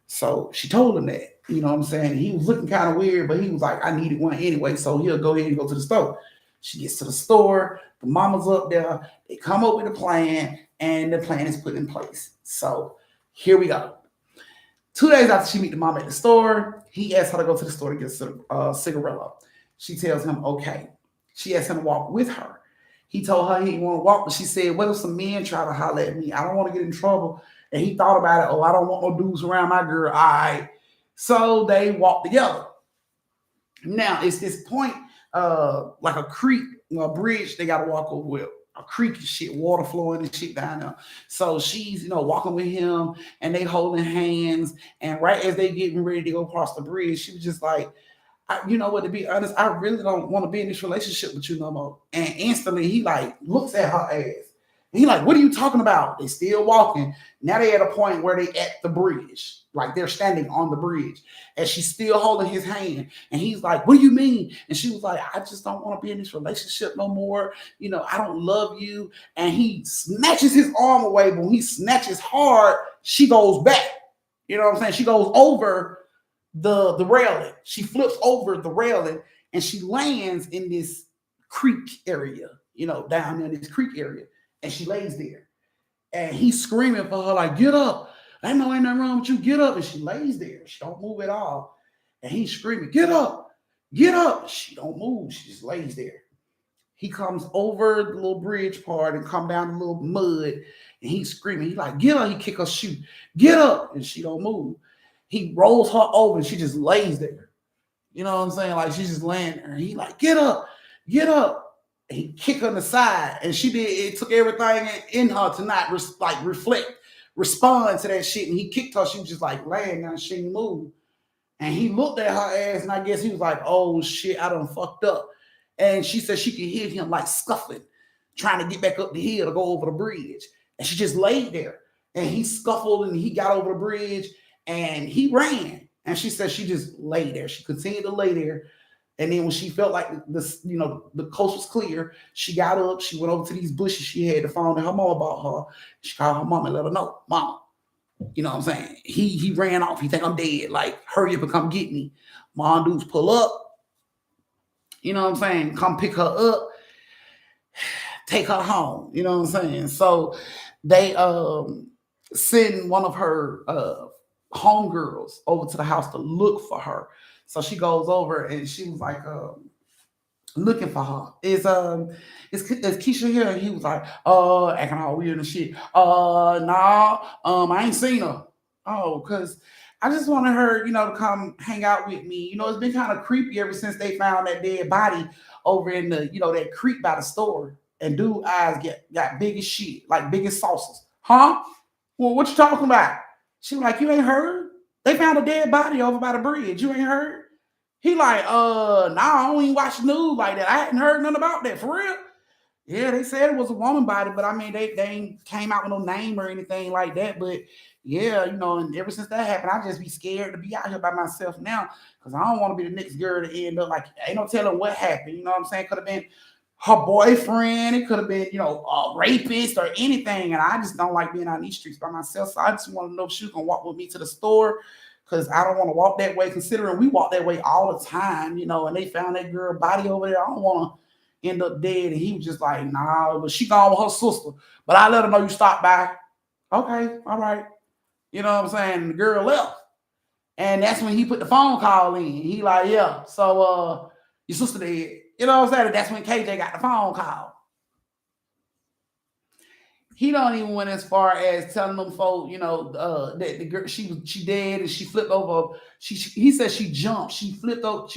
So she told him that, what I'm saying? He was looking kind of weird, but he was like, I needed one anyway. So he'll go ahead and go to the store. She gets to the store, the mama's up there, they come up with a plan, and the plan is put in place. So here we go. 2 days after she meet the mama at the store, he asks her to go to the store to get a cigarette. She tells him, okay. She asked him to walk with her. He told her he didn't want to walk, but she said, what if some men try to holler at me? I don't want to get in trouble. And he thought about it. Oh, I don't want no dudes around my girl. All right. So they walk together. Now, it's this point, like a creek, a bridge they got to walk over with. A creek and shit, water flowing and shit down there. So she's, walking with him and they holding hands. And right as they getting ready to go across the bridge, she was just like, to be honest, I really don't want to be in this relationship with you no more. And instantly he like looks at her ass. And he like, what are you talking about? They still walking. Now they at a point where they at the bridge. Like they're standing on the bridge. And she's still holding his hand. And he's like, what do you mean? And she was like, I just don't want to be in this relationship no more. I don't love you. And he snatches his arm away. But when he snatches hard, she goes back. You know what I'm saying? She goes over the railing. She flips over the railing and she lands in this creek area, down in this creek area. And she lays there. And he's screaming for her, like, get up. I know ain't nothing wrong with you. Get up. And she lays there. She don't move at all. And he's screaming, get up. Get up. She don't move. She just lays there. He comes over the little bridge part and come down the little mud. And he's screaming. He's like, get up. He kick her shoe. Get up. And she don't move. He rolls her over and she just lays there. You know what I'm saying? Like she's just laying there. And he like, get up. Get up. He kicked her in the side, and it took everything in her to not respond to that shit. And he kicked her. She was just like laying there, she didn't move. And he looked at her ass, and I guess he was like, oh shit, I done fucked up. And she said she could hear him like scuffling, trying to get back up the hill to go over the bridge. And she just laid there. And he scuffled and he got over the bridge and he ran. And she said she just lay there. She continued to lay there. And then when she felt like the coast was clear, she got up, she went over to these bushes she had to find her mom about her. She called her mom and let her know, Mama, you know what I'm saying? He ran off. He think I'm dead. Like, hurry up and come get me. Mom dudes pull up. You know what I'm saying? Come pick her up, take her home. You know what I'm saying? So they send one of her homegirls over to the house to look for her. So she goes over and she was like looking for her. Is Keisha here? And he was like, acting all weird and shit. Nah, I ain't seen her. Oh, because I just wanted her, to come hang out with me. It's been kind of creepy ever since they found that dead body over in the, that creek by the store. And dude eyes got big as shit, like big as saucers. Huh? Well, what you talking about? She like, you ain't heard? They found a dead body over by the bridge. You ain't heard? He like, nah, I don't even watch the news like that. I hadn't heard nothing about that for real. Yeah, they said it was a woman body, but I mean, they ain't came out with no name or anything like that. But yeah, and ever since that happened, I just be scared to be out here by myself now because I don't want to be the next girl to end up like, ain't no telling what happened. You know what I'm saying? Could have been her boyfriend, it could have been, a rapist or anything. And I just don't like being on these streets by myself. So I just want to know if she can walk with me to the store because I don't want to walk that way, considering we walk that way all the time, and they found that girl body over there. I don't want to end up dead. And he was just like, nah, but she gone with her sister. But I let her know you stopped by. Okay, all right. You know what I'm saying? The girl left. And that's when he put the phone call in. He like, yeah, so your sister dead. You know what I'm saying? That's when KJ got the phone call. He don't even went as far as telling them folk, that the girl she dead and she flipped over. He said she jumped. She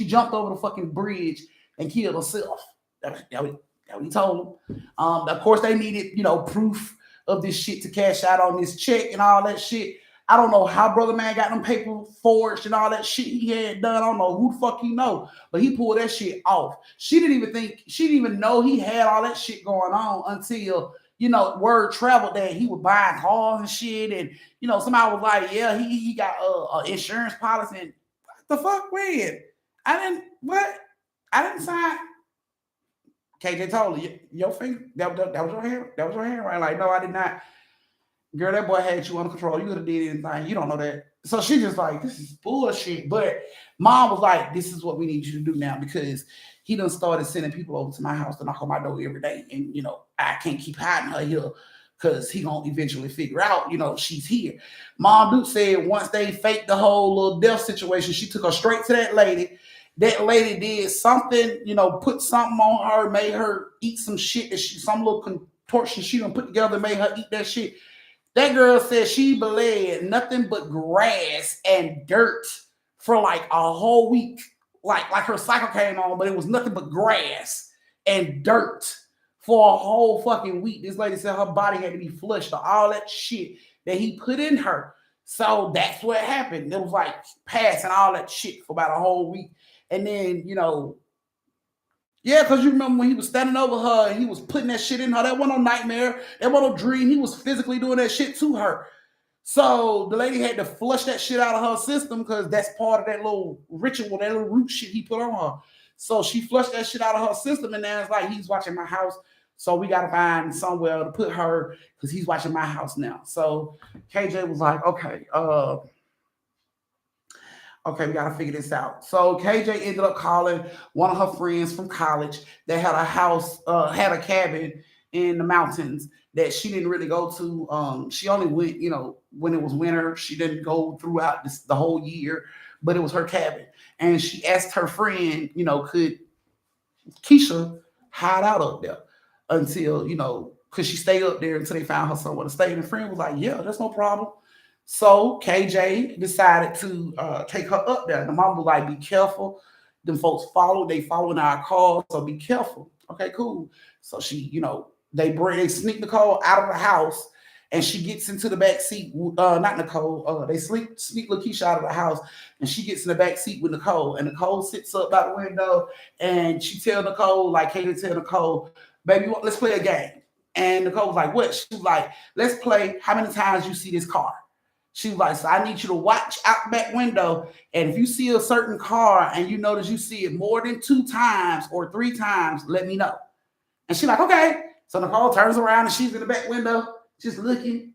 jumped over the fucking bridge and killed herself. That what he told them. Of course, they needed, proof of this shit to cash out on this check and all that shit. I don't know how Brother Man got them paper forged and all that shit he had done. I don't know who the fuck he know, but he pulled that shit off. She didn't even know he had all that shit going on until, word traveled that he was buying cars and shit. And, somebody was like, yeah, he got an insurance policy. And what the fuck, when? I didn't sign. KJ told her, your finger, that was your hand? That was your hand, right? Like, no, I did not. Girl, that boy had you under control. You could have did anything. You don't know that. So she just like, this is bullshit. But mom was like, this is what we need you to do now because he done started sending people over to my house to knock on my door every day. And, I can't keep hiding her here because he gonna eventually figure out, she's here. Mom Duke said once they faked the whole little death situation, she took her straight to that lady. That lady did something, put something on her, made her eat some shit that some little contortion she done put together, made her eat that shit. That girl said she bled nothing but grass and dirt for like a whole week. Like her cycle came on, but it was nothing but grass and dirt for a whole fucking week. This lady said her body had to be flushed of all that shit that he put in her. So that's what happened. It was like passing all that shit for about a whole week. And then, yeah, because you remember when he was standing over her and he was putting that shit in her. That wasn't no nightmare. That wasn't no dream. He was physically doing that shit to her. So the lady had to flush that shit out of her system because that's part of that little ritual, that little root shit he put on her. So she flushed that shit out of her system, and now it's like he's watching my house. So we got to find somewhere to put her because he's watching my house now. So KJ was like, okay, we got to figure this out. So KJ ended up calling one of her friends from college that had a house, had a cabin in the mountains that she didn't really go to. She only went, when it was winter. She didn't go throughout the whole year, but it was her cabin. And she asked her friend, could Keisha hide out up there until, could she stay up there until they found her somewhere to stay? And the friend was like, yeah, that's no problem. So KJ decided to take her up there. The mom was like, be careful. Them folks they following our call, so be careful. Okay, cool. So she, they sneak Nicole out of the house and she gets into the back seat. Not Nicole. They sneak Lakeisha out of the house and she gets in the back seat with Nicole. And Nicole sits up by the window and she tell Nicole, like KJ tell Nicole, baby, let's play a game. And Nicole was like, what? She was like, let's play how many times you see this car. She was like, so I need you to watch out the back window. And if you see a certain car and you notice you see it more than 2 times or 3 times, let me know. And she's like, okay. So Nicole turns around and she's in the back window, just looking.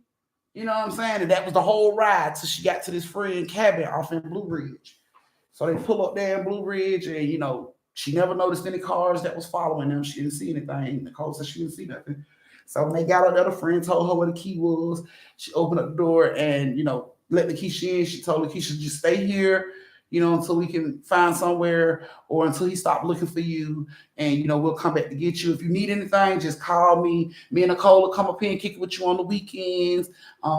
You know what I'm saying? And that was the whole ride till she got to this friend cabin off in Blue Ridge. So they pull up there in Blue Ridge and, she never noticed any cars that was following them. She didn't see anything. Nicole said she didn't see nothing. So when they got up there, the friend told her where the key was. She opened up the door and, let Lakeisha in. She told Lakeisha, just stay here, until we can find somewhere or until he stopped looking for you. And, we'll come back to get you. If you need anything, just call me. Me and Nicole will come up here and kick it with you on the weekends.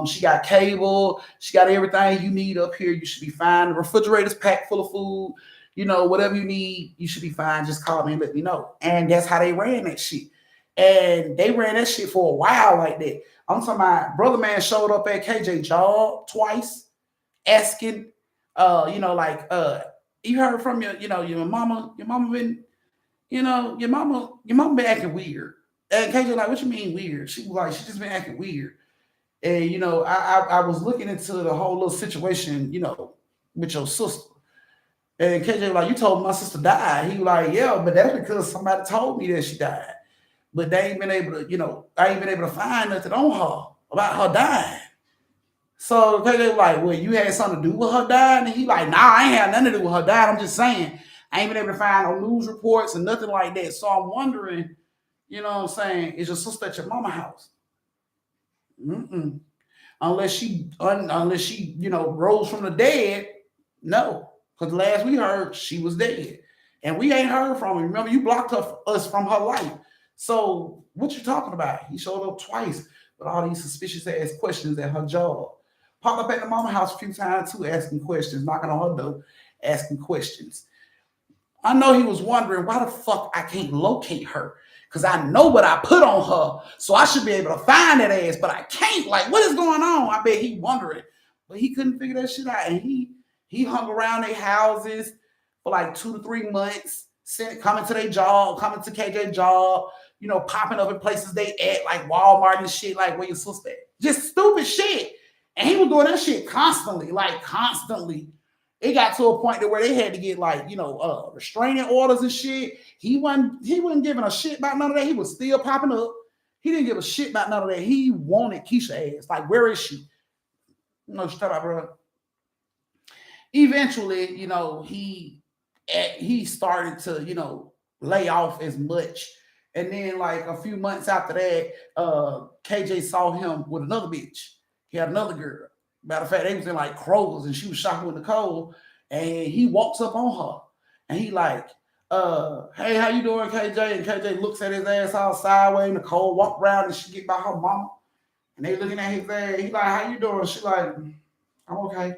She got cable. She got everything you need up here. You should be fine. The refrigerator's packed full of food. Whatever you need, you should be fine. Just call me and let me know. And that's how they ran that shit. And they ran that shit for a while like that. I'm talking about brother man showed up at KJ job twice, asking, you heard from your mama been, your mama been acting weird. And KJ like, what you mean weird? She was like, she just been acting weird. And I was looking into the whole little situation, with your sister. And KJ was like, you told my sister died. He was like, yeah, but that's because somebody told me that she died. But they ain't been able to, I ain't been able to find nothing on her about her dying. So KJ was like, well, you had something to do with her dying? And he like, nah, I ain't had nothing to do with her dying. I'm just saying, I ain't been able to find no news reports and nothing like that. So I'm wondering, you know what I'm saying, is your sister at your mama house? Mm-mm. Unless she rose from the dead. No, because last we heard she was dead, and we ain't heard from her. Remember, you blocked us from her life. So what you talking about? He showed up twice with all these suspicious ass questions at her job. Popped up at the mama house a few times too, asking questions, knocking on her door, asking questions. I know he was wondering why the fuck I can't locate her. Cause I know what I put on her, so I should be able to find that ass, but I can't. Like, what is going on? I bet he wondering, but he couldn't figure that shit out. And he hung around their houses for like 2 to 3 months, coming to their job, coming to KJ job, popping up in places they at, like Walmart and shit, like where your sister at. Just stupid shit. And he was doing that shit constantly, like constantly. It got to a point to where they had to get like, restraining orders and shit. He wasn't giving a shit about none of that. He was still popping up. He didn't give a shit about none of that. He wanted Keisha ass. Like, where is she? Shut up, bro. Eventually, he started to, lay off as much. And then like a few months after that, KJ saw him with another bitch. He had another girl. Matter of fact, they was in like Kroger's and she was shopping with Nicole, and he walks up on her and he like, hey, how you doing, KJ? And KJ looks at his ass all sideways. Nicole walk around and she get by her mama and they looking at his ass. He like, how you doing? She like, I'm okay.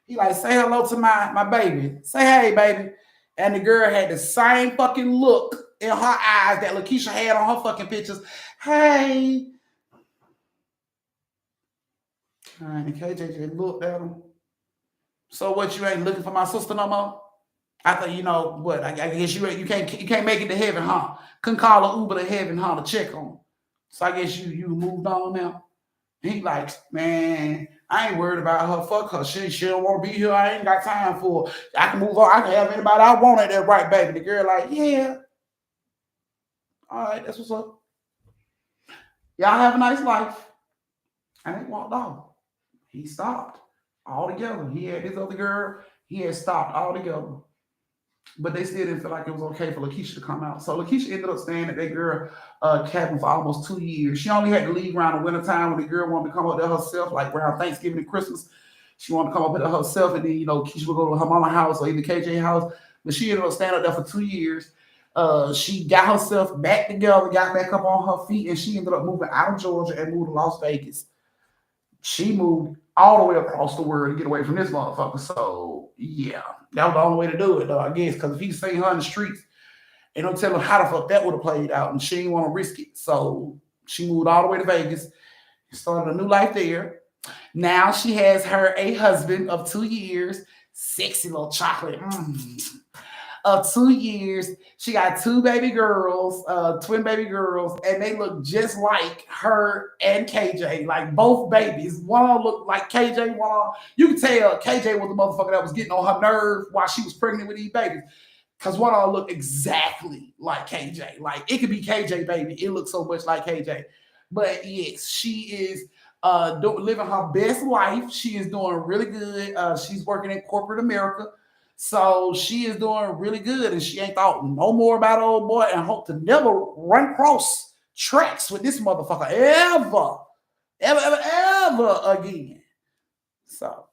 He like, say hello to my baby. Say hey, baby. And the girl had the same fucking look in her eyes that Lakeisha had on her fucking pictures. Hey. And KJ just looked at him. So what, you ain't looking for my sister no more? I thought, what? I guess you can't make it to heaven, huh? Couldn't call an Uber to heaven, huh, to check on. So I guess you moved on now. He like, man, I ain't worried about her. Fuck her. She don't want to be here. I ain't got time for her. I can move on. I can have anybody I want at that right, baby. The girl like, yeah. All right, that's what's up. Y'all have a nice life. And they walked off. He stopped altogether. He had this other girl. He had stopped altogether. But they still didn't feel like it was okay for Lakeisha to come out. So Lakeisha ended up staying at that girl cabin for almost 2 years. She only had to leave around the wintertime when the girl wanted to come up there herself, like around Thanksgiving and Christmas. She wanted to come up there herself, and then, Keisha would go to her mama's house or even KJ house. But she ended up staying up there for 2 years. She got herself back together, got back up on her feet, and she ended up moving out of Georgia and moved to Las Vegas. She moved all the way across the world to get away from this motherfucker. So, yeah, that was the only way to do it, though, I guess, because if he seen her in the streets, ain't no telling how the fuck that would have played out, and she didn't want to risk it. So she moved all the way to Vegas, started a new life there. Now she has a husband of 2 years, sexy little chocolate. Of 2 years. She got 2 baby girls, twin baby girls, and they look just like her and KJ, like both babies. One of them looked like KJ, you can tell KJ was the motherfucker that was getting on her nerve while she was pregnant with these babies. Because one of them looked exactly like KJ. Like, it could be KJ, baby. It looks so much like KJ. But yes, she is living her best life. She is doing really good. She's working in corporate America. So she is doing really good, and she ain't thought no more about old boy and hope to never run cross tracks with this motherfucker ever again. So,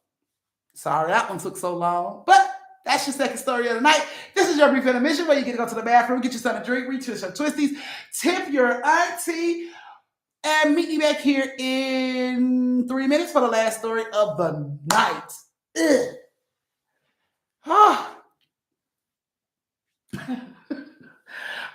sorry that one took so long, but that's your second story of the night. This is your brief intermission where you get to go to the bathroom, get your son a drink, retwist your twisties, tip your auntie, and meet me back here in 3 minutes for the last story of the night.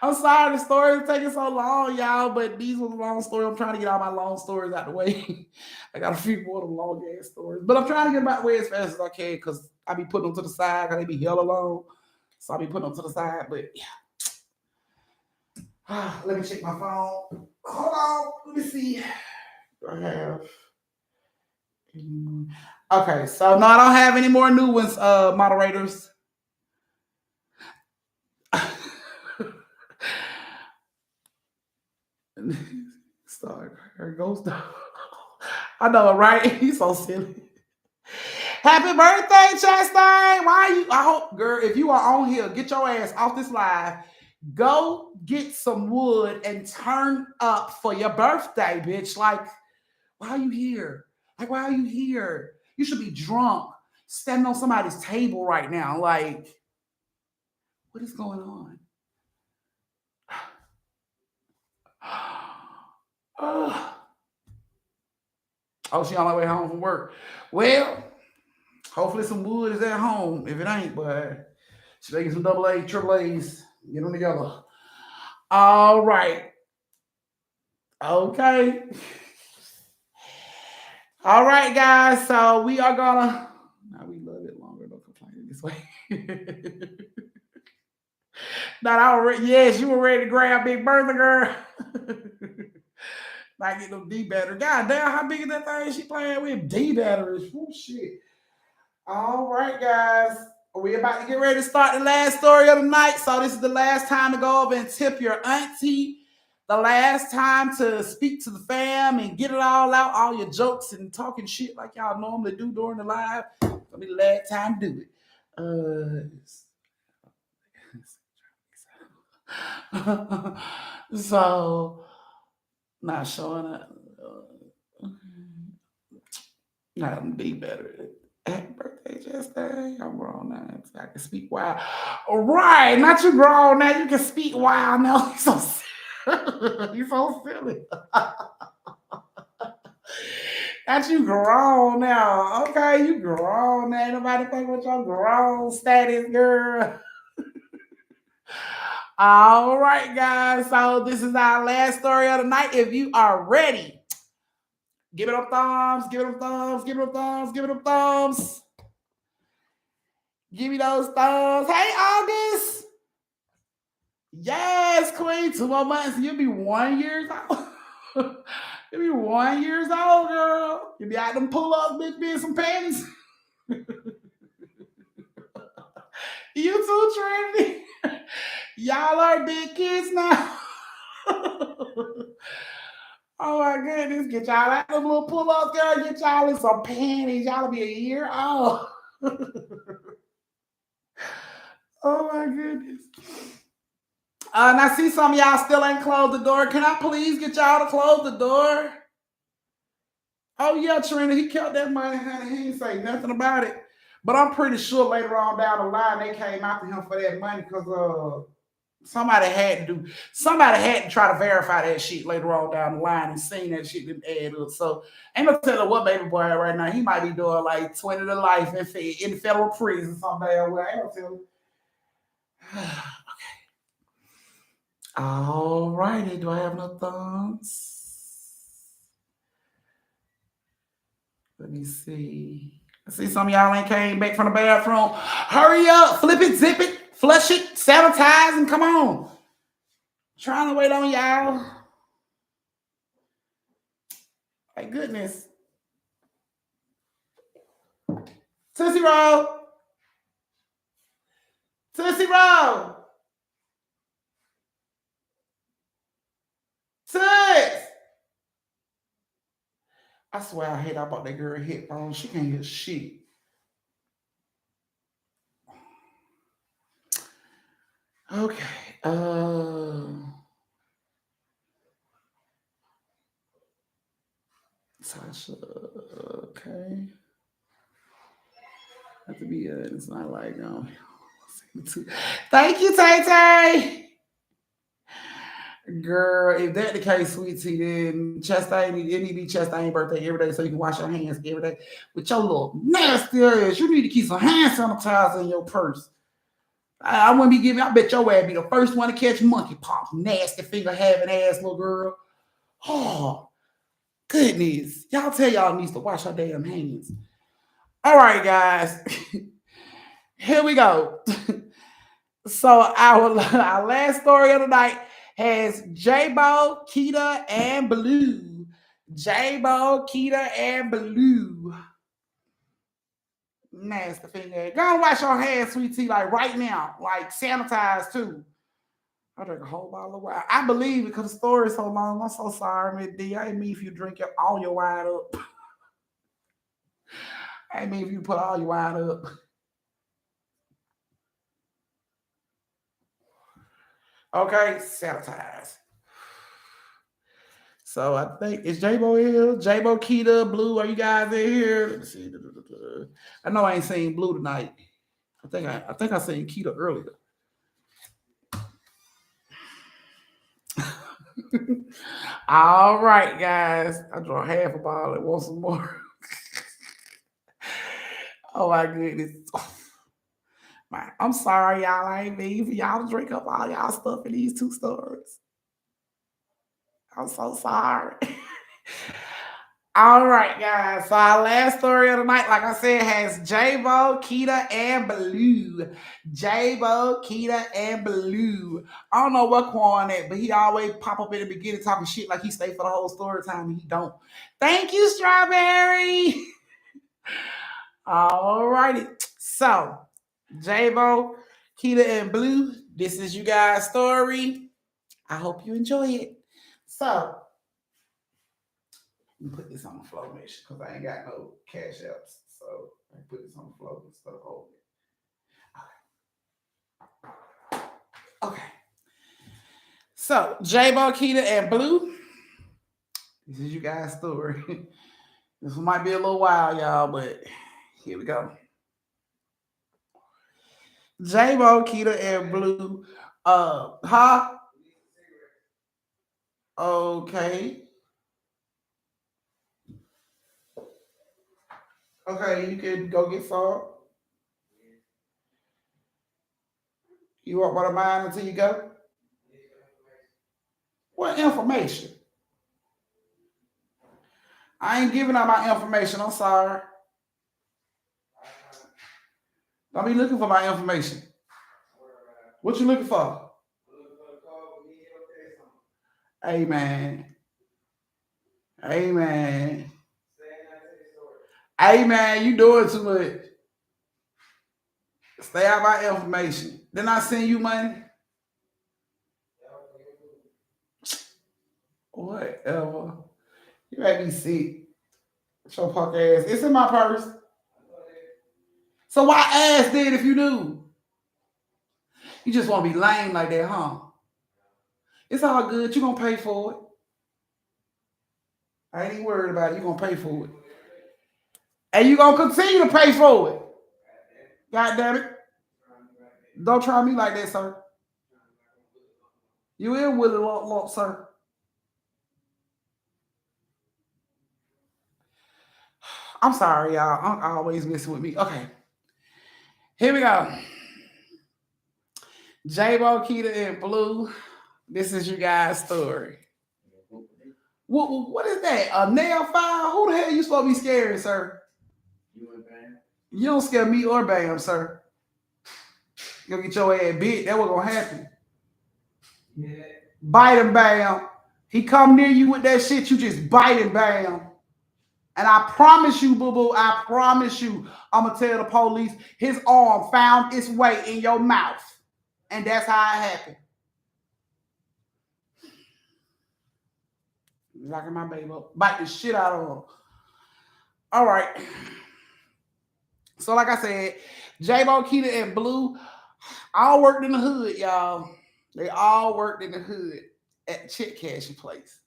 I'm sorry the story is taking so long, y'all, but these was a long story. I'm trying to get all my long stories out the way. I got a few more of them long ass stories, but I'm trying to get them out the way as fast as I can because I be putting them to the side because they be hella long. So I be putting them to the side, but yeah. Let me check my phone. Hold on. Let me see. I have. Okay, so no, I don't have any more new ones, moderators. Start her ghost. I know, right? He's so silly. Happy birthday, Chastain! Why are you? I hope, girl, if you are on here, get your ass off this live. Go get some wood and turn up for your birthday, bitch. Like, why are you here? Like, why are you here? You should be drunk, standing on somebody's table right now. Like, what is going on? Oh, she on her way home from work. Well, hopefully some wood is at home. If it ain't, but she's making some double A, triple A's. Get them together. All right. Okay. All right, guys. So we are gonna. Now we love it longer. Don't complain this way. Not already. Yes, you were ready to grab Big Bertha, girl. Like get them D batteries. God damn, how big is that thing she playing with? D batteries. Oh shit. All right, guys. We're about to get ready to start the last story of the night. So this is the last time to go over and tip your auntie. The last time to speak to the fam and get it all out, all your jokes and talking shit like y'all normally do during the live. It's gonna be the last time to do it. So not showing up. Not be better. Happy birthday, Chastain. I'm grown now. So I can speak wild. All right, not you grown now. You can speak wild now. He's so silly. He's so silly. Not you grown now. Okay, you grown now. Ain't nobody think with your grown status, girl. All right, guys. So this is our last story of the night. If you are ready, give it up thumbs, give it up thumbs, give it up thumbs, give it up thumbs. Give me those thumbs. Hey, August. Yes, Queen. 2 more months. You'll be 1 year old. You'll be 1 year old, girl. You'll be out them pull-ups, bitch, being some panties. You too, Trinity. Y'all are big kids now. Oh my goodness. Get y'all out them little pull-ups, girl. Get y'all in some panties. Y'all will be 1 year old. Oh my goodness. And I see some of y'all still ain't closed the door. Can I please get y'all to close the door? Oh yeah, Trina, he kept that money, honey. He ain't say nothing about it. But I'm pretty sure later on down the line they came after him for that money because somebody had to try to verify that shit later on down the line and seen that shit didn't add up. So ain't no telling what baby boy right now. He might be doing like 20 to life in federal prison someday. Ain't no telling. Okay. All righty. Do I have no thumbs? Let me see. I see some of y'all ain't came back from the bathroom. Hurry up, flip it, zip it, flush it, sanitize, and come on. Trying to wait on y'all. My goodness. Tootsie Roll. Tootsie Roll. Toots. I swear I hate I bought that girl headphones. She can't hear shit. Okay. Sasha. Okay. Have to be it's not like thank you, Tay Tay. Girl, if that's the case, sweetie, then Chastain, it need to be Chastain birthday every day so you can wash your hands every day. With your little nasty ass, you need to keep some hand sanitizer in your purse. I wouldn't be giving. I bet your ass be the first one to catch monkeypox. Nasty finger having ass little girl. Oh goodness! Y'all tell y'all needs to wash her damn hands. All right, guys. Here we go. So our last story of the night has J-Bo, Keita, and Blue. J-Bo, Keita, and Blue. Nasty finger. Go and wash your hands, sweet tea, like right now. Like sanitize too. I drank a whole bottle of wine. I believe it because the story is so long. I'm so sorry, Miss D. I didn't mean if you drink all your wine up. I didn't mean if you put all your wine up. Okay, sanitize. So I think it's J-Bo here. J-Bo, Keita, Blue. Are you guys in here? Let me see. I know I ain't seen Blue tonight. I think I seen Keita earlier. All right, guys. I drank half a bottle and want some more. Oh my goodness. I'm sorry, y'all. I ain't mean for y'all to drink up all y'all stuff in these 2 stories. I'm so sorry. All right, guys. So our last story of the night, like I said, has J-Bo, Keita, and Blue. J-Bo, Keita, and Blue. I don't know what Quan at, but he always pop up in the beginning talking shit like he stayed for the whole story time, and he don't. Thank you, Strawberry. All righty. So, J-Bo, Keita, and Blue, this is you guys' story. I hope you enjoy it. So, let me put this on the floor, because I ain't got no cash apps. So, I put this on the floor instead of holding it. Okay. So, J-Bo, Keita, and Blue, this is you guys' story. This might be a little wild, y'all, but here we go. J-Bo, Keita, and Blue. Huh? Okay. Okay, you can go get some. You want one of mine until you go? What information? I ain't giving out my information. I'm sorry. Don't be looking for my information. What you looking for? Amen. Amen. Amen. You doing too much. Stay out my information. Then I send you money. Whatever. You make me sick. Your punk ass. It's in my purse. So why ask then if you do? You just want to be lame like that, huh? It's all good. You're going to pay for it. I ain't even worried about it. You're going to pay for it. And you're going to continue to pay for it. God damn it. Don't try me like that, sir. You in with a lump, sir. I'm sorry, y'all. I'm always messing with me. Okay. Here we go. J-Bo, Keita, and Blue. This is your guys' story. What is that? A nail file? Who the hell you supposed to be scaring, sir? You and Bam. You don't scare me or Bam, sir. You gonna get your ass bit. That's what's gonna happen. Yeah. Bite him, Bam. He come near you with that shit, you just bite him, Bam. And I promise you, boo-boo, I promise you, I'm gonna tell the police his arm found its way in your mouth. And that's how it happened. Locking my baby up. Bite the shit out of him. All right. So, like I said, J-Bo, Keita, and Blue all worked in the hood, y'all. They all worked in the hood at check cashing place.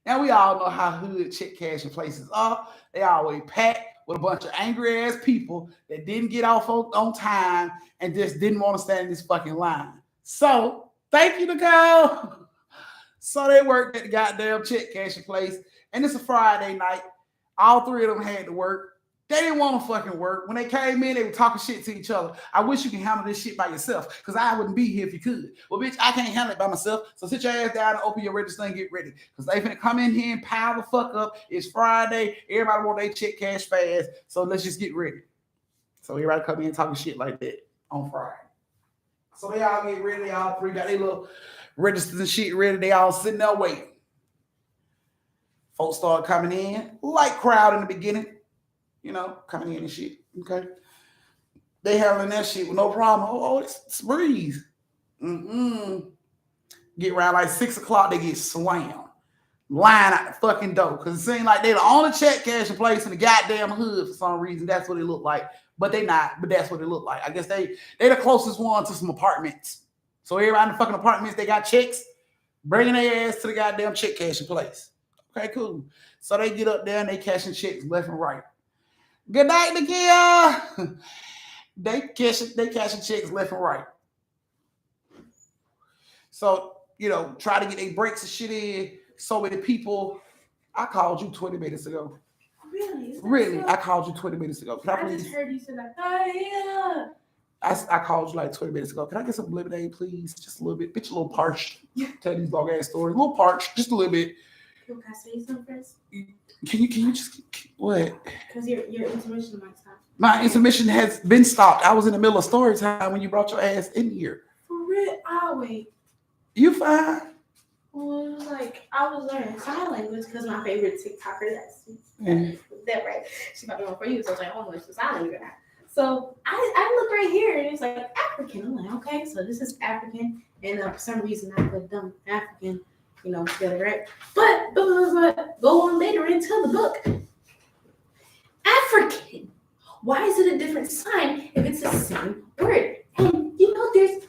Now, we all know how hood check cashing places are. They always packed with a bunch of angry ass people that didn't get off on time and just didn't want to stand in this fucking line. So, thank you, Nicole. So they worked at the goddamn check cashing place, and it's a Friday night. All 3 of them had to work. They didn't want to fucking work. When they came in, they were talking shit to each other. I wish you could handle this shit by yourself, because I wouldn't be here if you could. Well, bitch, I can't handle it by myself. So sit your ass down and open your register and get ready. Because they finna come in here and pile the fuck up. It's Friday. Everybody want their check cash fast. So let's just get ready. So everybody come in talking shit like that on Friday. So they all get ready. They all three got their little registers and shit ready. They all sitting there waiting. Folks started coming in. Light crowd in the beginning. You know, coming in and shit. Okay. They handling that shit with no problem. Oh, it's a breeze. Get around like 6 o'clock, they get slammed. Line out the fucking door. Because it seems like they the only check cashing place in the goddamn hood for some reason. That's what it looked like. But they not. But that's what it looked like. I guess they the closest one to some apartments. So everybody in the fucking apartments, they got checks, bringing their ass to the goddamn check cashing place. Okay, cool. So they get up there and they cashing checks left and right. Good night, Nakia. They cashing checks left and right. So, you know, try to get their breaks and shit in. So many people. I called you 20 minutes ago. Really? Really? I called you 20 minutes ago. I just heard you say that. Oh, yeah. I called you like 20 minutes ago. Can I get some lemonade, please? Just a little bit. Bitch, a little parched. Tell these long ass stories. A little parched. Just a little bit. Can I say something first? Can you just what? Because your intermission might stop. My intermission has been stopped. I was in the middle of story time when you brought your ass in here. For real? I'll wait. You fine? Well, it was like I was learning sign language because my favorite TikToker, that right? She got me on for you, so I was like, oh, it's sign language. So I look right here and it's like African. I'm like, okay, so this is African, and for some reason I put dumb African, together, right? But go on later into the book. African. Why is it a different sign if it's the same word? And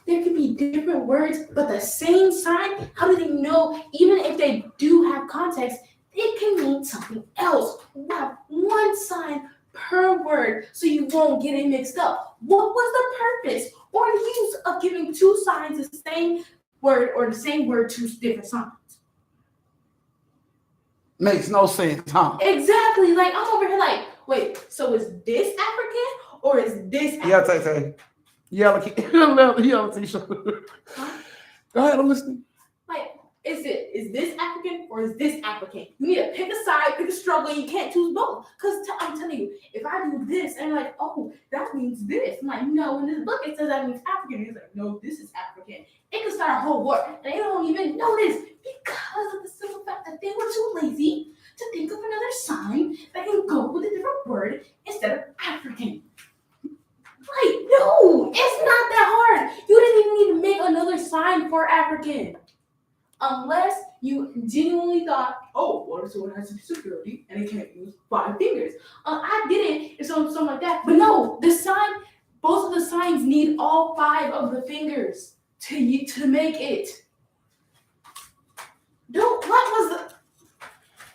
there could be different words, but the same sign. How do they know? Even if they do have context, it can mean something else. Wow, one sign per word, so you won't get it mixed up. What was the purpose or the use of giving two signs the same word or the same word two different signs? Makes no sense, huh? Exactly. Like I'm over here like, wait, so is this African or is this African? Yeah, Tay. Yellow t-shirt. Go ahead, I'm listening. Like, is this African or is this African? You need to pick a side, pick a struggle. You can't choose both. Because I'm telling you, if I do this and like, oh, that means this. I'm like, no, in this book it says that means African. He's like, no, this is African. It can start a whole war. And they don't even know this because of the simple fact that they were too lazy to think of another sign that can go with a different word instead of African. Like, no, it's not that hard. You didn't even need to make another sign for African. Unless you genuinely thought, oh, what if someone has security and they can't use 5 fingers? I did it or something like that. But no, both of the signs need all 5 of the fingers to make it. What was the...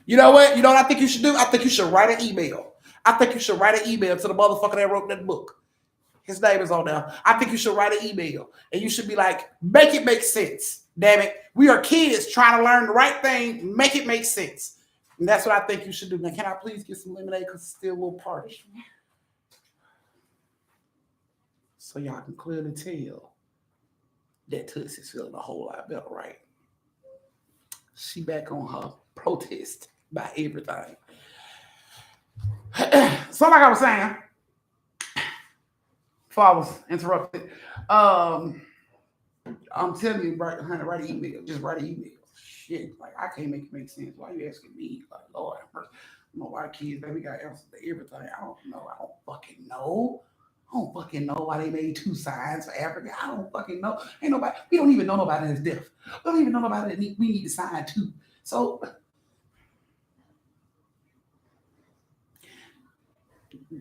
You know what? You know what I think you should do? I think you should write an email. I think you should write an email to the motherfucker that wrote that book. His name is on there. I think you should write an email. And you should be like, make it make sense. Damn it. We are kids trying to learn the right thing. Make it make sense. And that's what I think you should do. Now, can I please get some lemonade because it's still a little parched? So y'all can clearly tell that Tootsie's feeling a whole lot better, right? She back on her protest by everything. So like I was saying, before I was interrupted, I'm telling you, write an email. Just write an email. Shit, like I can't make it make sense. Why are you asking me? Like, Lord, I don't know why kids, baby, got answers to everything. I don't know. I don't fucking know why they made 2 signs for Africa. I don't fucking know. Ain't nobody. We don't even know nobody that's deaf. We don't even know nobody that we need to sign to. So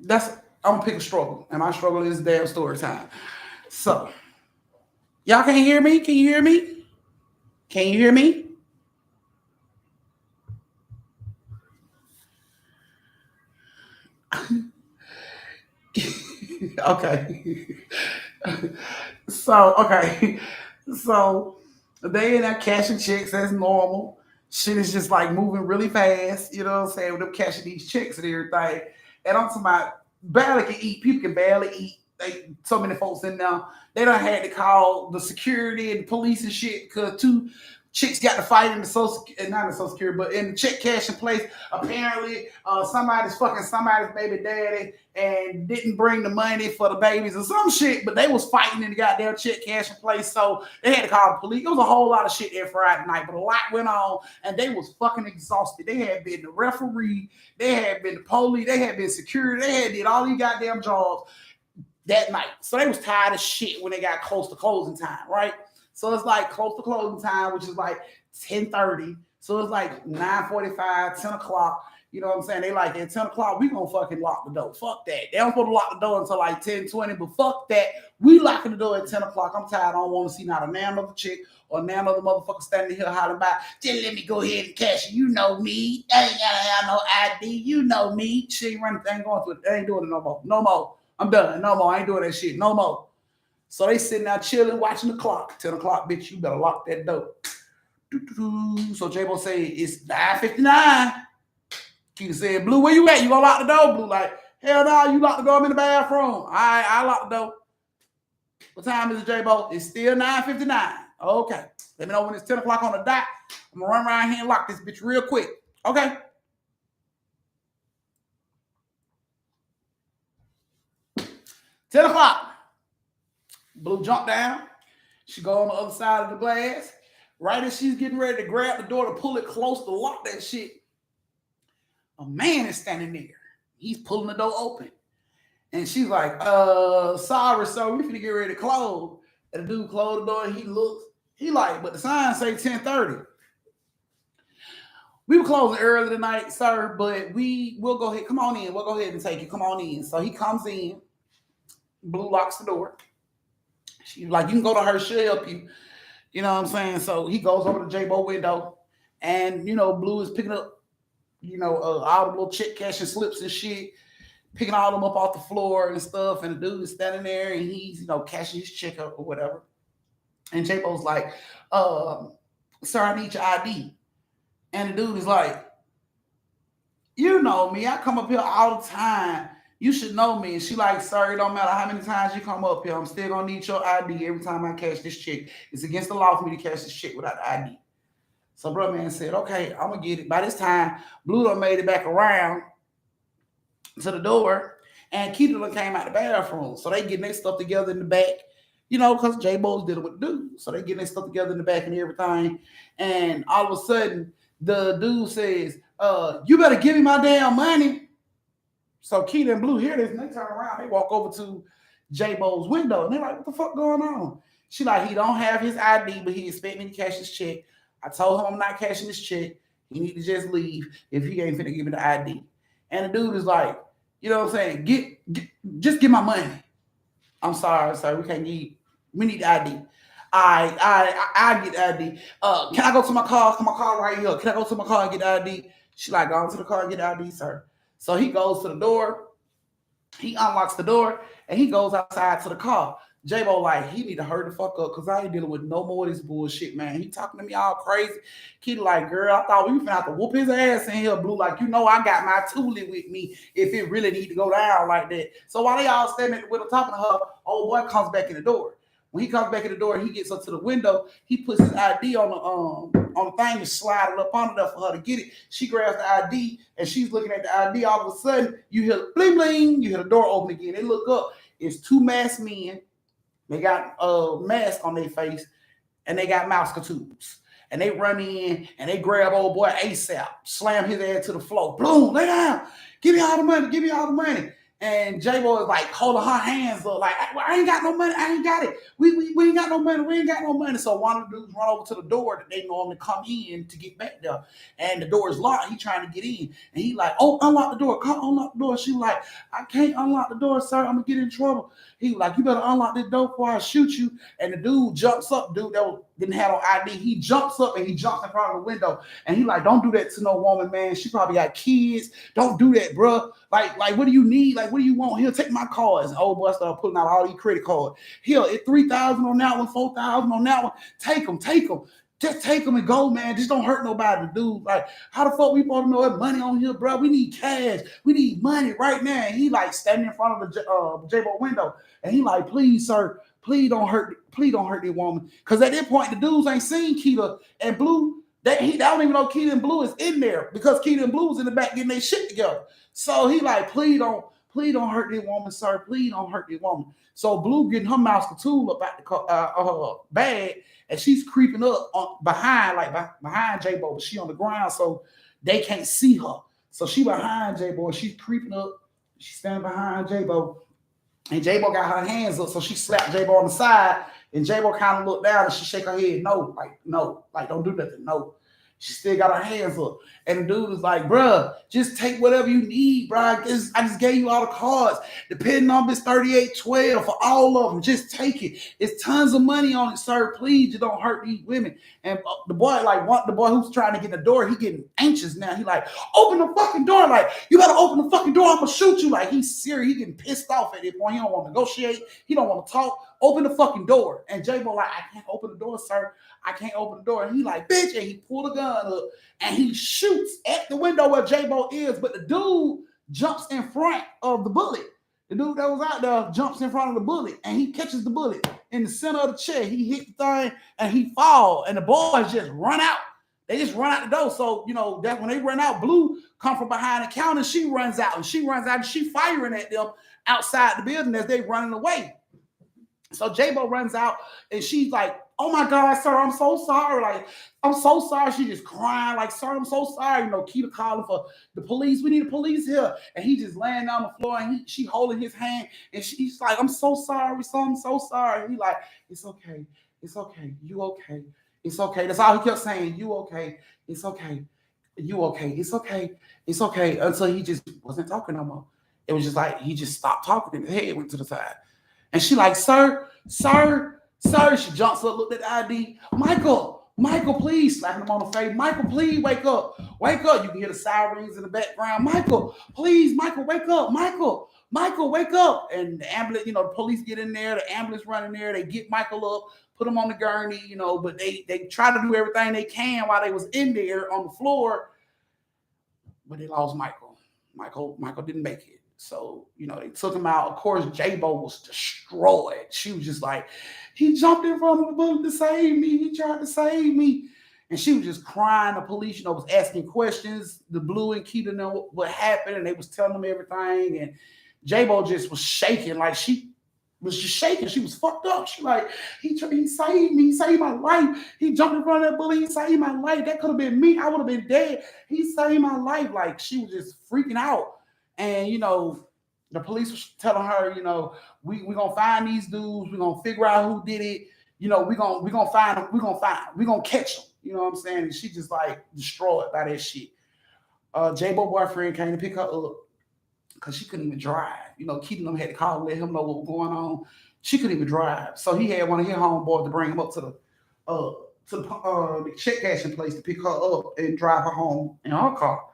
I'm gonna pick a struggle, and my struggle is damn story time. So, y'all can't hear me? Can you hear me? Can you hear me? Okay. So they in there cashing checks as normal. Shit is just like moving really fast, you know what I'm saying? With them cashing these checks and everything. And I'm talking about barely can eat. People can barely eat. So many folks in there. They done had to call the security and the police and shit because two chicks got to fight in the social, not in the social security, but in the check cashing place. Apparently, somebody's fucking somebody's baby daddy and didn't bring the money for the babies or some shit, but they was fighting in the goddamn check cashing place, so they had to call the police. It was a whole lot of shit there Friday night, but a lot went on, and they was fucking exhausted. They had been the referee, they had been the police, they had been security, they had did all these goddamn jobs that night. So they was tired of shit when they got close to closing time, right? So it's like close to closing time, which is like 10:30. So it's like 9:45, 10 o'clock. You know what I'm saying? They like at 10 o'clock, we gonna fucking lock the door. Fuck that. They don't supposed to lock the door until like 10:20, but fuck that. We locking the door at 10 o'clock. I'm tired. I don't want to see not a damn other chick or damn other motherfucker standing here hollering about, just let me go ahead and cash it. You know me. I ain't gotta have no ID. You know me. She ain't running, ain't going through it. They ain't doing it no more. No more. I'm done. No more. I ain't doing that shit. No more. So they sitting out chilling, watching the clock. 10 o'clock, bitch, you better lock that door. So J-Bo say, it's 9:59. Keita said, Blue, where you at? You gonna lock the door? Blue like, hell no, you lock the door. I'm in the bathroom. All right, I lock the door. What time is it, J-Bo? It's still 9:59. Okay. Let me know when it's 10 o'clock on the dot. I'm gonna run around here and lock this bitch real quick. Okay. 10 o'clock. Blue jump down. She go on the other side of the glass. Right as she's getting ready to grab the door to pull it close to lock that shit, a man is standing there. He's pulling the door open. And she's like, sorry, sir, we finna get ready to close. And the dude closed the door and he looks. He like, but the sign say 10:30. We were closing early tonight, sir, but we'll go ahead. Come on in. We'll go ahead and take you. Come on in. So he comes in. Blue locks the door. She's like, you can go to her. She'll help you. You know what I'm saying? So he goes over to J-Bo window. And, Blue is picking up, all the little check cashing slips and shit. Picking all them up off the floor and stuff. And the dude is standing there and he's, cashing his check up or whatever. And J-Bo's like, sir, I need your ID. And the dude is like, you know me. I come up here all the time. You should know me. And she like, sir, it don't matter how many times you come up here. I'm still going to need your ID every time I cash this check. It's against the law for me to cash this check without the ID. So brother man said, okay, I'm going to get it. By this time, Blue done made it back around to the door. And Keita done came out the bathroom. So they getting their stuff together in the back. Because J-Bo's dealing with the dude. So they getting their stuff together in the back and everything. And all of a sudden, the dude says, you better give me my damn money. So Keita and Blue hear this and they turn around. They walk over to J-Bo's window. And they're like, what the fuck going on? She like, he don't have his ID, but he expect me to cash his check. I told him I'm not cashing this check. He need to just leave if he ain't finna give me the ID. And the dude is like, you know what I'm saying? Just get my money. I'm sorry, sir. We need the ID. I get the ID. Can I go to my car? My car right here. Can I go to my car and get the ID? She like, go to the car and get the ID, sir. So he goes to the door. He unlocks the door and he goes outside to the car. J-Bo like, he need to hurry the fuck up because I ain't dealing with no more of this bullshit, man. He talking to me all crazy. Keita like, girl, I thought we finna have to whoop his ass in here. Blue like, I got my toolie with me if it really need to go down like that. So while they all standing at the window talking to her, old boy comes back in the door. When he comes back in the door, he gets up to the window. He puts his ID on the thing and slide it up under there for her to get it. She grabs the ID and she's looking at the ID. All of a sudden, you hear bling bling. You hear the door open again. They look up. It's two masked men. They got a mask on their face and they got mouse tubes. And they run in and they grab old boy ASAP, slam his ass to the floor. Boom, lay down. Give me all the money. Give me all the money. And J-Bo is like holding her hands up, like, I ain't got no money. I ain't got it. We ain't got no money. We ain't got no money. So one of the dudes run over to the door that they normally come in to get back there. And the door is locked. He trying to get in. And he like, oh, unlock the door. Come unlock the door. She was like, I can't unlock the door, sir. I'm going to get in trouble. He was like, you better unlock this door before I shoot you. And the dude jumps up. Dude that didn't have no ID. He jumps up and he jumps in front of the window. And he like, don't do that to no woman, man. She probably got kids. Don't do that, bro. Like, what do you need? Like, what do you want? He'll take my cards. And old boy started pulling out all these credit cards. Here, it's $3,000 on that one, $4,000 on that one. Take them. Just take them and go, man. Just don't hurt nobody, dude. Like, how the fuck we supposed to know that money on here, bro? We need cash. We need money right now. And he like standing in front of the J-Bo window, and he like, please, sir, please don't hurt this woman. Because at that point, the dudes ain't seen Keita and Blue. They don't even know Keita and Blue is in there because Keita and Blue was in the back getting their shit together. So he like, please don't hurt this woman, sir. Please don't hurt this woman. So Blue getting her mouse tool up out the bag, and she's creeping up behind J-Bo, but she on the ground, so they can't see her. So she behind J-Bo, and she's creeping up. She's standing behind J-Bo, and J-Bo got her hands up, so she slapped J-Bo on the side, and J-Bo kind of looked down, and she shake her head, no, don't do nothing, no. She still got her hands up. And the dude was like, bruh, just take whatever you need, bro. I just gave you all the cards. The pin number is 3812 for all of them. Just take it. It's tons of money on it, sir. Please, you don't hurt these women. And the boy who's trying to get in the door, he getting anxious now. He like, open the fucking door. Like, you better open the fucking door. I'm going to shoot you. Like, he's serious. He getting pissed off at this point. He don't want to negotiate. He don't want to talk. Open the fucking door. And J-Bo like, I can't open the door, sir. I can't open the door. And he like, bitch. And he pulled a gun up and he shoots at the window where J-Bo is. But the dude jumps in front of the bullet. The dude that was out there jumps in front of the bullet and he catches the bullet in the center of the chair. He hit the thing and he falls. And the boys just run out. They just run out the door. So, that when they run out, Blue come from behind the counter. She runs out and she firing at them outside the building as they running away. So J-Bo runs out and she's like, oh my God, sir, I'm so sorry. Like, I'm so sorry. She just crying like, sir, I'm so sorry. Keita calling for the police. We need the police here. And he just laying down the floor and she holding his hand. And she's like, I'm so sorry, son. I'm so sorry. And he like, it's okay. It's okay. You okay. It's okay. That's all he kept saying. You okay. It's okay. You okay. It's okay. It's okay. Until he just wasn't talking no more. It was just like, he just stopped talking and his head went to the side. And she like, sir. She jumps up, looked at the ID. Michael, please, slapping him on the face. Michael, please wake up. Wake up. You can hear the sirens in the background. Michael, please, Michael, wake up. Michael, wake up. And the ambulance, the police get in there, the ambulance run in there, they get Michael up, put him on the gurney, but they try to do everything they can while they was in there on the floor. But they lost Michael. Michael didn't make it. So, they took him out. Of course, J-Bo was destroyed. She was just like, he jumped in front of the bullet to save me. He tried to save me. And she was just crying. The police, was asking questions. The Blue and Keita know what happened, and they was telling them everything. And J-Bo just was shaking. Like, she was just shaking. She was fucked up. She like, he saved me. He saved my life. He jumped in front of that bullet. He saved my life. That could have been me. I would have been dead. He saved my life. Like, she was just freaking out. And, the police was telling her, we're going to find these dudes. We're going to figure out who did it. We're going to find them. We're going to catch them. You know what I'm saying? And she just like destroyed by that shit. J-Bo boyfriend came to pick her up because she couldn't even drive. Keita them had to call and let him know what was going on. She couldn't even drive. So he had one of his homeboys to bring him up to the check cashing place to pick her up and drive her home in her car.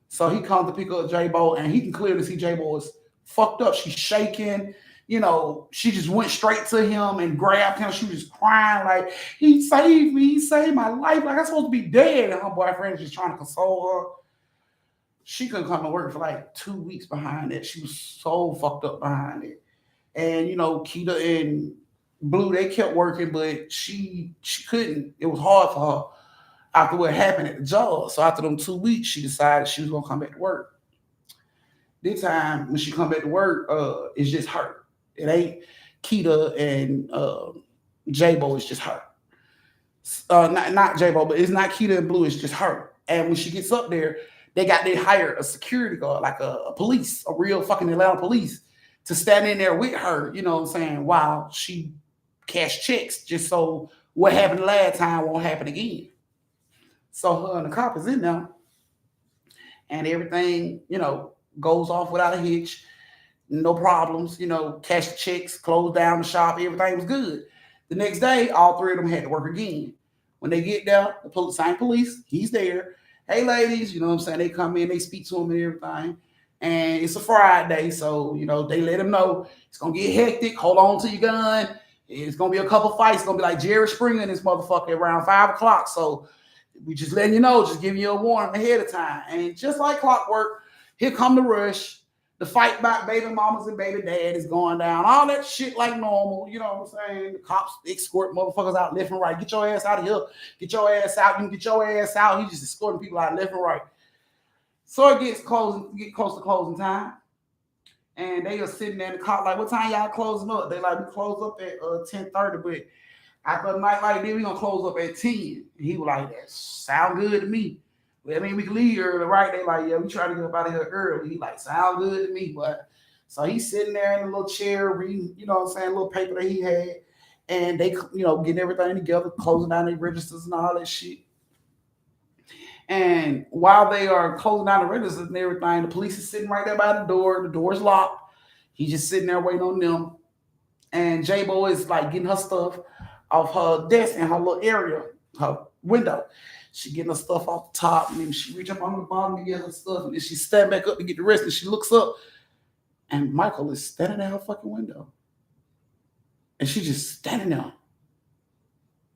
So he comes to pick up J-Bo, and he can clearly see J-Bo is fucked up. She's shaking. She just went straight to him and grabbed him. She was just crying like, he saved me. He saved my life. Like, I'm supposed to be dead. And her boyfriend was just trying to console her. She couldn't come to work for like 2 weeks behind it. She was so fucked up behind it. And, Keita and Blue, they kept working, but she couldn't. It was hard for her. After what happened at the job. So after them 2 weeks, she decided she was going to come back to work. This time, when she come back to work, it's just her. It ain't Keita and J-Bo, it's just her. Not J-Bo, but it's not Keita and Blue, it's just her. And when she gets up there, they hired a security guard, like a police, a real fucking Atlanta police, to stand in there with her, while she cashed checks, just so what happened last time won't happen again. So her and the cop is in there, and everything, goes off without a hitch, no problems, cash the checks, close down the shop, everything was good. The next day, all three of them had to work again. When they get there, the same police, he's there. Hey, ladies, they come in, they speak to him and everything. And it's a Friday, so, they let him know it's going to get hectic. Hold on to your gun. It's gonna be a couple fights. It's gonna be like Jerry Springer and this motherfucker around 5 o'clock. So we just letting you know, just giving you a warning ahead of time. And just like clockwork, here come the rush. The fight about baby mamas and baby dad is going down. All that shit like normal. You know what I'm saying? The cops escort motherfuckers out left and right. Get your ass out of here. Get your ass out. You can get your ass out. He just escorting people out left and right. So it get close to closing time. And they are sitting there in the cop like, what time y'all closing up? They like, we close up at 10:30, but after a night like this, we gonna close up at 10. And he was like, that sound good to me. Well, I mean, we can leave early, right? They like, yeah, we try to get up out of here early. He like, sound good to me, but so he's sitting there in a little chair reading, you know what I'm saying, a little paper that he had, and they, you know, getting everything together, closing down their registers and all that shit. And while they are closing down the registers and everything, the police is sitting right there by the door. The door's locked. He's just sitting there waiting on them. And J-Bo is like getting her stuff off her desk in her little area, her window. She getting her stuff off the top, and then she reach up on the bottom to get her stuff, and then she stand back up to get the rest, and she looks up, and Michael is standing at her fucking window. And she just standing there.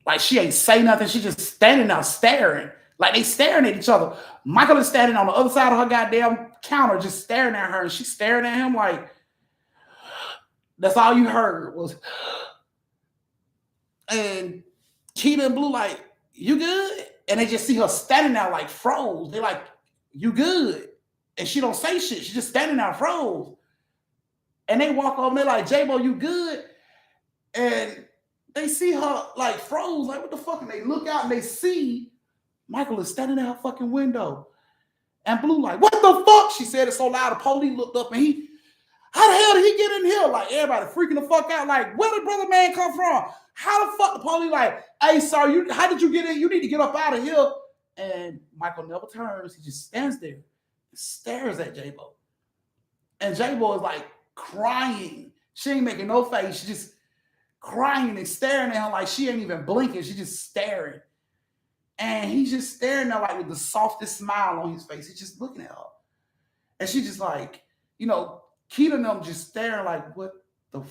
Like she ain't say nothing. She just standing there staring. Like they staring at each other. Michael is standing on the other side of her goddamn counter, just staring at her, and she's staring at him like, that's all you heard was, and Keita and Blue like, you good? And they just see her standing there like froze. They're like, you good? And she don't say shit. She's just standing there froze. And they walk over and they're like, J-Bo, you good? And they see her like froze, like what the fuck? And they look out and they see Michael is standing at her fucking window. And Blue like, what the fuck? She said it so loud, the police looked up and he, how the hell did he get in here? Like everybody freaking the fuck out. Like, where did brother man come from? How the fuck the police like, hey, sir, how did you get in? You need to get up out of here. And Michael never turns. He just stands there and stares at J-Bo. And J-Bo is like crying. She ain't making no face. She's just crying and staring at him like she ain't even blinking. She's just staring. And he's just staring there like with the softest smile on his face. He's just looking at her. And she's just like, you know, Keita and them just staring like, what the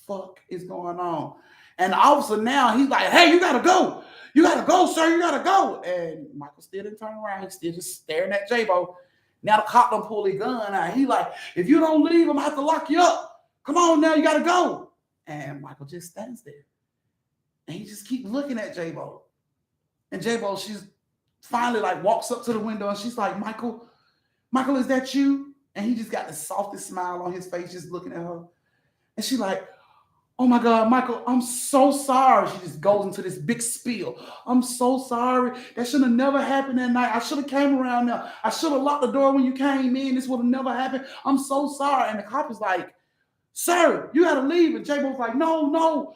fuck is going on? And the officer now, he's like, hey, you gotta go. You gotta go, sir. You gotta go. And Michael still didn't turn around. He's still just staring at J-Bo. Now the cop done pull his gun out. He like, if you don't leave, I'm gonna have to lock you up. Come on now, you gotta go. And Michael just stands there. And he just keeps looking at J-Bo. And J-Bo, she's finally like walks up to the window and she's like, Michael, is that you? And he just got the softest smile on his face, just looking at her. And she's like, oh my God, Michael, I'm so sorry. She just goes into this big spiel. I'm so sorry. That should have never happened that night. I should have came around there. I should have locked the door when you came in. This would have never happened. I'm so sorry. And the cop is like, sir, you got to leave. And J-Bo's like, no,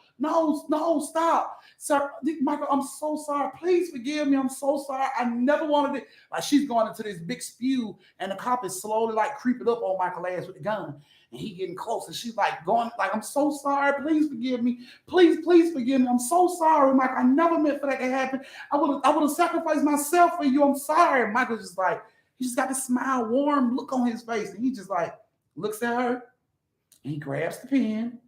stop. Sir, Michael, I'm so sorry. Please forgive me. I'm so sorry. I never wanted it. Like she's going into this big spew and the cop is slowly like creeping up on Michael's ass with the gun. And he getting close. And she's like going like, I'm so sorry. Please forgive me. Please forgive me. I'm so sorry, Michael. I never meant for that to happen. I would have sacrificed myself for you. I'm sorry. And Michael's just like, he just got this smile, warm look on his face. And he just like looks at her. And he grabs the pen.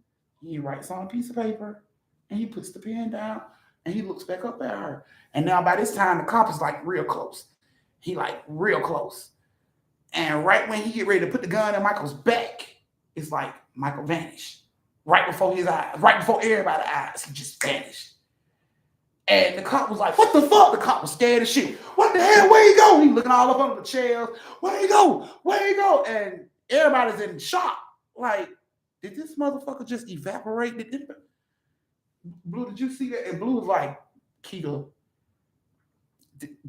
He writes on a piece of paper. And he puts the pen down and he looks back up at her. And now by this time, the cop is like real close. He like real close. And right when he get ready to put the gun in Michael's back, it's like Michael vanished. Right before his eyes, right before everybody's eyes, he just vanished. And the cop was like, what the fuck? The cop was scared as shit. What the hell? Where he go? He looking all up under the chairs. Where he go? And everybody's in shock. Like, did this motherfucker just evaporate? Blue, did you see that? And Blue was like, Keita,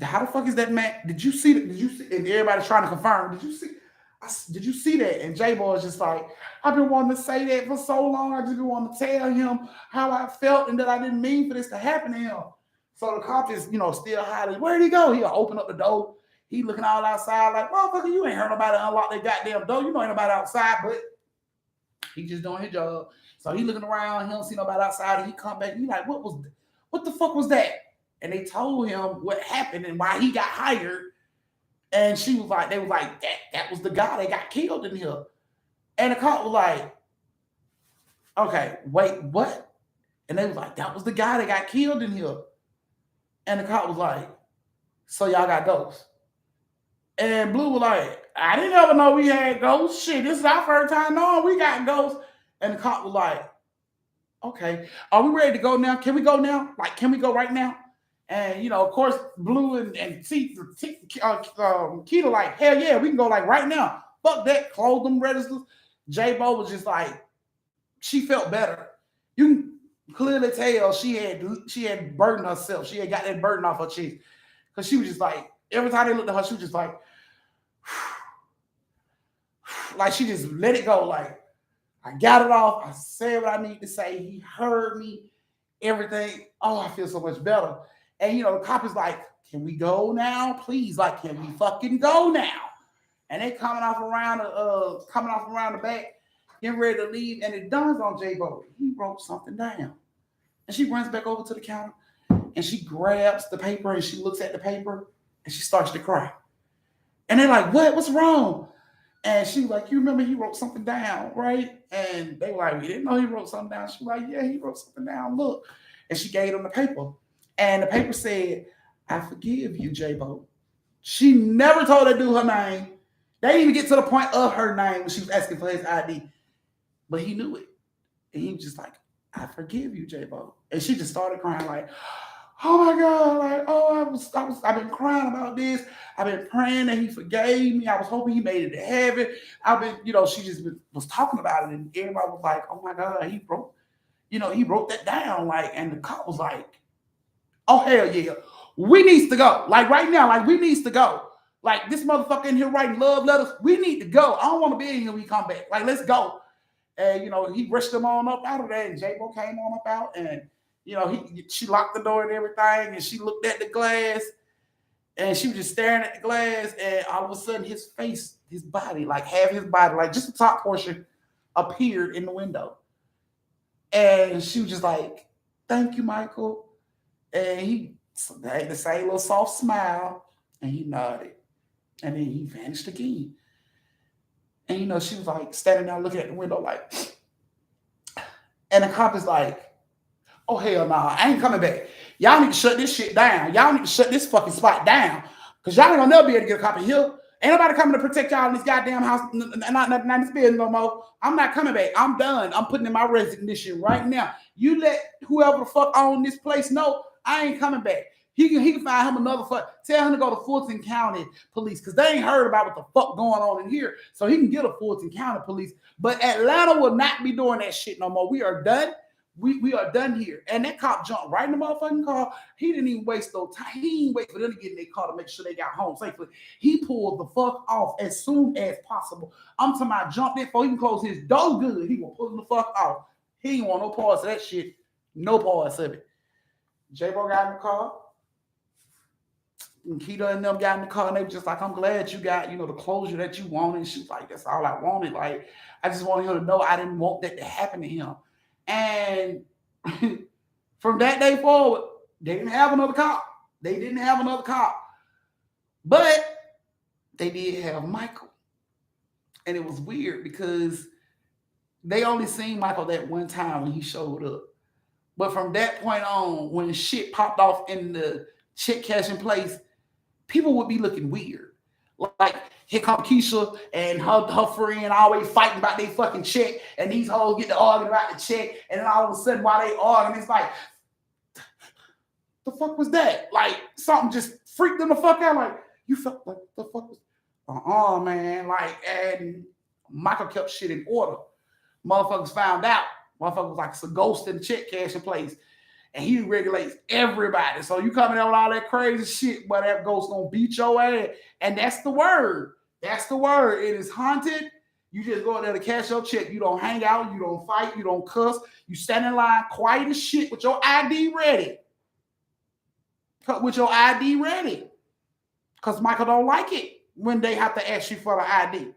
how the fuck is that man? Did you see that? Did you see? And everybody's trying to confirm. Did you see that? And J-Boy is just like, I've been wanting to say that for so long. I just been wanting to tell him how I felt and that I didn't mean for this to happen to him. So the cop is, still hiding. Where'd he go? He'll open up the door. He looking all outside like, motherfucker, you ain't heard nobody unlock their goddamn door. You know ain't nobody outside, but he just doing his job. So he looking around, he don't see nobody outside, and he come back, he like, what the fuck was that? And they told him what happened and why he got hired. And they was like, that was the guy that got killed in here. And the cop was like, okay, wait, what? And they was like, that was the guy that got killed in here. And the cop was like, so y'all got ghosts? And Blue was like, I didn't ever know we had ghosts. Shit, this is our first time knowing we got ghosts. And the cop was like, okay, are we ready to go now? Can we go now? Like, can we go right now? And, of course, Blue and Keita like, hell yeah, we can go like right now. Fuck that, close them registers. J-Bo was just like, she felt better. You can clearly tell she had burdened herself. She had got that burden off her chest. Because she was just like, every time they looked at her, she was just like she just let it go. Like, I got it off. I said what I need to say. He heard me. Everything. Oh, I feel so much better. And, the cop is like, can we go now? Please, like, can we fucking go now? And they coming off around the back, getting ready to leave. And it dawns on J-Bo. He wrote something down. And she runs back over to the counter. And she grabs the paper and she looks at the paper. And she starts to cry. And they're like, what? What's wrong? And she was like, you remember he wrote something down, right? And they were like, we didn't know he wrote something down. She was like, yeah, he wrote something down. Look. And she gave them the paper. And the paper said, I forgive you, J-Bo. She never told that dude her name. They didn't even get to the point of her name when she was asking for his ID. But he knew it. And he was just like, I forgive you, J-Bo. And she just started crying like, oh my God, like, oh, I've been crying about this. I've been praying that he forgave me. I was hoping he made it to heaven. She just was talking about it, and everybody was like, oh my God, he wrote that down. Like, and the cop was like, oh, hell yeah. We needs to go. Like right now, like we needs to go. Like this motherfucker in here writing love letters. We need to go. I don't want to be in here when we come back. Like, let's go. And, he rushed them on up out of there, and J-Bo came on up out, and she locked the door and everything, and she looked at the glass, and she was just staring at the glass, and all of a sudden his face, his body, like half his body, like just the top portion appeared in the window. And she was just like, thank you, Michael. And he had the same little soft smile, and he nodded. And then he vanished again. And, she was like standing there looking at the window like, and the cop is like, oh, hell nah, I ain't coming back. Y'all need to shut this shit down. Y'all need to shut this fucking spot down. Because y'all ain't gonna never be able to get a cop in here. Ain't nobody coming to protect y'all in this goddamn house, not this building no more. I'm not coming back. I'm done. I'm putting in my resignation right now. You let whoever the fuck own this place know I ain't coming back. He can find him another fuck. Tell him to go to Fulton County Police because they ain't heard about what the fuck going on in here. So he can get a Fulton County Police. But Atlanta will not be doing that shit no more. We are done. We are done here. And that cop jumped right in the motherfucking car. He didn't even waste no time. He didn't wait for them to get in their car to make sure they got home safely. He pulled the fuck off as soon as possible. I'm talking about jumped in before he can close his door good. He gonna pull the fuck off. He ain't want no parts of that shit. No parts of it. J-Bo got in the car. And Keita and them got in the car, and they were just like, I'm glad you got, the closure that you wanted. And she was like, that's all I wanted. Like, I just wanted him to know I didn't want that to happen to him. And from that day forward, they didn't have another cop. But they did have Michael. And it was weird because they only seen Michael that one time when he showed up. But from that point on, when shit popped off in the check cashing place, people would be looking weird. Like, here come Keisha and her friend always fighting about their fucking check, and these hoes get to arguing about the check, and then all of a sudden while they arguing, it's like, the fuck was that? Like, something just freaked them the fuck out. Like, you felt like the fuck was, man. Like, and Michael kept shit in order. Motherfuckers found out. Motherfucker was like, it's a ghost in the check cashing place. And he regulates everybody. So you coming out with all that crazy shit, but that ghost gonna beat your ass. And that's the word. That's the word. It is haunted. You just go in there to cash your check. You don't hang out. You don't fight. You don't cuss. You stand in line quiet as shit with your ID ready. Because Michael don't like it when they have to ask you for the ID.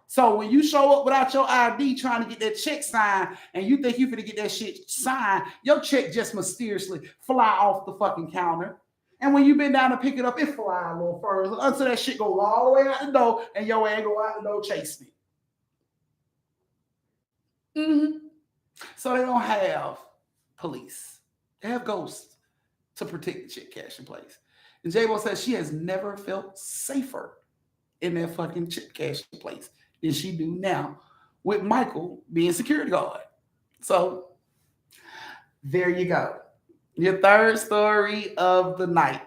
So when you show up without your ID trying to get that check signed and you think you're going to get that shit signed, your check just mysteriously fly off the fucking counter. And when you been down to pick it up, it fly a little further until that shit go all the way out the door and your ass go out the door chasing it. So they don't have police. They have ghosts to protect the chick cashing place. And J-Bo says she has never felt safer in that fucking chick cashing place than she do now with Michael being security guard. So there you go. Your third story of the night.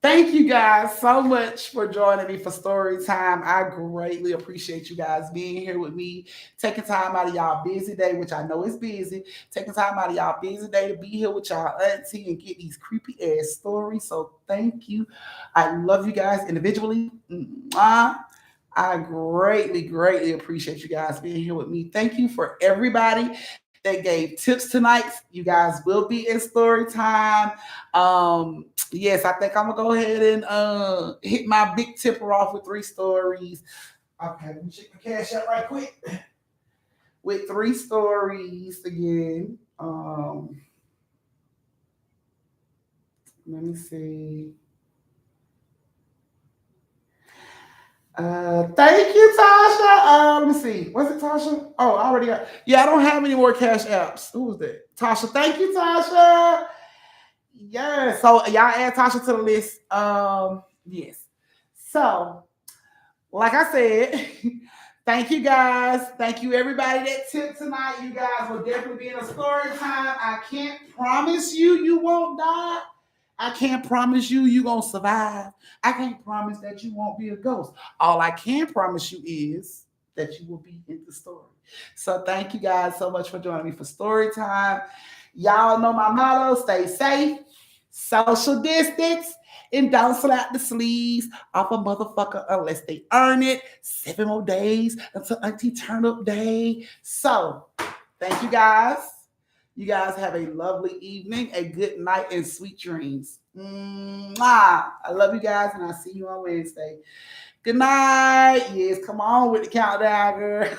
Thank you guys so much for joining me for story time. I greatly appreciate you guys being here with me, taking time out of y'all busy day, which I know is busy, taking time out of y'all busy day to be here with y'all auntie and get these creepy ass stories. So thank you. I love you guys individually. Mwah. I greatly, greatly appreciate you guys being here with me. Thank you for everybody that gave tips tonight. You guys will be in story time. Yes, I think I'm gonna go ahead and hit my big tipper off with 3 stories. Okay, let me check my cash out right quick. With 3 stories again. Let me see. Thank you, Tasha. Let me see. Was it Tasha? Oh, I already got. Yeah, I don't have any more cash apps. Who was that? Tasha. Thank you, Tasha. Yes. So y'all add Tasha to the list. Yes. So, like I said, thank you guys. Thank you everybody that tipped tonight. You guys will definitely be in a story time. I can't promise you won't die. I can't promise you gonna survive. I can't promise that you won't be a ghost. All I can promise you is that you will be in the story. So thank you guys so much for joining me for story time. Y'all know my motto: stay safe, social distance, and don't slap the sleeves off a motherfucker unless they earn it. 7 more days until Auntie Turn Up Day. So thank you guys. You guys have a lovely evening, a good night, and sweet dreams. Mwah. I love you guys, and I'll see you on Wednesday. Good night. Yes, come on with the countdown, girl.